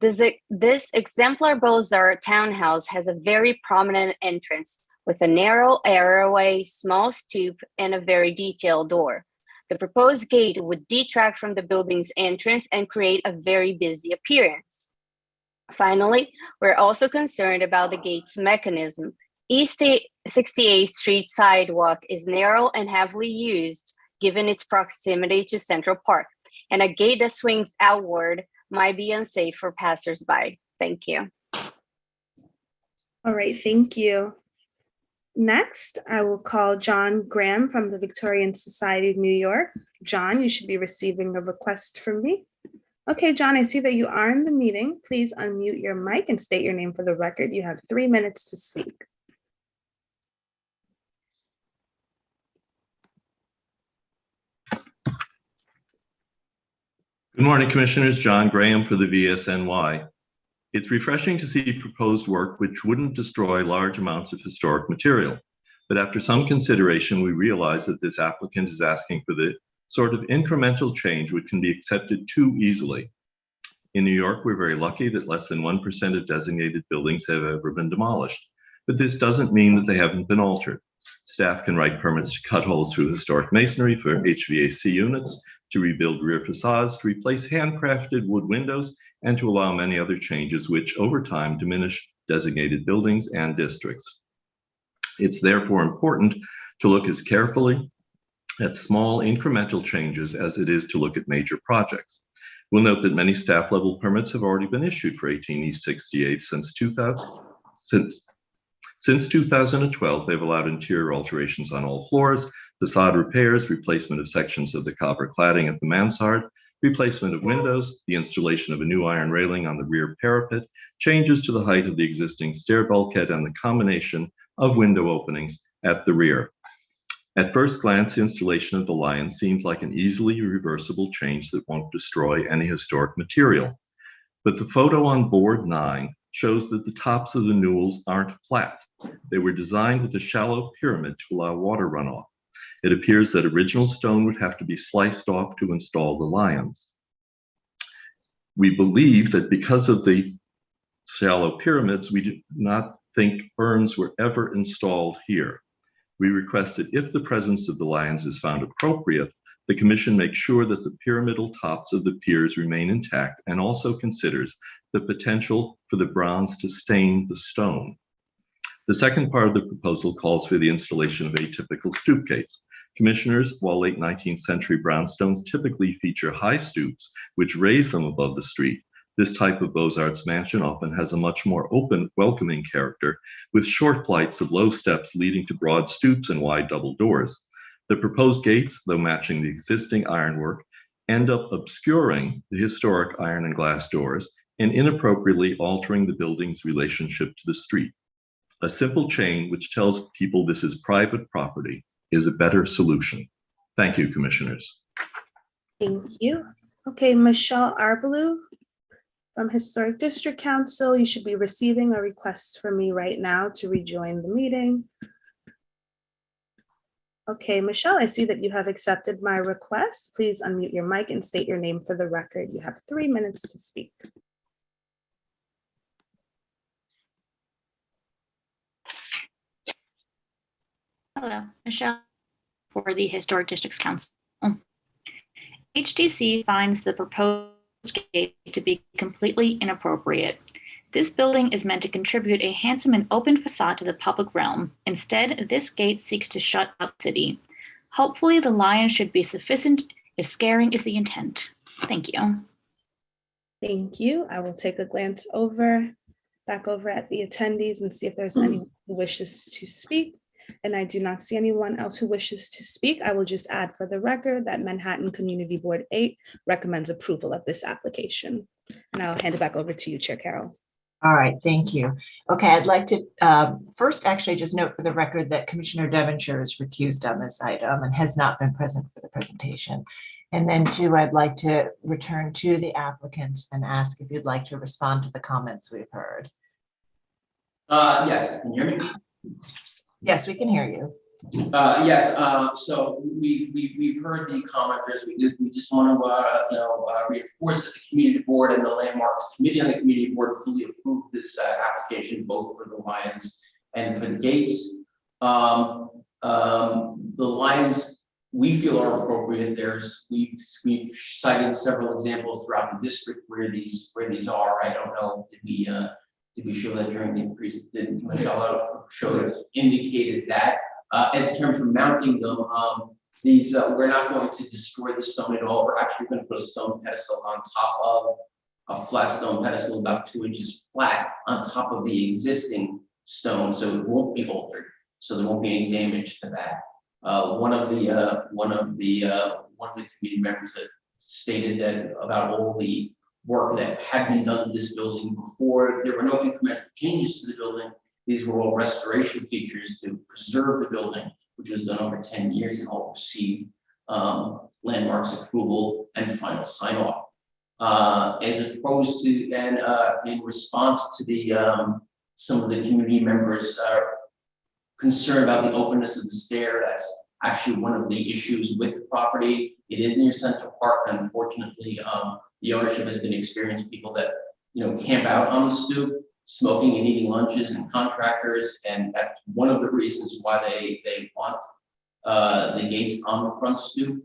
T: This exemplar Beaux-Arts townhouse has a very prominent entrance with a narrow airway, small stoop, and a very detailed door. The proposed gate would detract from the building's entrance and create a very busy appearance. Finally, we're also concerned about the gate's mechanism. East 68th Street sidewalk is narrow and heavily used given its proximity to Central Park, and a gate that swings outward might be unsafe for passersby. Thank you.
R: All right, thank you. Next, I will call John Graham from the Victorian Society of New York. John, you should be receiving a request from me. Okay, John, I see that you are in the meeting. Please unmute your mic and state your name for the record. You have 3 minutes to speak.
O: Good morning, Commissioners. John Graham for the VSNY. It's refreshing to see proposed work which wouldn't destroy large amounts of historic material. But after some consideration, we realize that this applicant is asking for the sort of incremental change which can be accepted too easily. In New York, we're very lucky that less than 1% of designated buildings have ever been demolished. But this doesn't mean that they haven't been altered. Staff can write permits to cut holes through historic masonry for HVAC units, to rebuild rear facades, to replace handcrafted wood windows, and to allow many other changes which over time diminish designated buildings and districts. It's therefore important to look as carefully at small incremental changes as it is to look at major projects. We'll note that many staff level permits have already been issued for 18 East 68 since 2012, they've allowed interior alterations on all floors, facade repairs, replacement of sections of the copper cladding at the mansard, replacement of windows, the installation of a new iron railing on the rear parapet, changes to the height of the existing stair bulkhead, and the combination of window openings at the rear. At first glance, installation of the lion seems like an easily reversible change that won't destroy any historic material. But the photo on board 9 shows that the tops of the newels aren't flat. They were designed with a shallow pyramid to allow water runoff. It appears that original stone would have to be sliced off to install the lions. We believe that because of the shallow pyramids, we do not think urns were ever installed here. We request that if the presence of the lions is found appropriate, the Commission makes sure that the pyramidal tops of the piers remain intact and also considers the potential for the bronze to stain the stone. The second part of the proposal calls for the installation of atypical stoop gates. Commissioners, while late 19th century brownstones typically feature high stoops, which raise them above the street, this type of Beaux-Arts mansion often has a much more open, welcoming character, with short flights of low steps leading to broad stoops and wide double doors. The proposed gates, though matching the existing ironwork, end up obscuring the historic iron and glass doors and inappropriately altering the building's relationship to the street. A simple chain which tells people this is private property is a better solution. Thank you, Commissioners.
R: Thank you. Okay, Michelle Arbalou from Historic District Council, you should be receiving a request from me right now to rejoin the meeting. Okay, Michelle, I see that you have accepted my request. Please unmute your mic and state your name for the record. You have 3 minutes to speak.
V: Hello, Michelle for the Historic Districts Council. HDC finds the proposed gate to be completely inappropriate. This building is meant to contribute a handsome and open facade to the public realm. Instead, this gate seeks to shut out the city. Hopefully, the lion should be sufficient if scaring is the intent. Thank you.
R: Thank you. I will take a glance back over at the attendees and see if there's anyone who wishes to speak. And I do not see anyone else who wishes to speak. I will just add for the record that Manhattan Community Board 8 recommends approval of this application. And I'll hand it back over to you, Chair Carroll.
B: All right, thank you. Okay, I'd like to first actually just note for the record that Commissioner Devonshire is recused on this item and has not been present for the presentation. And then two, I'd like to return to the applicants and ask if you'd like to respond to the comments we've heard.
H: Yes, can you hear me?
B: Yes, we can hear you.
H: Yes, so we've heard the commenters. We just want to reinforce that the community board and the landmarks committee on the community board fully approved this application, both for the lions and for the gates. The lions we feel are appropriate. We've cited several examples throughout the district where these are. I don't know, did we show that during the presentation? Did Michelle indicated that? As in terms of mounting them, we're not going to destroy the stone at all. We're actually going to put a stone pedestal on top of a flat stone pedestal about 2 inches flat on top of the existing stone, so it won't be altered. So there won't be any damage to that. One of the committee members that stated that about all the work that had been done to this building before, there were no incremental changes to the building. These were all restoration features to preserve the building, which was done over 10 years and all received landmarks approval and final sign off. As opposed to, and in response to the some of the community members' concern about the openness of the stair, that's actually one of the issues with the property. It is near Central Park, and unfortunately, the ownership has been experiencing people that camp out on the stoop, smoking and eating lunches, and contractors, and that's one of the reasons why they want the gates on the front stoop.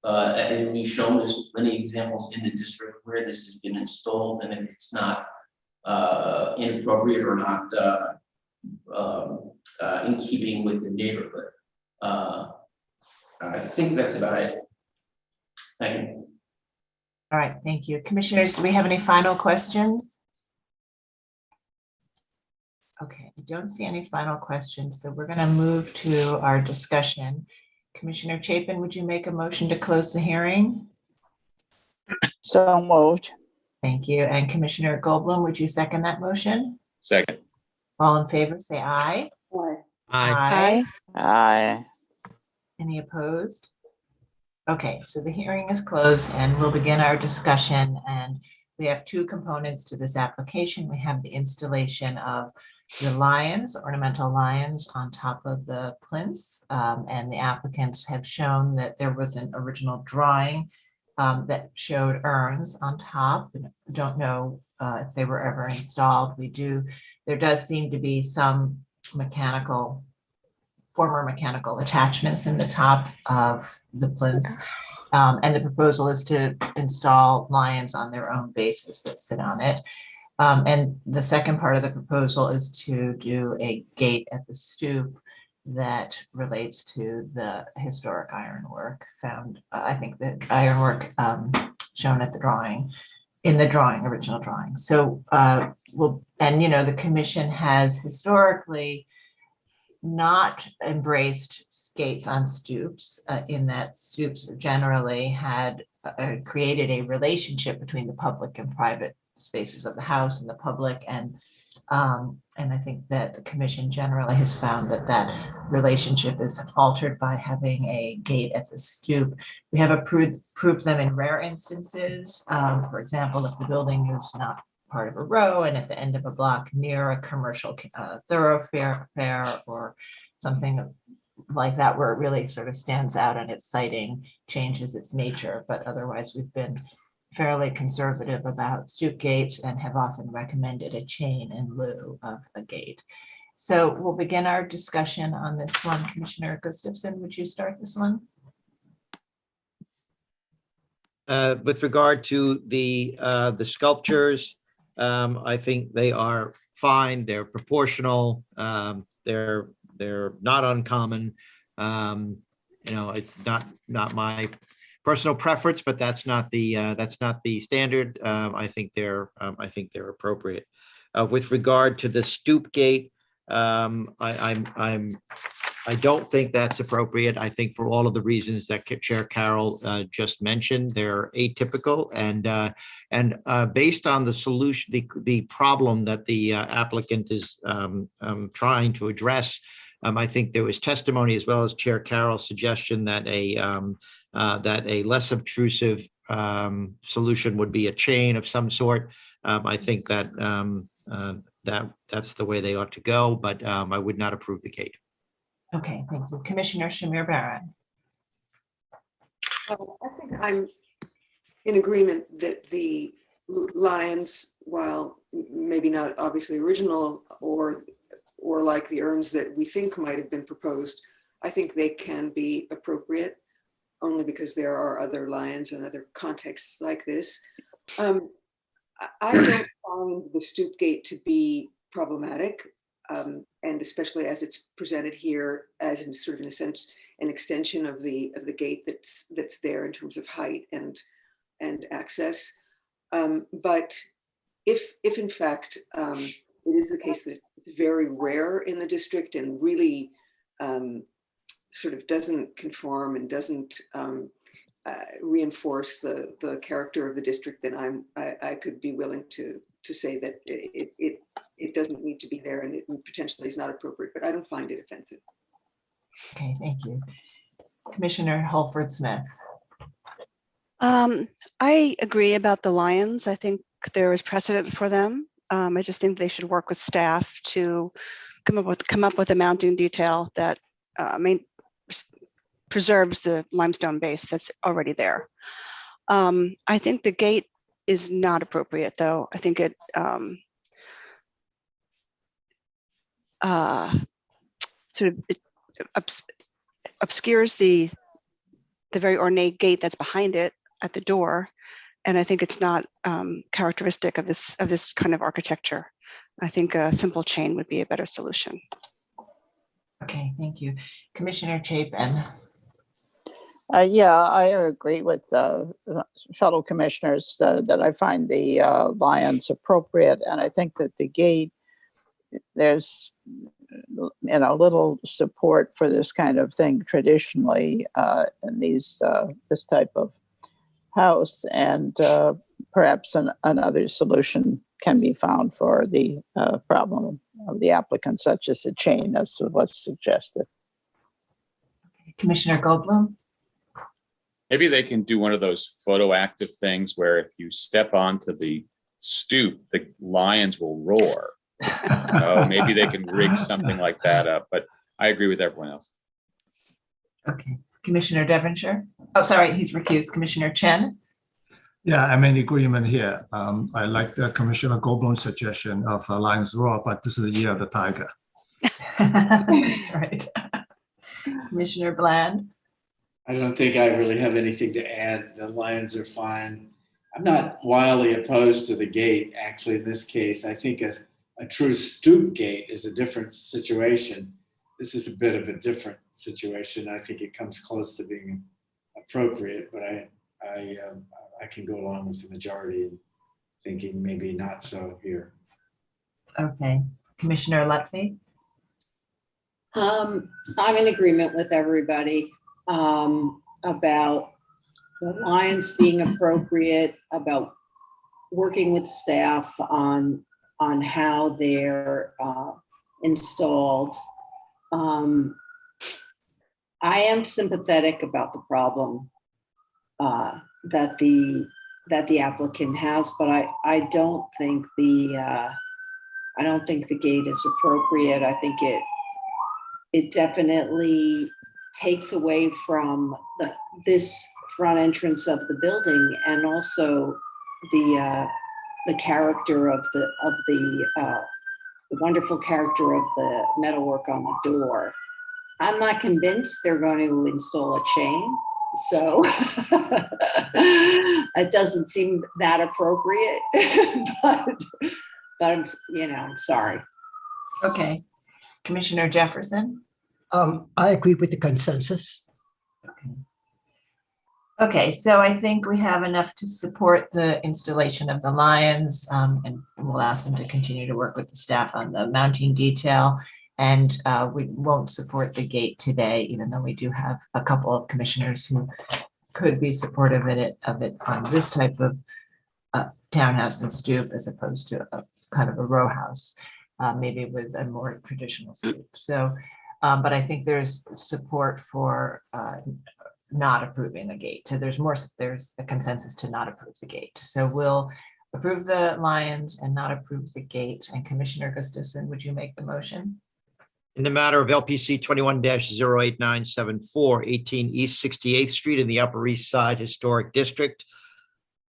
H: As we've shown, there's many examples in the district where this has been installed, and if it's not inappropriate or not in keeping with the neighborhood. I think that's about it. Thank you.
B: All right, thank you. Commissioners, do we have any final questions? Okay, I don't see any final questions, so we're going to move to our discussion. Commissioner-Chapin, would you make a motion to close the hearing?
E: So moved.
B: Thank you. And Commissioner Goldblum, would you second that motion?
U: Second.
B: All in favor, say aye.
J: Aye.
B: Aye.
E: Aye.
B: Any opposed? Okay, so the hearing is closed and we'll begin our discussion. And we have two components to this application. We have the installation of the lions, ornamental lions on top of the plinths. And the applicants have shown that there was an original drawing that showed urns on top. I don't know if they were ever installed. There does seem to be some former mechanical attachments in the top of the plinths. And the proposal is to install lions on their own bases that sit on it. And the second part of the proposal is to do a gate at the stoop that relates to the historic ironwork found. I think the ironwork shown at the drawing, in the original drawing. So the commission has historically not embraced gates on stoops, in that stoops generally had created a relationship between the public and private spaces of the house and the public, and I think that the commission generally has found that relationship is altered by having a gate at the stoop. We have approved them in rare instances. For example, if the building is not part of a row and at the end of a block near a commercial thoroughfare or something like that, where it really sort of stands out and its siting changes its nature. But otherwise, we've been fairly conservative about stoop gates and have often recommended a chain in lieu of a gate. So we'll begin our discussion on this one. Commissioner Gustafson, would you start this one?
M: With regard to the sculptures, I think they are fine. They're proportional. They're not uncommon. It's not my personal preference, but that's not the standard. I think they're appropriate. With regard to the stoop gate, I'm I don't think that's appropriate. I think for all of the reasons that Chair Carroll just mentioned, they're atypical and based on the solution, the problem that the applicant is trying to address. I think there was testimony as well as Chair Carroll's suggestion that a less obtrusive solution would be a chain of some sort. I think that that's the way they ought to go, but I would not approve the gate.
B: Okay, thank you. Commissioner Shamir Baran.
J: I think I'm in agreement that the lions, while maybe not obviously original or like the urns that we think might have been proposed, I think they can be appropriate only because there are other lions and other contexts like this. I don't find the stoop gate to be problematic, and especially as it's presented here as in sort of in a sense an extension of the gate that's there in terms of height and access. But if in fact it is the case that it's very rare in the district and really sort of doesn't conform and doesn't reinforce the character of the district, then I could be willing to say that it doesn't need to be there and it potentially is not appropriate, but I don't find it offensive.
B: Okay, thank you. Commissioner Holford Smith.
N: I agree about the lions. I think there is precedent for them. I just think they should work with staff to come up with a mounting detail that preserves the limestone base that's already there. I think the gate is not appropriate, though. I think it sort of obscures the very ornate gate that's behind it at the door, and I think it's not characteristic of this kind of architecture. I think a simple chain would be a better solution.
B: Okay, thank you. Commissioner Chapin.
E: Yeah, I agree with fellow commissioners that I find the lions appropriate, and I think that the gate, there's little support for this kind of thing traditionally in these this type of house, and perhaps another solution can be found for the problem of the applicant, such as a chain, as was suggested.
B: Commissioner Goldblum.
U: Maybe they can do one of those photoactive things where if you step onto the stoop, the lions will roar. Maybe they can rig something like that up, but I agree with everyone else.
B: Okay, Commissioner Devonshire. Oh, sorry, he's recused. Commissioner Chen.
K: Yeah, I'm in agreement here. I like the Commissioner Goldblum's suggestion of Lions Roar, but this is the year of the tiger.
B: Right. Commissioner Bland.
G: I don't think I really have anything to add. The lions are fine. I'm not wildly opposed to the gate, actually, in this case. I think a true stoop gate is a different situation. This is a bit of a different situation. I think it comes close to being appropriate, but I can go along with the majority in thinking maybe not so here.
B: Okay. Commissioner Lutfi.
A: I'm in agreement with everybody about the lions being appropriate, about working with staff on how they're installed. I am sympathetic about the problem that the applicant has, but I don't think the gate is appropriate. I think it definitely takes away from this front entrance of the building, and also the character of the wonderful character of the metalwork on the door. I'm not convinced they're going to install a chain, so it doesn't seem that appropriate. but I'm sorry.
B: Okay, Commissioner Jefferson.
D: I agree with the consensus.
B: Okay, so I think we have enough to support the installation of the lions, and we'll ask them to continue to work with the staff on the mounting detail. And we won't support the gate today, even though we do have a couple of commissioners who could be supportive of it on this type of townhouse and stoop as opposed to a kind of a row house, maybe with a more traditional stoop. So, but I think there's support for not approving the gate. So there's a consensus to not approve the gate. So we'll approve the lions and not approve the gate. And Commissioner Gustafson, would you make the motion?
M: In the matter of LPC 21-08974, 18 East 68th Street in the Upper East Side Historic District.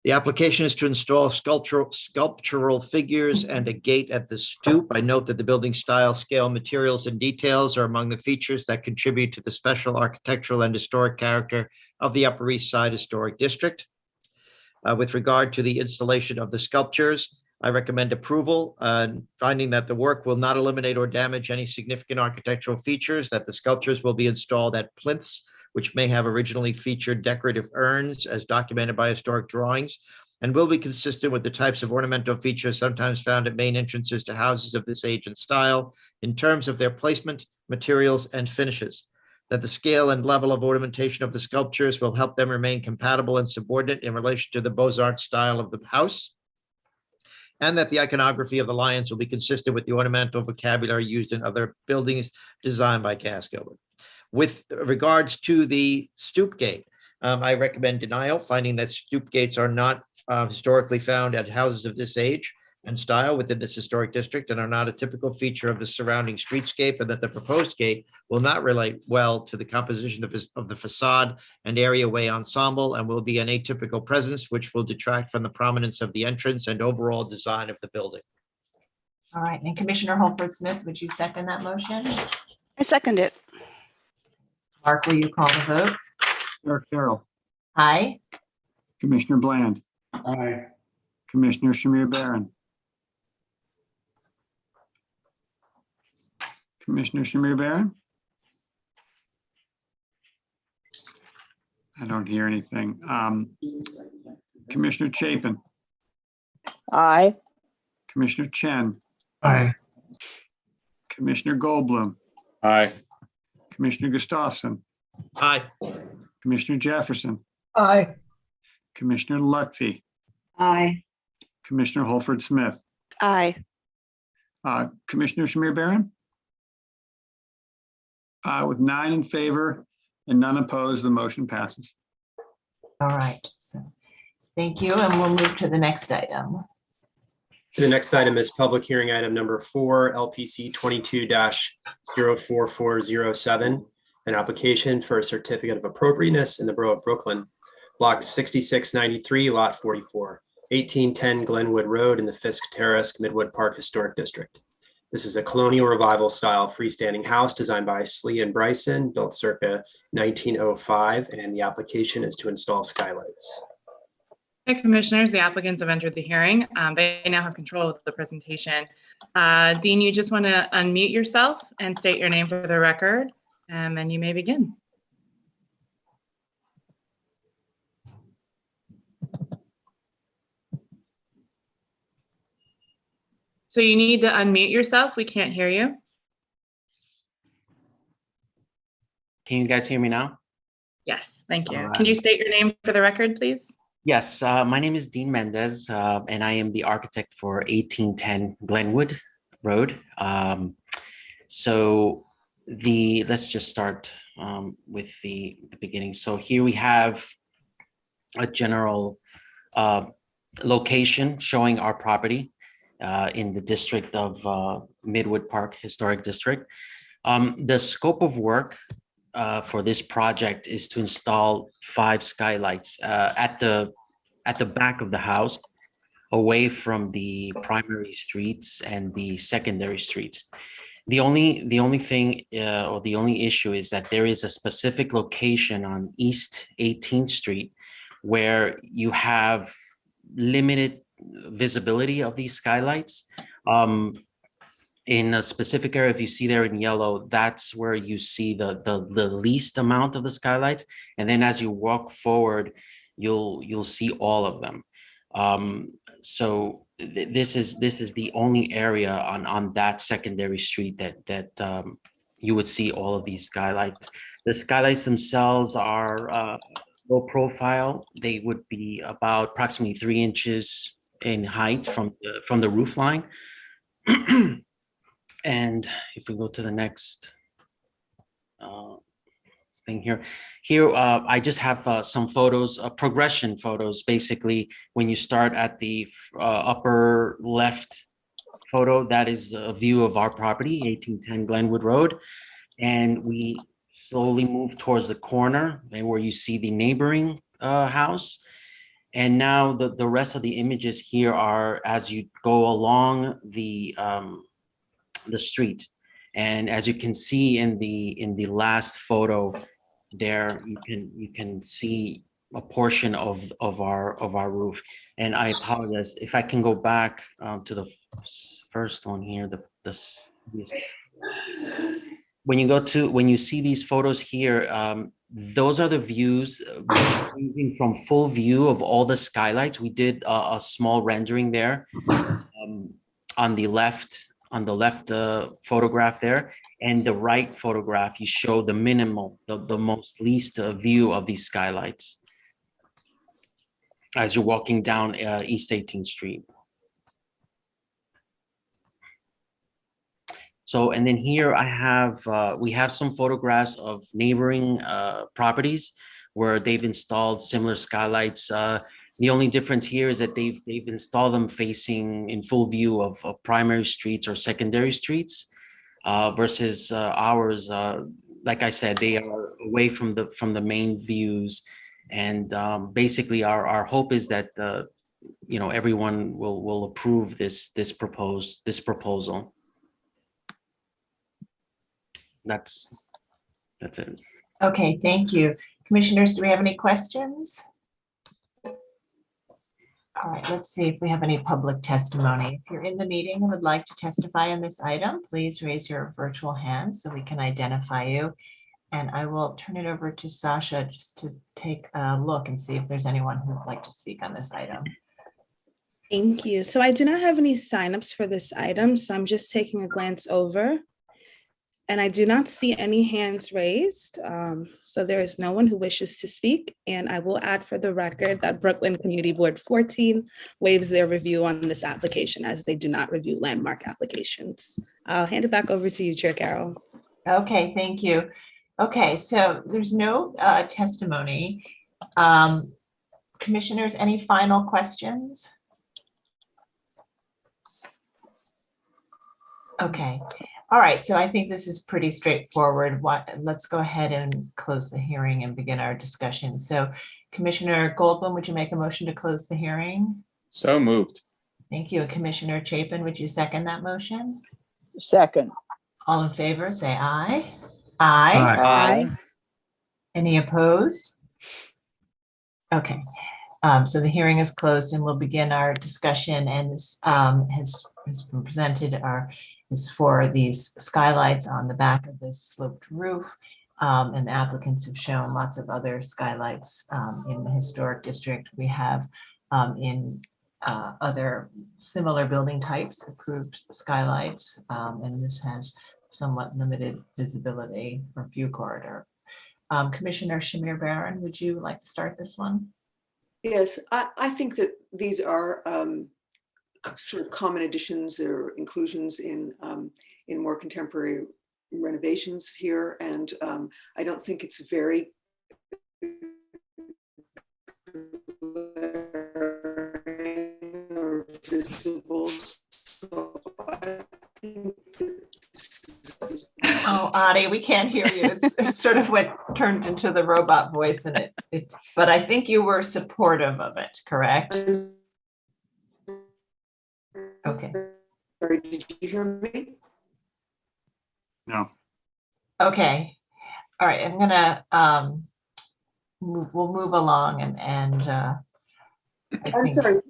M: The application is to install sculptural figures and a gate at the stoop. I note that the building style, scale, materials, and details are among the features that contribute to the special architectural and historic character of the Upper East Side Historic District. With regard to the installation of the sculptures, I recommend approval, finding that the work will not eliminate or damage any significant architectural features, that the sculptures will be installed at plinths, which may have originally featured decorative urns as documented by historic drawings, and will be consistent with the types of ornamental features sometimes found at main entrances to houses of this age and style in terms of their placement, materials, and finishes. That the scale and level of ornamentation of the sculptures will help them remain compatible and subordinate in relation to the Beaux-Arts style of the house, and that the iconography of the lions will be consistent with the ornamental vocabulary used in other buildings designed by Cass Gilbert. With regards to the stoop gate, I recommend denial, finding that stoop gates are not historically found at houses of this age and style within this historic district and are not a typical feature of the surrounding streetscape, and that the proposed gate will not relate well to the composition of the facade and areaway ensemble and will be an atypical presence which will detract from the prominence of the entrance and overall design of the building.
B: All right, and Commissioner Holford Smith, would you second that motion?
N: I second it.
B: Mark, will you call the vote?
C: Eric Carroll.
B: Aye.
C: Commissioner Bland.
G: Aye.
C: Commissioner Shamir Barron. Commissioner Shamir Barron? I don't hear anything. Commissioner Chapin.
E: Aye.
C: Commissioner Chen.
K: Aye.
C: Commissioner Goldblum.
U: Aye.
C: Commissioner Gustafson.
M: Aye.
C: Commissioner Jefferson.
D: Aye.
C: Commissioner Lutfi.
A: Aye.
C: Commissioner Holford Smith.
N: Aye.
C: Commissioner Shamir Barron? With 9 in favor and none opposed, the motion passes.
B: All right, so thank you, and we'll move to the next item.
F: The next item is public hearing item number 4, LPC 22-04407, an application for a certificate of appropriateness in the Borough of Brooklyn, block 6693, lot 44, 1810 Glenwood Road in the Fisk Terrace, Midwood Park Historic District. This is a colonial revival style freestanding house designed by Slee and Bryson, built circa 1905, and the application is to install skylights.
P: Hey, Commissioners, the applicants have entered the hearing. They now have control of the presentation. Dean, you just want to unmute yourself and state your name for the record, and then you may begin. So you need to unmute yourself. We can't hear you.
I: Can you guys hear me now?
P: Yes, thank you. Can you state your name for the record, please?
I: Yes, my name is Dean Mendez, and I am the architect for 1810 Glenwood Road. Let's just start with the beginning. So here we have a general location showing our property in the district of Midwood Park Historic District. The scope of work for this project is to install 5 skylights at the back of the house, away from the primary streets and the secondary streets. The only thing or the only issue is that there is a specific location on East 18th Street where you have limited visibility of these skylights. In a specific area, if you see there in yellow, that's where you see the least amount of the skylights. And then as you walk forward, you'll see all of them. So this is the only area on that secondary street that you would see all of these skylights. The skylights themselves are low profile. They would be about approximately 3 inches in height from the roof line. And if we go to the next thing here, I just have some photos, progression photos. Basically, when you start at the upper left photo, that is a view of our property, 1810 Glenwood Road. And we slowly move towards the corner and where you see the neighboring house. And now the rest of the images here are as you go along the street. And as you can see in the last photo there, you can see a portion of our roof. And I apologize if I can go back to the first one here. When you see these photos here, those are the views moving from full view of all the skylights. We did a small rendering there on the left photograph there, and the right photograph you show the minimal, the most least view of these skylights as you're walking down East 18th Street. So, and then here we have some photographs of neighboring properties where they've installed similar skylights. The only difference here is that they've installed them facing in full view of primary streets or secondary streets versus ours. Like I said, they are away from the main views. And basically our hope is that everyone will approve this proposal. That's it.
B: Okay, thank you. Commissioners, do we have any questions? All right, let's see if we have any public testimony. If you're in the meeting and would like to testify on this item, please raise your virtual hand so we can identify you. And I will turn it over to Sasha just to take a look and see if there's anyone who would like to speak on this item.
R: Thank you. So I do not have any signups for this item, so I'm just taking a glance over. And I do not see any hands raised. So there is no one who wishes to speak. And I will add for the record that Brooklyn Community Board 14 waives their review on this application as they do not review landmark applications. I'll hand it back over to you, Chair Carroll.
B: Okay, thank you. Okay, so there's no testimony. Commissioners, any final questions? Okay. All right, so I think this is pretty straightforward. Let's go ahead and close the hearing and begin our discussion. So Commissioner Goldblum, would you make a motion to close the hearing?
U: So moved.
B: Thank you. Commissionerchapin, would you second that motion?
E: Second.
B: All in favor, say aye.
K: Aye.
E: Aye.
B: Any opposed? Okay, so the hearing is closed and we'll begin our discussion, and this has been presented is for these skylights on the back of this sloped roof. And the applicants have shown lots of other skylights in the historic district. We have in other similar building types approved skylights, and this has somewhat limited visibility or view corridor. Commissioner Shamir Barron, would you like to start this one?
J: Yes, I think that these are sort of common additions or inclusions in more contemporary renovations here, and I don't think it's very or visible. So I think
B: Oh, Adi, we can't hear you. It's sort of what turned into the robot voice, and but I think you were supportive of it, correct? Okay.
J: Did you hear me?
C: No.
B: Okay. All right. I'm gonna we'll move along and
J: I'm sorry.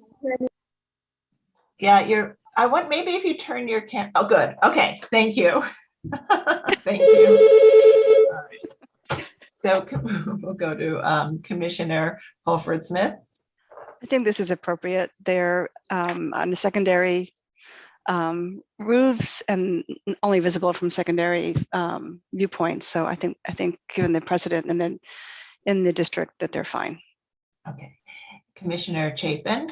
B: Yeah, I want maybe if you turn your camera. Oh, good. Okay. Thank you. Thank you. All right. So we'll go to Commissioner Holford Smith.
N: I think this is appropriate. They're on the secondary roofs and only visible from secondary viewpoints. So I think given the precedent and then in the district that they're fine.
B: Okay. Commissioner Chapin?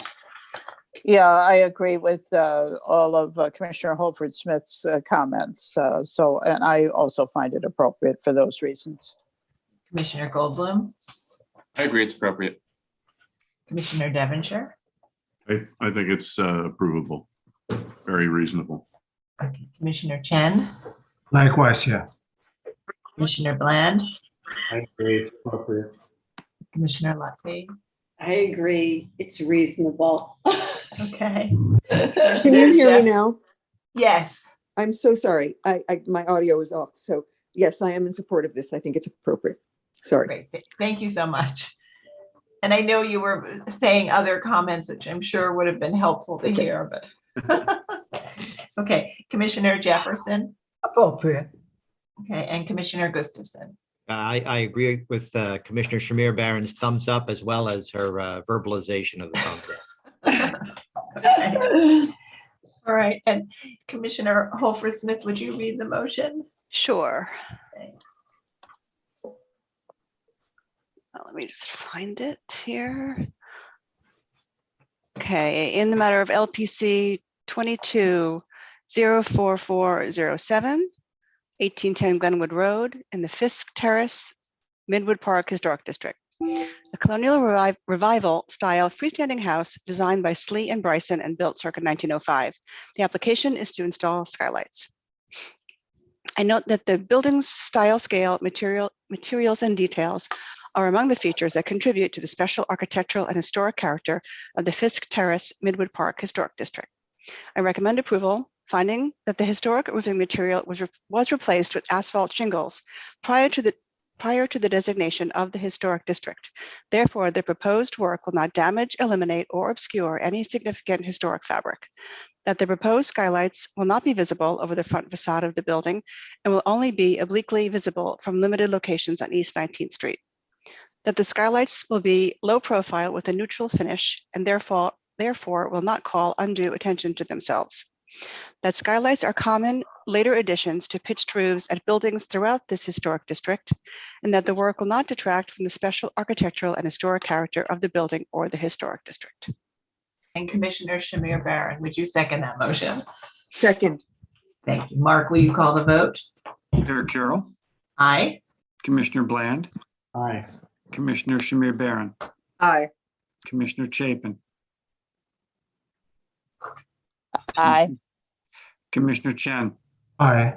E: Yeah, I agree with all of Commissioner Holford Smith's comments. And I also find it appropriate for those reasons.
B: Commissioner Goldblum?
U: I agree, it's appropriate.
B: Commissioner Devonshire?
L: I think it's approvable, very reasonable.
B: Okay. Commissioner Chen?
K: Likewise, yeah.
B: Commissioner Bland?
G: I agree, it's appropriate.
B: Commissioner Lutfi?
A: I agree. It's reasonable.
B: Okay.
J: Can you hear me now?
B: Yes.
J: I'm so sorry. My audio is off. So yes, I am in support of this. I think it's appropriate. Sorry.
B: Great. Thank you so much. And I know you were saying other comments, which I'm sure would have been helpful to hear, but. Okay, Commissioner Jefferson.
D: Appropriate.
B: Okay, and Commissioner Gustafson.
M: I agree with Commissioner Shamir Barron's thumbs up as well as her verbalization of the thumbs up.
B: Okay. All right, and Commissioner Holford Smith, would you read the motion?
N: Sure.
B: Okay.
N: Let me just find it here. Okay, in the matter of LPC 22-04407, 1810 Glenwood Road in the Fisk Terrace, Midwood Park Historic District. A colonial revival style freestanding house designed by Slee and Bryson and built circa 1905. The application is to install skylights. I note that the building's style, scale, materials, and details are among the features that contribute to the special architectural and historic character of the Fisk Terrace Midwood Park Historic District. I recommend approval, finding that the historic roofing material was replaced with asphalt shingles prior to the designation of the historic district. Therefore, the proposed work will not damage, eliminate, or obscure any significant historic fabric. That the proposed skylights will not be visible over the front facade of the building and will only be obliquely visible from limited locations on East 19th Street. That the skylights will be low profile with a neutral finish and therefore will not call undue attention to themselves. That skylights are common later additions to pitched roofs at buildings throughout this historic district, and that the work will not detract from the special architectural and historic character of the building or the historic district.
B: And Commissioner Shamir Barron, would you second that motion?
J: Second.
B: Thank you. Mark, will you call the vote?
C: Chair Carroll,
B: Aye.
C: Commissioner Bland,
G: Aye.
C: Commissioner Shamir Barron,
J: Aye.
C: Commissioner Chapin,
E: Aye.
C: Commissioner Chen,
K: Aye.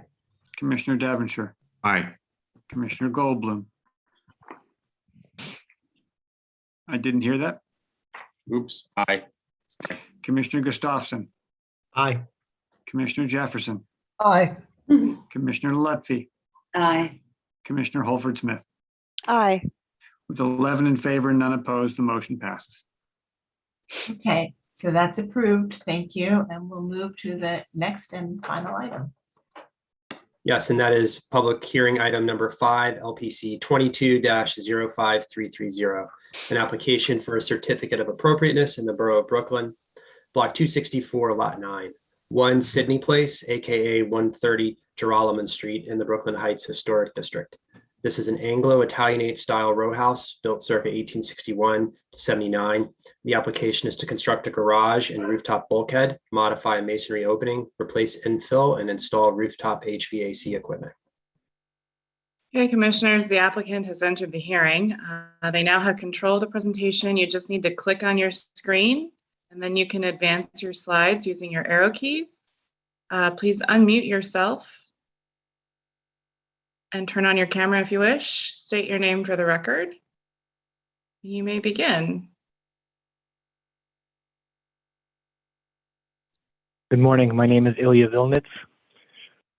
C: Commissioner Devonshire,
L: Aye.
C: Commissioner Goldblum. I didn't hear that.
U: Oops, aye.
C: Commissioner Gustafson,
M: Aye.
C: Commissioner Jefferson,
D: Aye.
C: Commissioner Lutfi,
A: Aye.
C: Commissioner Holford Smith.
N: Aye.
C: With 11 in favor and none opposed, the motion passes.
B: Okay, so that's approved. Thank you. And we'll move to the next and final item.
F: Yes, and that is public hearing item number 5, LPC 22-05330, an application for a certificate of appropriateness in the Borough of Brooklyn, Block 264, Lot 9, 1 Sydney Place, aka 130 Girolamo Street in the Brooklyn Heights Historic District. This is an Anglo-Italianate style row house built circa 1861 to 79. The application is to construct a garage and rooftop bulkhead, modify a masonry opening, replace infill, and install rooftop HVAC equipment.
P: Okay, commissioners, the applicant has entered the hearing. They now have control of the presentation. You just need to click on your screen and then you can advance your slides using your arrow keys. Please unmute yourself and turn on your camera if you wish. State your name for the record. You may begin.
Q: Good morning. My name is Ilya Vilnitz.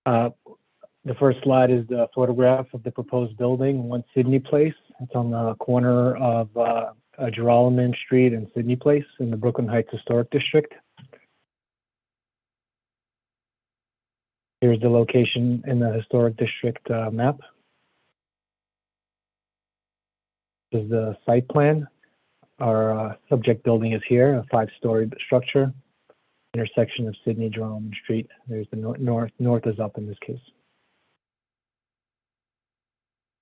Q: The first slide is the photograph of the proposed building, 1 Sydney Place. It's on the corner of Girolamo Street and Sydney Place in the Brooklyn Heights Historic District. Here's the location in the historic district map. This is the site plan. Our subject building is here, a 5-story structure, intersection of Signage and Almond Street. There's the north is up in this case.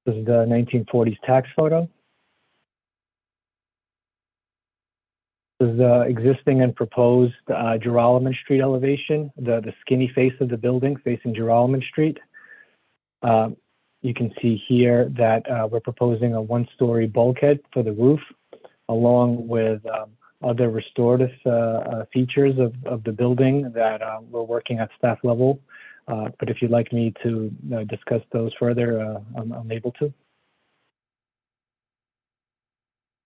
Q: This is the 1940s tax photo. This is the existing and proposed Girolamo Street elevation, the skinny face of the building facing Girolamo Street. You can see here that we're proposing a 1-story bulkhead for the roof, along with other restorative features of the building that we're working at staff level. But if you'd like me to discuss those further, I'm able to.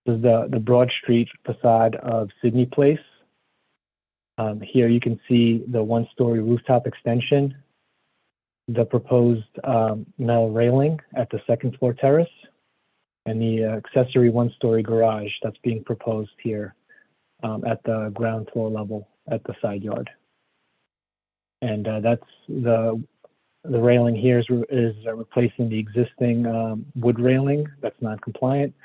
Q: This is the Broad Street facade of Sydney Place. Here you can see the 1-story rooftop extension, the proposed metal railing at the 2nd floor terrace, and the accessory 1-story garage that's being proposed here at the ground floor level at the side yard. And that's the railing here is replacing the existing wood railing that's not compliant.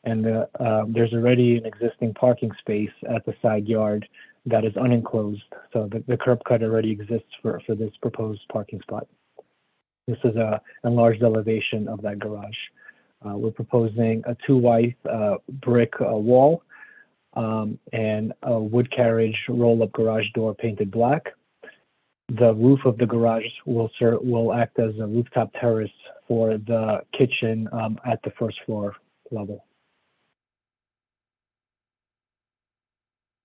Q: And there's already an existing parking space at the side yard that is unenclosed. So the curb cut already exists for this proposed parking spot. This is an enlarged elevation of that garage. We're proposing a 2-wide brick wall and a wood carriage roll-up garage door painted black. The roof of the garage will act as a rooftop terrace for the kitchen at the 1st floor level.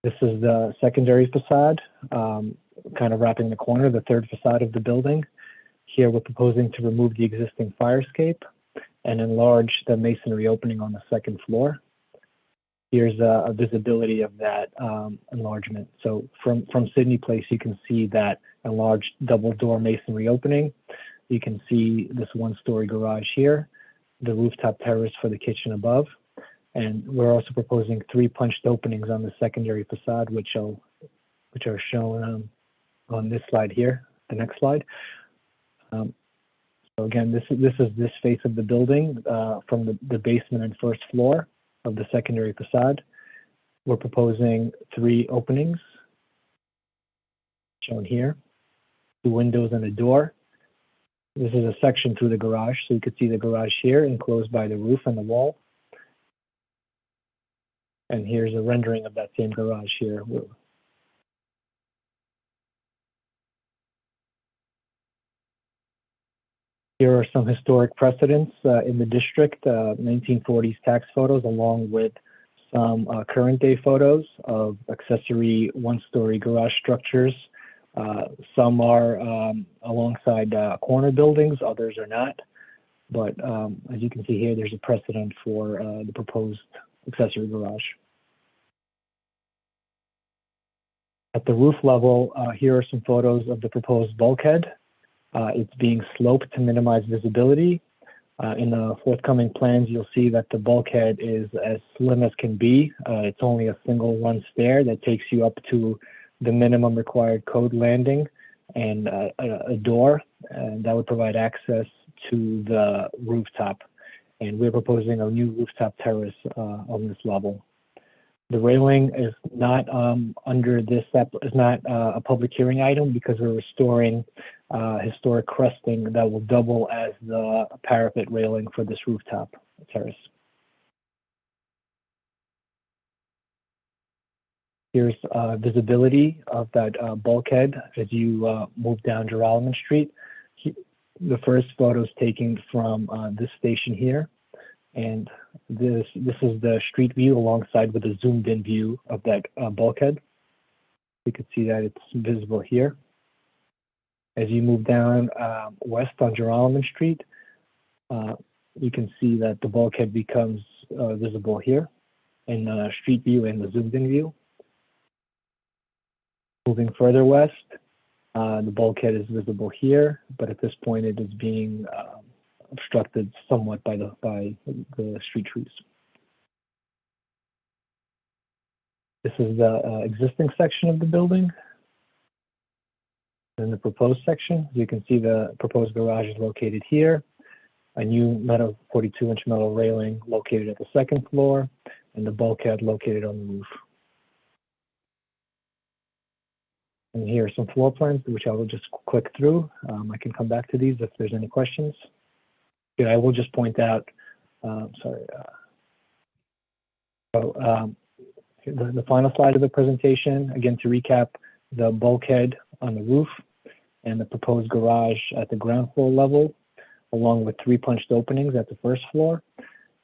Q: This is the secondary facade, kind of wrapping the corner, the 3rd facade of the building. Here we're proposing to remove the existing fire escape and enlarge the masonry opening on the 2nd floor. Here's a visibility of that enlargement. So from Sydney Place, you can see that enlarged double door masonry opening. You can see this 1-story garage here, the rooftop terrace for the kitchen above. And we're also proposing 3 punched openings on the secondary facade, which are shown on this slide here, the next slide. So again, this is this face of the building from the basement and 1st floor of the secondary facade. We're proposing 3 openings shown here, 2 windows and a door. This is a section through the garage, so you could see the garage here enclosed by the roof and the wall. And here's a rendering of that same garage here. Here are some historic precedents in the district, 1940s tax photos, along with some current day photos of accessory 1-story garage structures. Some are alongside corner buildings, others are not. But as you can see here, there's a precedent for the proposed accessory garage. At the roof level, here are some photos of the proposed bulkhead. It's being sloped to minimize visibility. In the forthcoming plans, you'll see that the bulkhead is as slim as can be. It's only a single run stair that takes you up to the minimum required code landing and a door, and that would provide access to the rooftop. And we're proposing a new rooftop terrace on this level. The railing is not under this, is not a public hearing item because we're restoring historic cresting that will double as the parapet railing for this rooftop terrace. Here's visibility of that bulkhead as you move down Girolamo Street. The first photo is taken from this station here. And this is the street view alongside with a zoomed in view of that bulkhead. You can see that it's visible here. As you move down west on Girolamo Street, you can see that the bulkhead becomes visible here in the street view and the zoomed in view. Moving further west, the bulkhead is visible here, but at this point it is being obstructed somewhat by the street trees. This is the existing section of the building. And the proposed section, you can see the proposed garage is located here. A new 42-inch metal railing located at the 2nd floor. and the bulkhead located on the roof. And here are some floor plans, which I will just click through. I can come back to these if there's any questions. Yeah, I will just point out, the final slide of the presentation, again, to recap, the bulkhead on the roof and the proposed garage at the ground floor level, along with 3 punched openings at the first floor.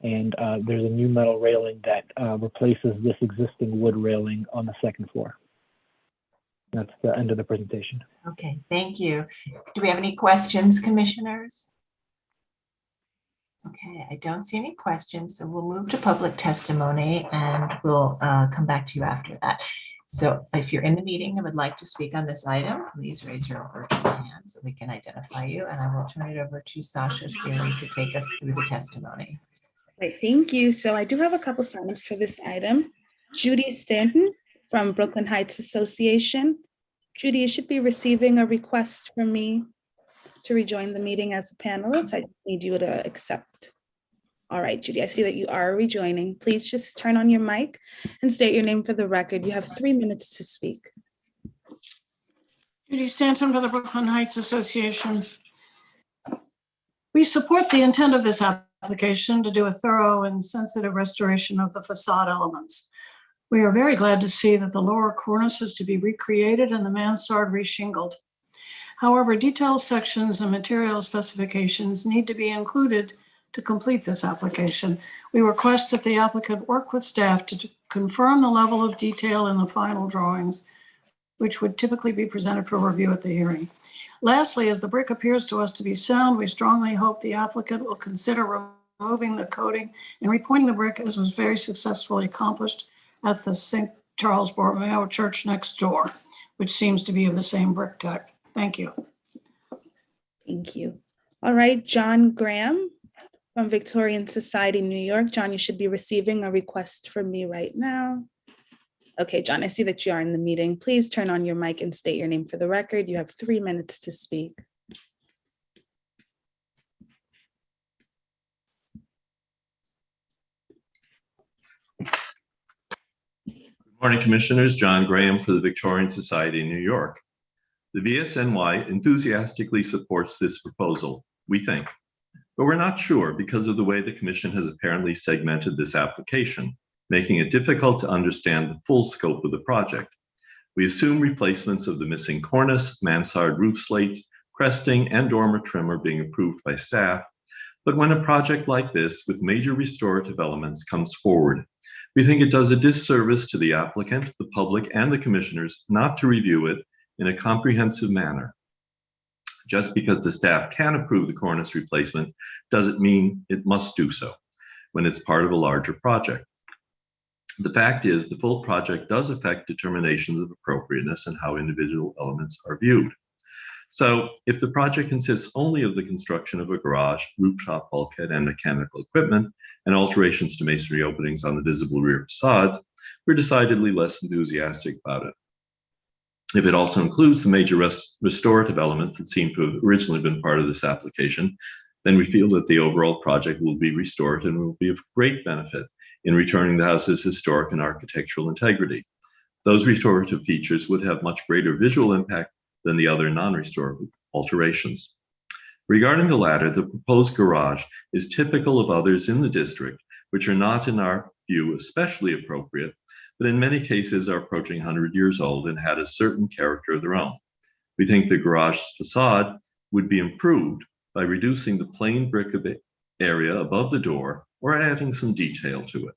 Q: And there's a new metal railing that replaces this existing wood railing on the second floor. That's the end of the presentation.
B: Okay, thank you. Do we have any questions, commissioners? Okay, I don't see any questions, so we'll move to public testimony and we'll come back to you after that. So if you're in the meeting and would like to speak on this item, please raise your virtual hand so we can identify you, and I will turn it over to Sasha Sealy to take us through the testimony.
R: Great, thank you. So I do have a couple signups for this item. Judy Stanton from Brooklyn Heights Association. Judy, you should be receiving a request from me to rejoin the meeting as a panelist. I need you to accept. All right, Judy, I see that you are rejoining. Please just turn on your mic and state your name for the record. You have 3 minutes to speak.
S: Judy Stanton for the Brooklyn Heights Association. We support the intent of this application to do a thorough and sensitive restoration of the facade elements. We are very glad to see that the lower cornice is to be recreated and the mansard reshingled. However, detailed sections and material specifications need to be included to complete this application. We request if the applicant work with staff to confirm the level of detail in the final drawings, which would typically be presented for review at the hearing. Lastly, as the brick appears to us to be sound, we strongly hope the applicant will consider removing the coating and repointing the brick, as was very successfully accomplished at the St. Charles Borromeo Church next door, which seems to be of the same brick type. Thank you.
R: Thank you. All right, John Graham from Victorian Society, New York. John, you should be receiving a request from me right now. Okay, John, I see that you are in the meeting. Please turn on your mic and state your name for the record. You have 3 minutes to speak.
O: Good morning, Commissioners. John Graham for the Victorian Society in New York. The VSNY enthusiastically supports this proposal, we think, but we're not sure because of the way the Commission has apparently segmented this application, making it difficult to understand the full scope of the project. We assume replacements of the missing cornice, mansard roof slates, cresting, and dormer trim are being approved by staff, but when a project like this with major restorative elements comes forward, we think it does a disservice to the applicant, the public, and the commissioners not to review it in a comprehensive manner. Just because the staff can approve the cornice replacement doesn't mean it must do so when it's part of a larger project. The fact is, the full project does affect determinations of appropriateness and how individual elements are viewed. So if the project consists only of the construction of a garage, rooftop bulkhead, and mechanical equipment, and alterations to masonry openings on the visible rear facades, we're decidedly less enthusiastic about it. If it also includes the major restorative elements that seem to have originally been part of this application, then we feel that the overall project will be restored and will be of great benefit in returning the house's historic and architectural integrity. Those restorative features would have much greater visual impact than the other non-restorative alterations. Regarding the latter, the proposed garage is typical of others in the district, which are not, in our view, especially appropriate, but in many cases are approaching 100 years old and had a certain character of their own. We think the garage facade would be improved by reducing the plain brick area above the door or adding some detail to it.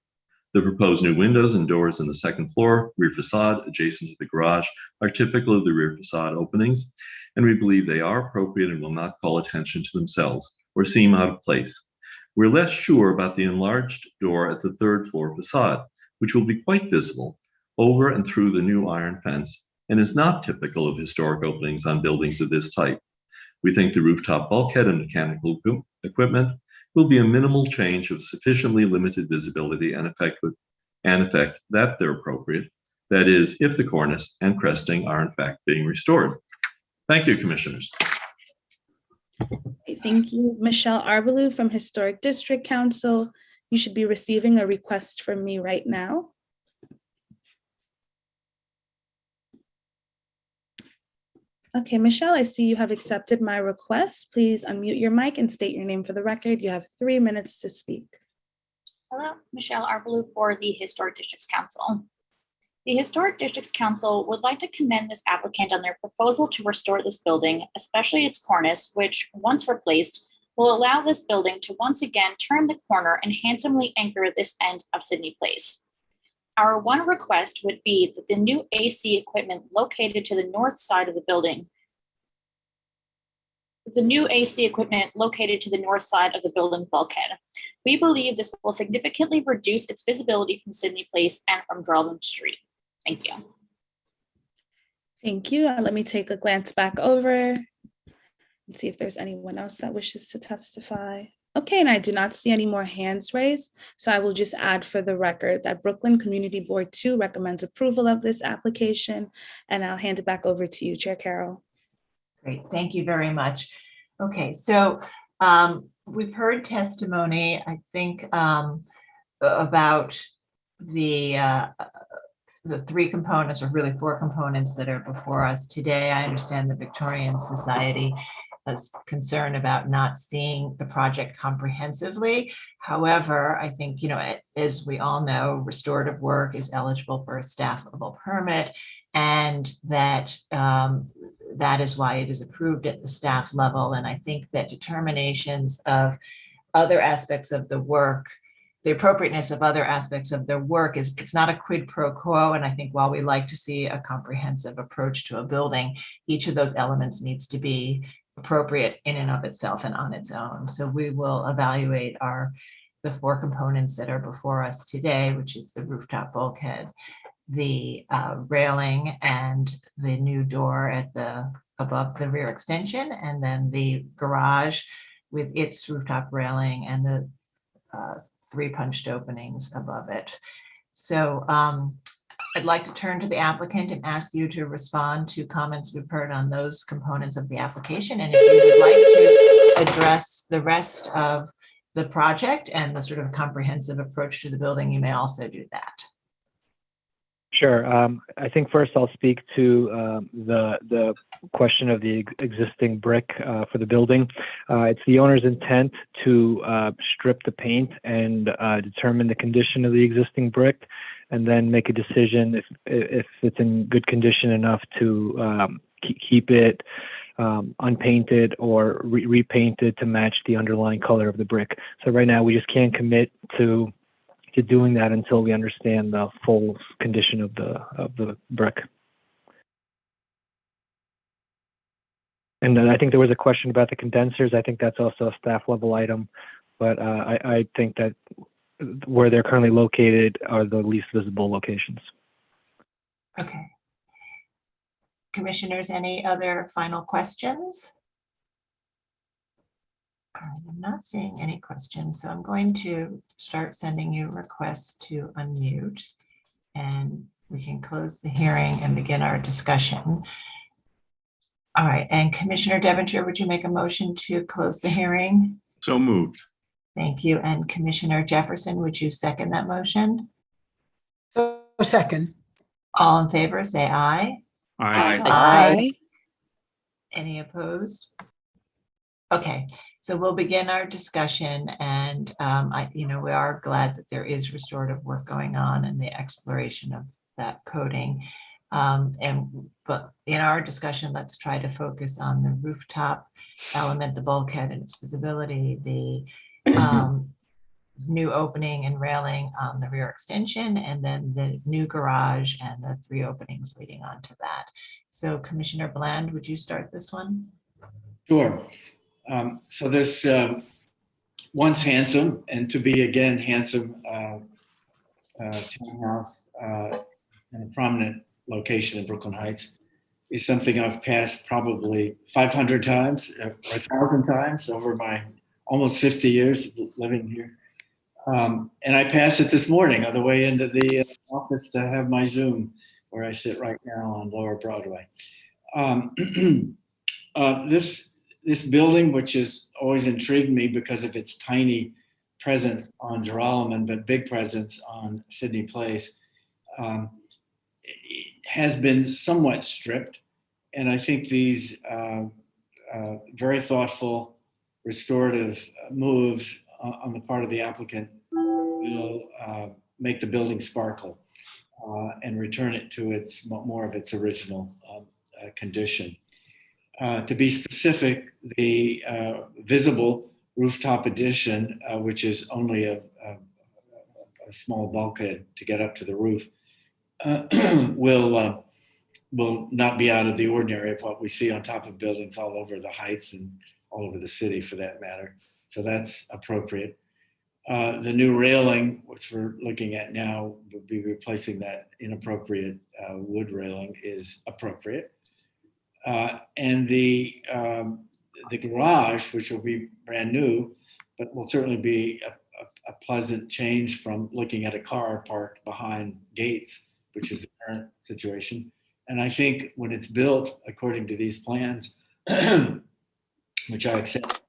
O: The proposed new windows and doors in the second floor rear facade adjacent to the garage are typical of the rear facade openings, and we believe they are appropriate and will not call attention to themselves or seem out of place. We're less sure about the enlarged door at the third floor facade, which will be quite visible over and through the new iron fence and is not typical of historic openings on buildings of this type. We think the rooftop bulkhead and mechanical equipment will be a minimal change of sufficiently limited visibility and effect that they're appropriate. That is, if the cornice and cresting are in fact being restored. Thank you, Commissioners.
R: Thank you. Michelle Arbalou from Historic District Council. You should be receiving a request from me right now. Okay, Michelle, I see you have accepted my request. Please unmute your mic and state your name for the record. You have 3 minutes to speak.
T: Hello, Michelle Arbalou for the Historic Districts Council. The Historic Districts Council would like to commend this applicant on their proposal to restore this building, especially its cornice, which, once replaced, will allow this building to once again turn the corner and handsomely anchor this end of Sydney Place. Our one request would be that the new AC equipment located to the north side of the building, building's bulkhead. We believe this will significantly reduce its visibility from Sydney Place and from Drummond Street. Thank you.
R: Thank you. Let me take a glance back over and see if there's anyone else that wishes to testify. Okay, and I do not see any more hands raised, so I will just add for the record that Brooklyn Community Board 2 recommends approval of this application, and I'll hand it back over to you, Chair Carroll.
B: Great, thank you very much. Okay, so we've heard testimony, I think, about the 3 components, or really 4 components that are before us today. I understand the Victorian Society is concerned about not seeing the project comprehensively. However, I think, as we all know, restorative work is eligible for a staffable permit, and that that is why it is approved at the staff level. And I think that determinations of other aspects of the work, the appropriateness of other aspects of their work, it's not a quid pro quo. And I think while we like to see a comprehensive approach to a building, each of those elements needs to be appropriate in and of itself and on its own. So we will evaluate the 4 components that are before us today, which is the rooftop bulkhead, the railing, and the new door above the rear extension, and then the garage with its rooftop railing and the 3 punched openings above it. So I'd like to turn to the applicant and ask you to respond to comments we've heard on those components of the application. And if you would like to address the rest of the project and the sort of comprehensive approach to the building, you may also do that.
Q: Sure. I think first I'll speak to the question of the existing brick for the building. It's the owner's intent to strip the paint and determine the condition of the existing brick, and then make a decision if it's in good condition enough to keep it unpainted or repainted to match the underlying color of the brick. So right now we just can't commit to doing that until we understand the full condition of the brick. And then I think there was a question about the condensers. I think that's also a staff level item, but I think that where they're currently located are the least visible locations.
B: Okay. Commissioners, any other final questions? I'm not seeing any questions, so I'm going to start sending you requests to unmute, and we can close the hearing and begin our discussion. All right, and Commissioner Devonshire, would you make a motion to close the hearing?
L: So moved.
B: Thank you. And Commissioner Jefferson, would you second that motion?
D: So second.
B: All in favor, say aye.
L: Aye.
B: Aye. Any opposed? Okay, so we'll begin our discussion, and we are glad that there is restorative work going on and the exploration of that coding. But in our discussion, let's try to focus on the rooftop element, the bulkhead and its visibility, the new opening and railing on the rear extension, and then the new garage and the 3 openings leading on to that. So Commissioner Bland, would you start this one?
G: Sure. So this once handsome, and to be again handsome townhouse in a prominent location in Brooklyn Heights is something I've passed probably 500 times or 1,000 times over my almost 50 years of living here. And I passed it this morning on the way into the office to have my Zoom, where I sit right now on Lower Broadway. This building, which has always intrigued me because of its tiny presence on Geralman, but big presence on Sydney Place, has been somewhat stripped. And I think these very thoughtful restorative moves on the part of the applicant will make the building sparkle and return it to its more of its original condition. To be specific, the visible rooftop addition, which is only a small bulkhead to get up to the roof, will not be out of the ordinary of what we see on top of buildings all over the Heights and all over the city for that matter. So that's appropriate. The new railing, which we're looking at now, would be replacing that inappropriate wood railing, is appropriate. And the garage, which will be brand new, but will certainly be a pleasant change from looking at a car parked behind gates, which is the current situation. And I think when it's built according to these plans, which I accept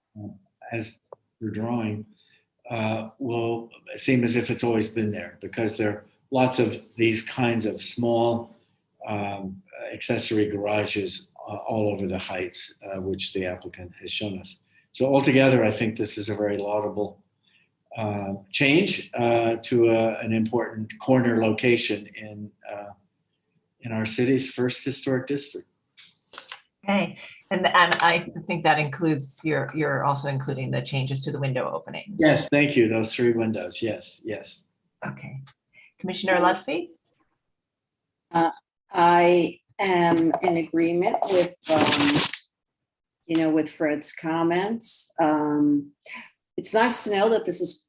G: as your drawing, will seem as if it's always been there, because there are lots of these kinds of small accessory garages all over the Heights, which the applicant has shown us. So altogether, I think this is a very laudable change to an important corner location in our city's first historic district.
B: Okay, and I think that includes, you're also including the changes to the window openings.
G: Yes, thank you. Those 3 windows. Yes, yes.
B: Okay. Commissioner Lutfi?
A: I am in agreement with, with Fred's comments. It's nice to know that this is,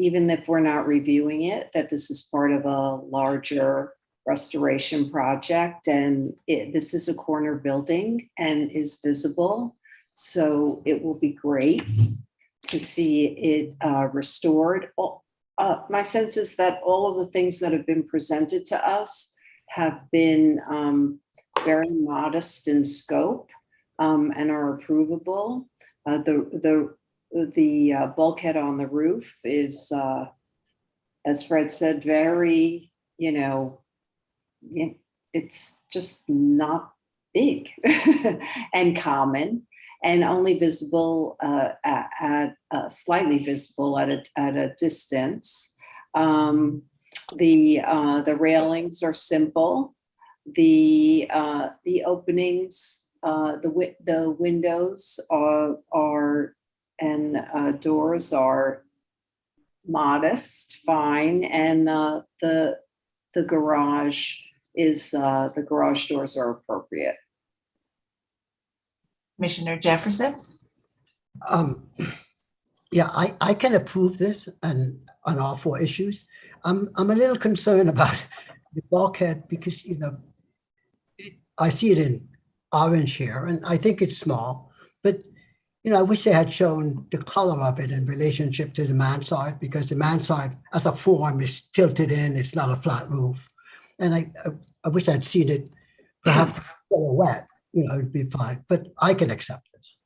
A: even if we're not reviewing it, that this is part of a larger restoration project, and this is a corner building and is visible. So it will be great to see it restored. My sense is that all of the things that have been presented to us have been very modest in scope and are approvable. The bulkhead on the roof is, as Fred said, very, it's just not big and common, and only visible slightly visible at a distance. The railings are simple. The openings, the windows are and doors are modest, fine, and the garage is the garage doors are appropriate.
B: Commissioner Jefferson?
D: Yeah, I can approve this and on all 4 issues. I'm a little concerned about the bulkhead because, I see it in orange here and I think it's small, but, I wish they had shown the color of it in relationship to the mansard, because the mansard as a form is tilted in, it's not a flat roof. And I wish I'd seen it perhaps silhouette, it'd be fine, but I can accept this.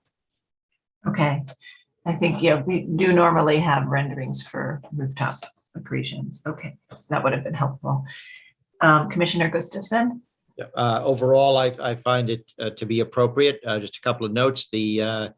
B: Okay. I think, we do normally have renderings for rooftop accretions. Okay, so that would have been helpful. Commissioner Gustafson?
M: Overall, I find it to be appropriate. Just a couple of notes. The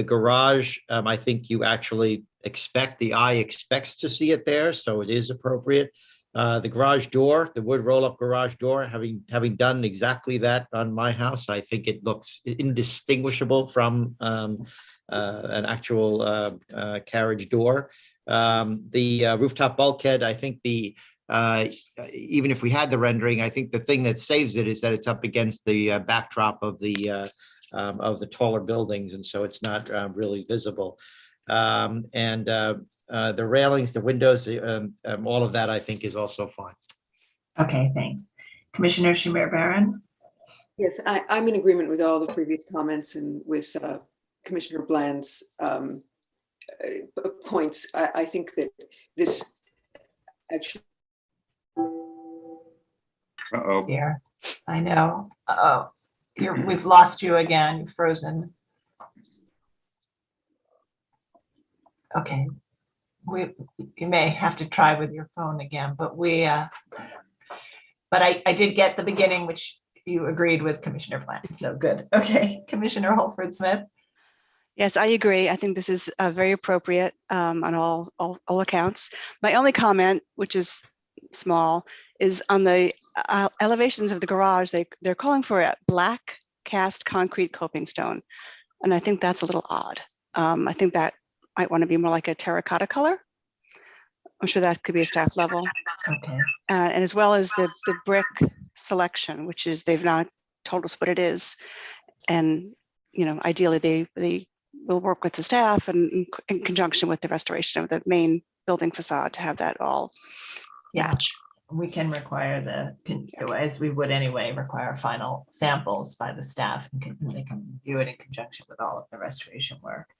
M: garage, I think you actually the eye expects to see it there, so it is appropriate. The garage door, the wood roll-up garage door, having done exactly that on my house, I think it looks indistinguishable from an actual carriage door. The rooftop bulkhead, I think even if we had the rendering, I think the thing that saves it is that it's up against the backdrop of the taller buildings, and so it's not really visible. The railings, the windows, all of that I think is also fine.
B: Okay, thanks. Commissioner Shamir Barron?
J: Yes, I'm in agreement with all the previous comments and with Commissioner Bland's points. I think that this actually.
U: Uh-oh.
B: Yeah, I know. Uh-oh. We've lost you again. You're frozen. Okay. you may have to try with your phone again, but I did get the beginning, which you agreed with Commissioner Bland. So good. Okay, Commissioner Holford Smith.
N: Yes, I agree. I think this is very appropriate on all accounts. My only comment, which is small, is on the elevations of the garage. They're calling for a black cast concrete coping stone, and I think that's a little odd. I think that might want to be more like a terracotta color. I'm sure that could be a staff level.
B: Okay.
N: And as well as the brick selection, which is they've not told us what it is, and ideally they will work with the staff and in conjunction with the restoration of the main building facade to have that all match.
B: We can require as we would anyway, require final samples by the staff, and they can review it in conjunction with all of the restoration work.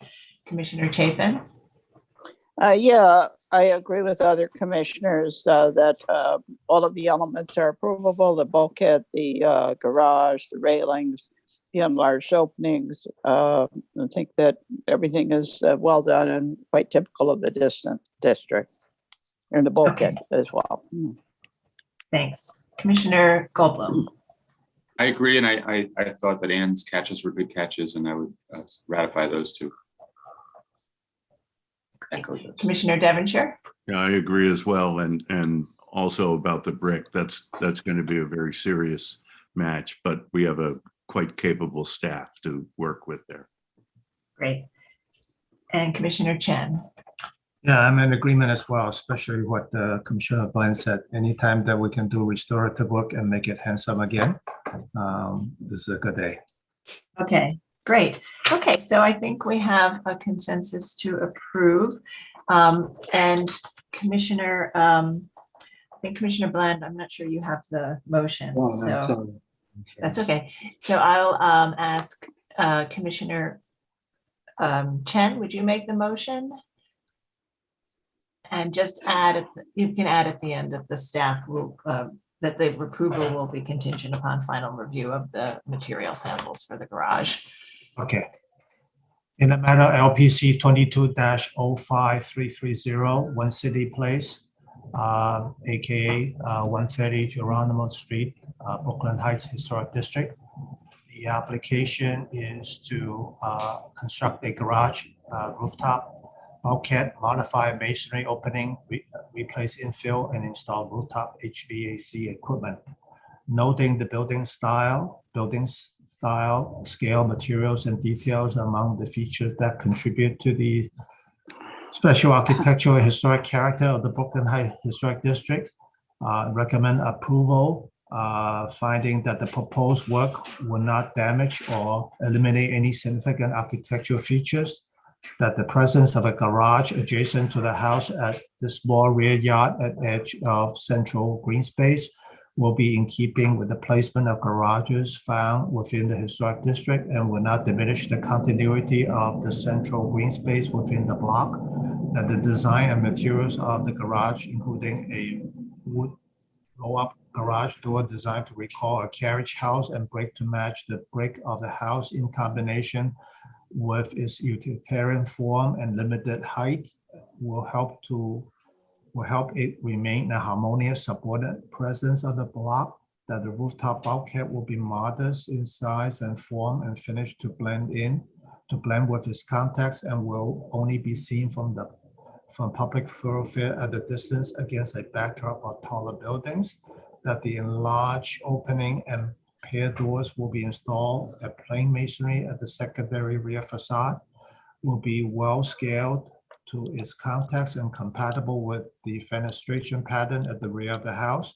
B: Commissioner Chapin?
E: Yeah, I agree with other commissioners that all of the elements are approvable, the bulkhead, the garage, the railings, the enlarged openings. I think that everything is well done and quite typical of the district, and the bulkhead as well.
B: Thanks. Commissioner Goldblum.
U: I agree, and I thought that Ann's catches were good catches, and I would ratify those two. Echo those.
B: Commissioner Devonshire.
L: Yeah, I agree as well. And also about the brick, that's going to be a very serious match, but we have a quite capable staff to work with there.
B: Great. And Commissioner Chen.
K: Yeah, I'm in agreement as well, especially what Commissioner Bland said. Anytime that we can do restorative work and make it handsome again, this is a good day.
B: Okay, great. Okay, so I think we have a consensus to approve. And Commissioner, I think Commissioner Bland, I'm not sure you have the motion.
G: Oh, no,
B: so
G: sorry.
B: that's okay. So I'll ask Commissioner Chen, would you make the motion? And just add, you can add at the end that the staff will, that the approval will be contingent upon final review of the material samples for the garage.
K: Okay. In the matter LPC 22-05330, One City Place, aka 130 Geronimo Street, Brooklyn Heights Historic District. The application is to construct a garage rooftop bulkhead, modify masonry opening, replace infill, and install rooftop HVAC equipment. Noting the building style, scale, materials, and details among the features that contribute to the special architectural and historic character of the Brooklyn Heights Historic District. Recommend approval, finding that the proposed work will not damage or eliminate any significant architectural features, that the presence of a garage adjacent to the house at the small rear yard at edge of central green space will be in keeping with the placement of garages found within the historic district and will not diminish the continuity of the central green space within the block, that the design and materials of the garage, including a wood roll-up garage door designed to recall a carriage house and brick to match the brick of the house in combination with its utilitarian form and limited height, will help it remain a harmonious subordinate presence of the block, that the rooftop bulkhead will be modest in size and form and finished to blend with its context, and will only be seen from public thoroughfare at a distance against a backdrop of taller buildings, that the enlarged opening and pair doors will be installed at plain masonry at the secondary rear facade, will be well scaled to its context and compatible with the fenestration pattern at the rear of the house,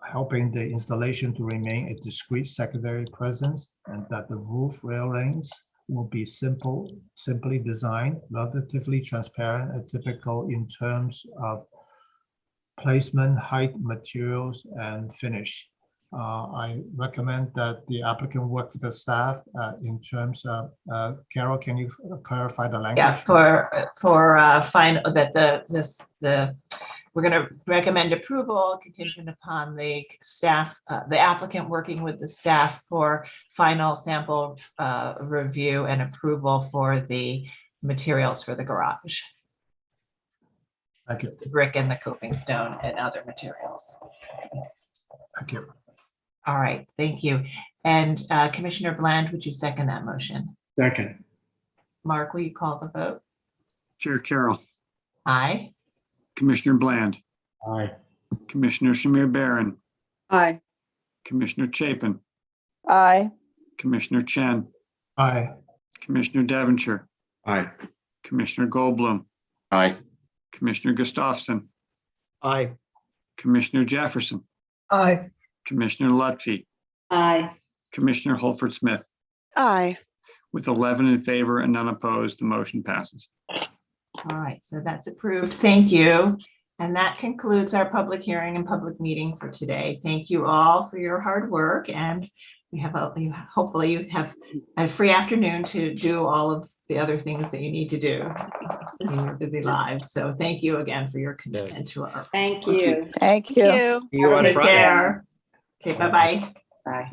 K: helping the installation to remain a discrete secondary presence, and that the roof railings will be simply designed, relatively transparent and typical in terms of placement, height, materials, and finish. I recommend that the applicant work with the staff in terms of, Carol, can you clarify the language?
B: Yeah, final that we're going to recommend approval contingent upon the staff, the applicant working with the staff for final sample review and approval for the materials for the garage.
K: Thank you.
B: the brick and the coping stone and other materials.
K: Thank you.
B: All right, thank you. And Commissioner Bland, would you second that motion?
G: Second.
B: Mark, will you call the vote?
C: Chair Carroll,
B: Aye.
C: Commissioner Bland,
G: Aye.
C: Commissioner Shamir Barron,
J: Aye.
C: Commissioner Chapin,
E: Aye.
C: Commissioner Chen,
K: Aye.
C: Commissioner Devonshire,
G: Aye.
C: Commissioner Goldblum,
U: Aye.
C: Commissioner Gustafson,
M: Aye.
C: Commissioner Jefferson,
D: Aye.
C: Commissioner Lutfi,
A: Aye.
C: Commissioner Holford Smith.
N: Aye.
C: With 11 in favor and none opposed, the motion passes.
B: All right, so that's approved. Thank you. And that concludes our public hearing and public meeting for today. Thank you all for your hard work, and we have hopefully you have a free afternoon to do all of the other things that you need to do in your busy lives. So thank you again for your commitment to our.
A: Thank you.
E: Thank you.
M: See you on
B: Take
M: Friday.
B: care. Okay, bye-bye.
A: Bye.
E: Bye.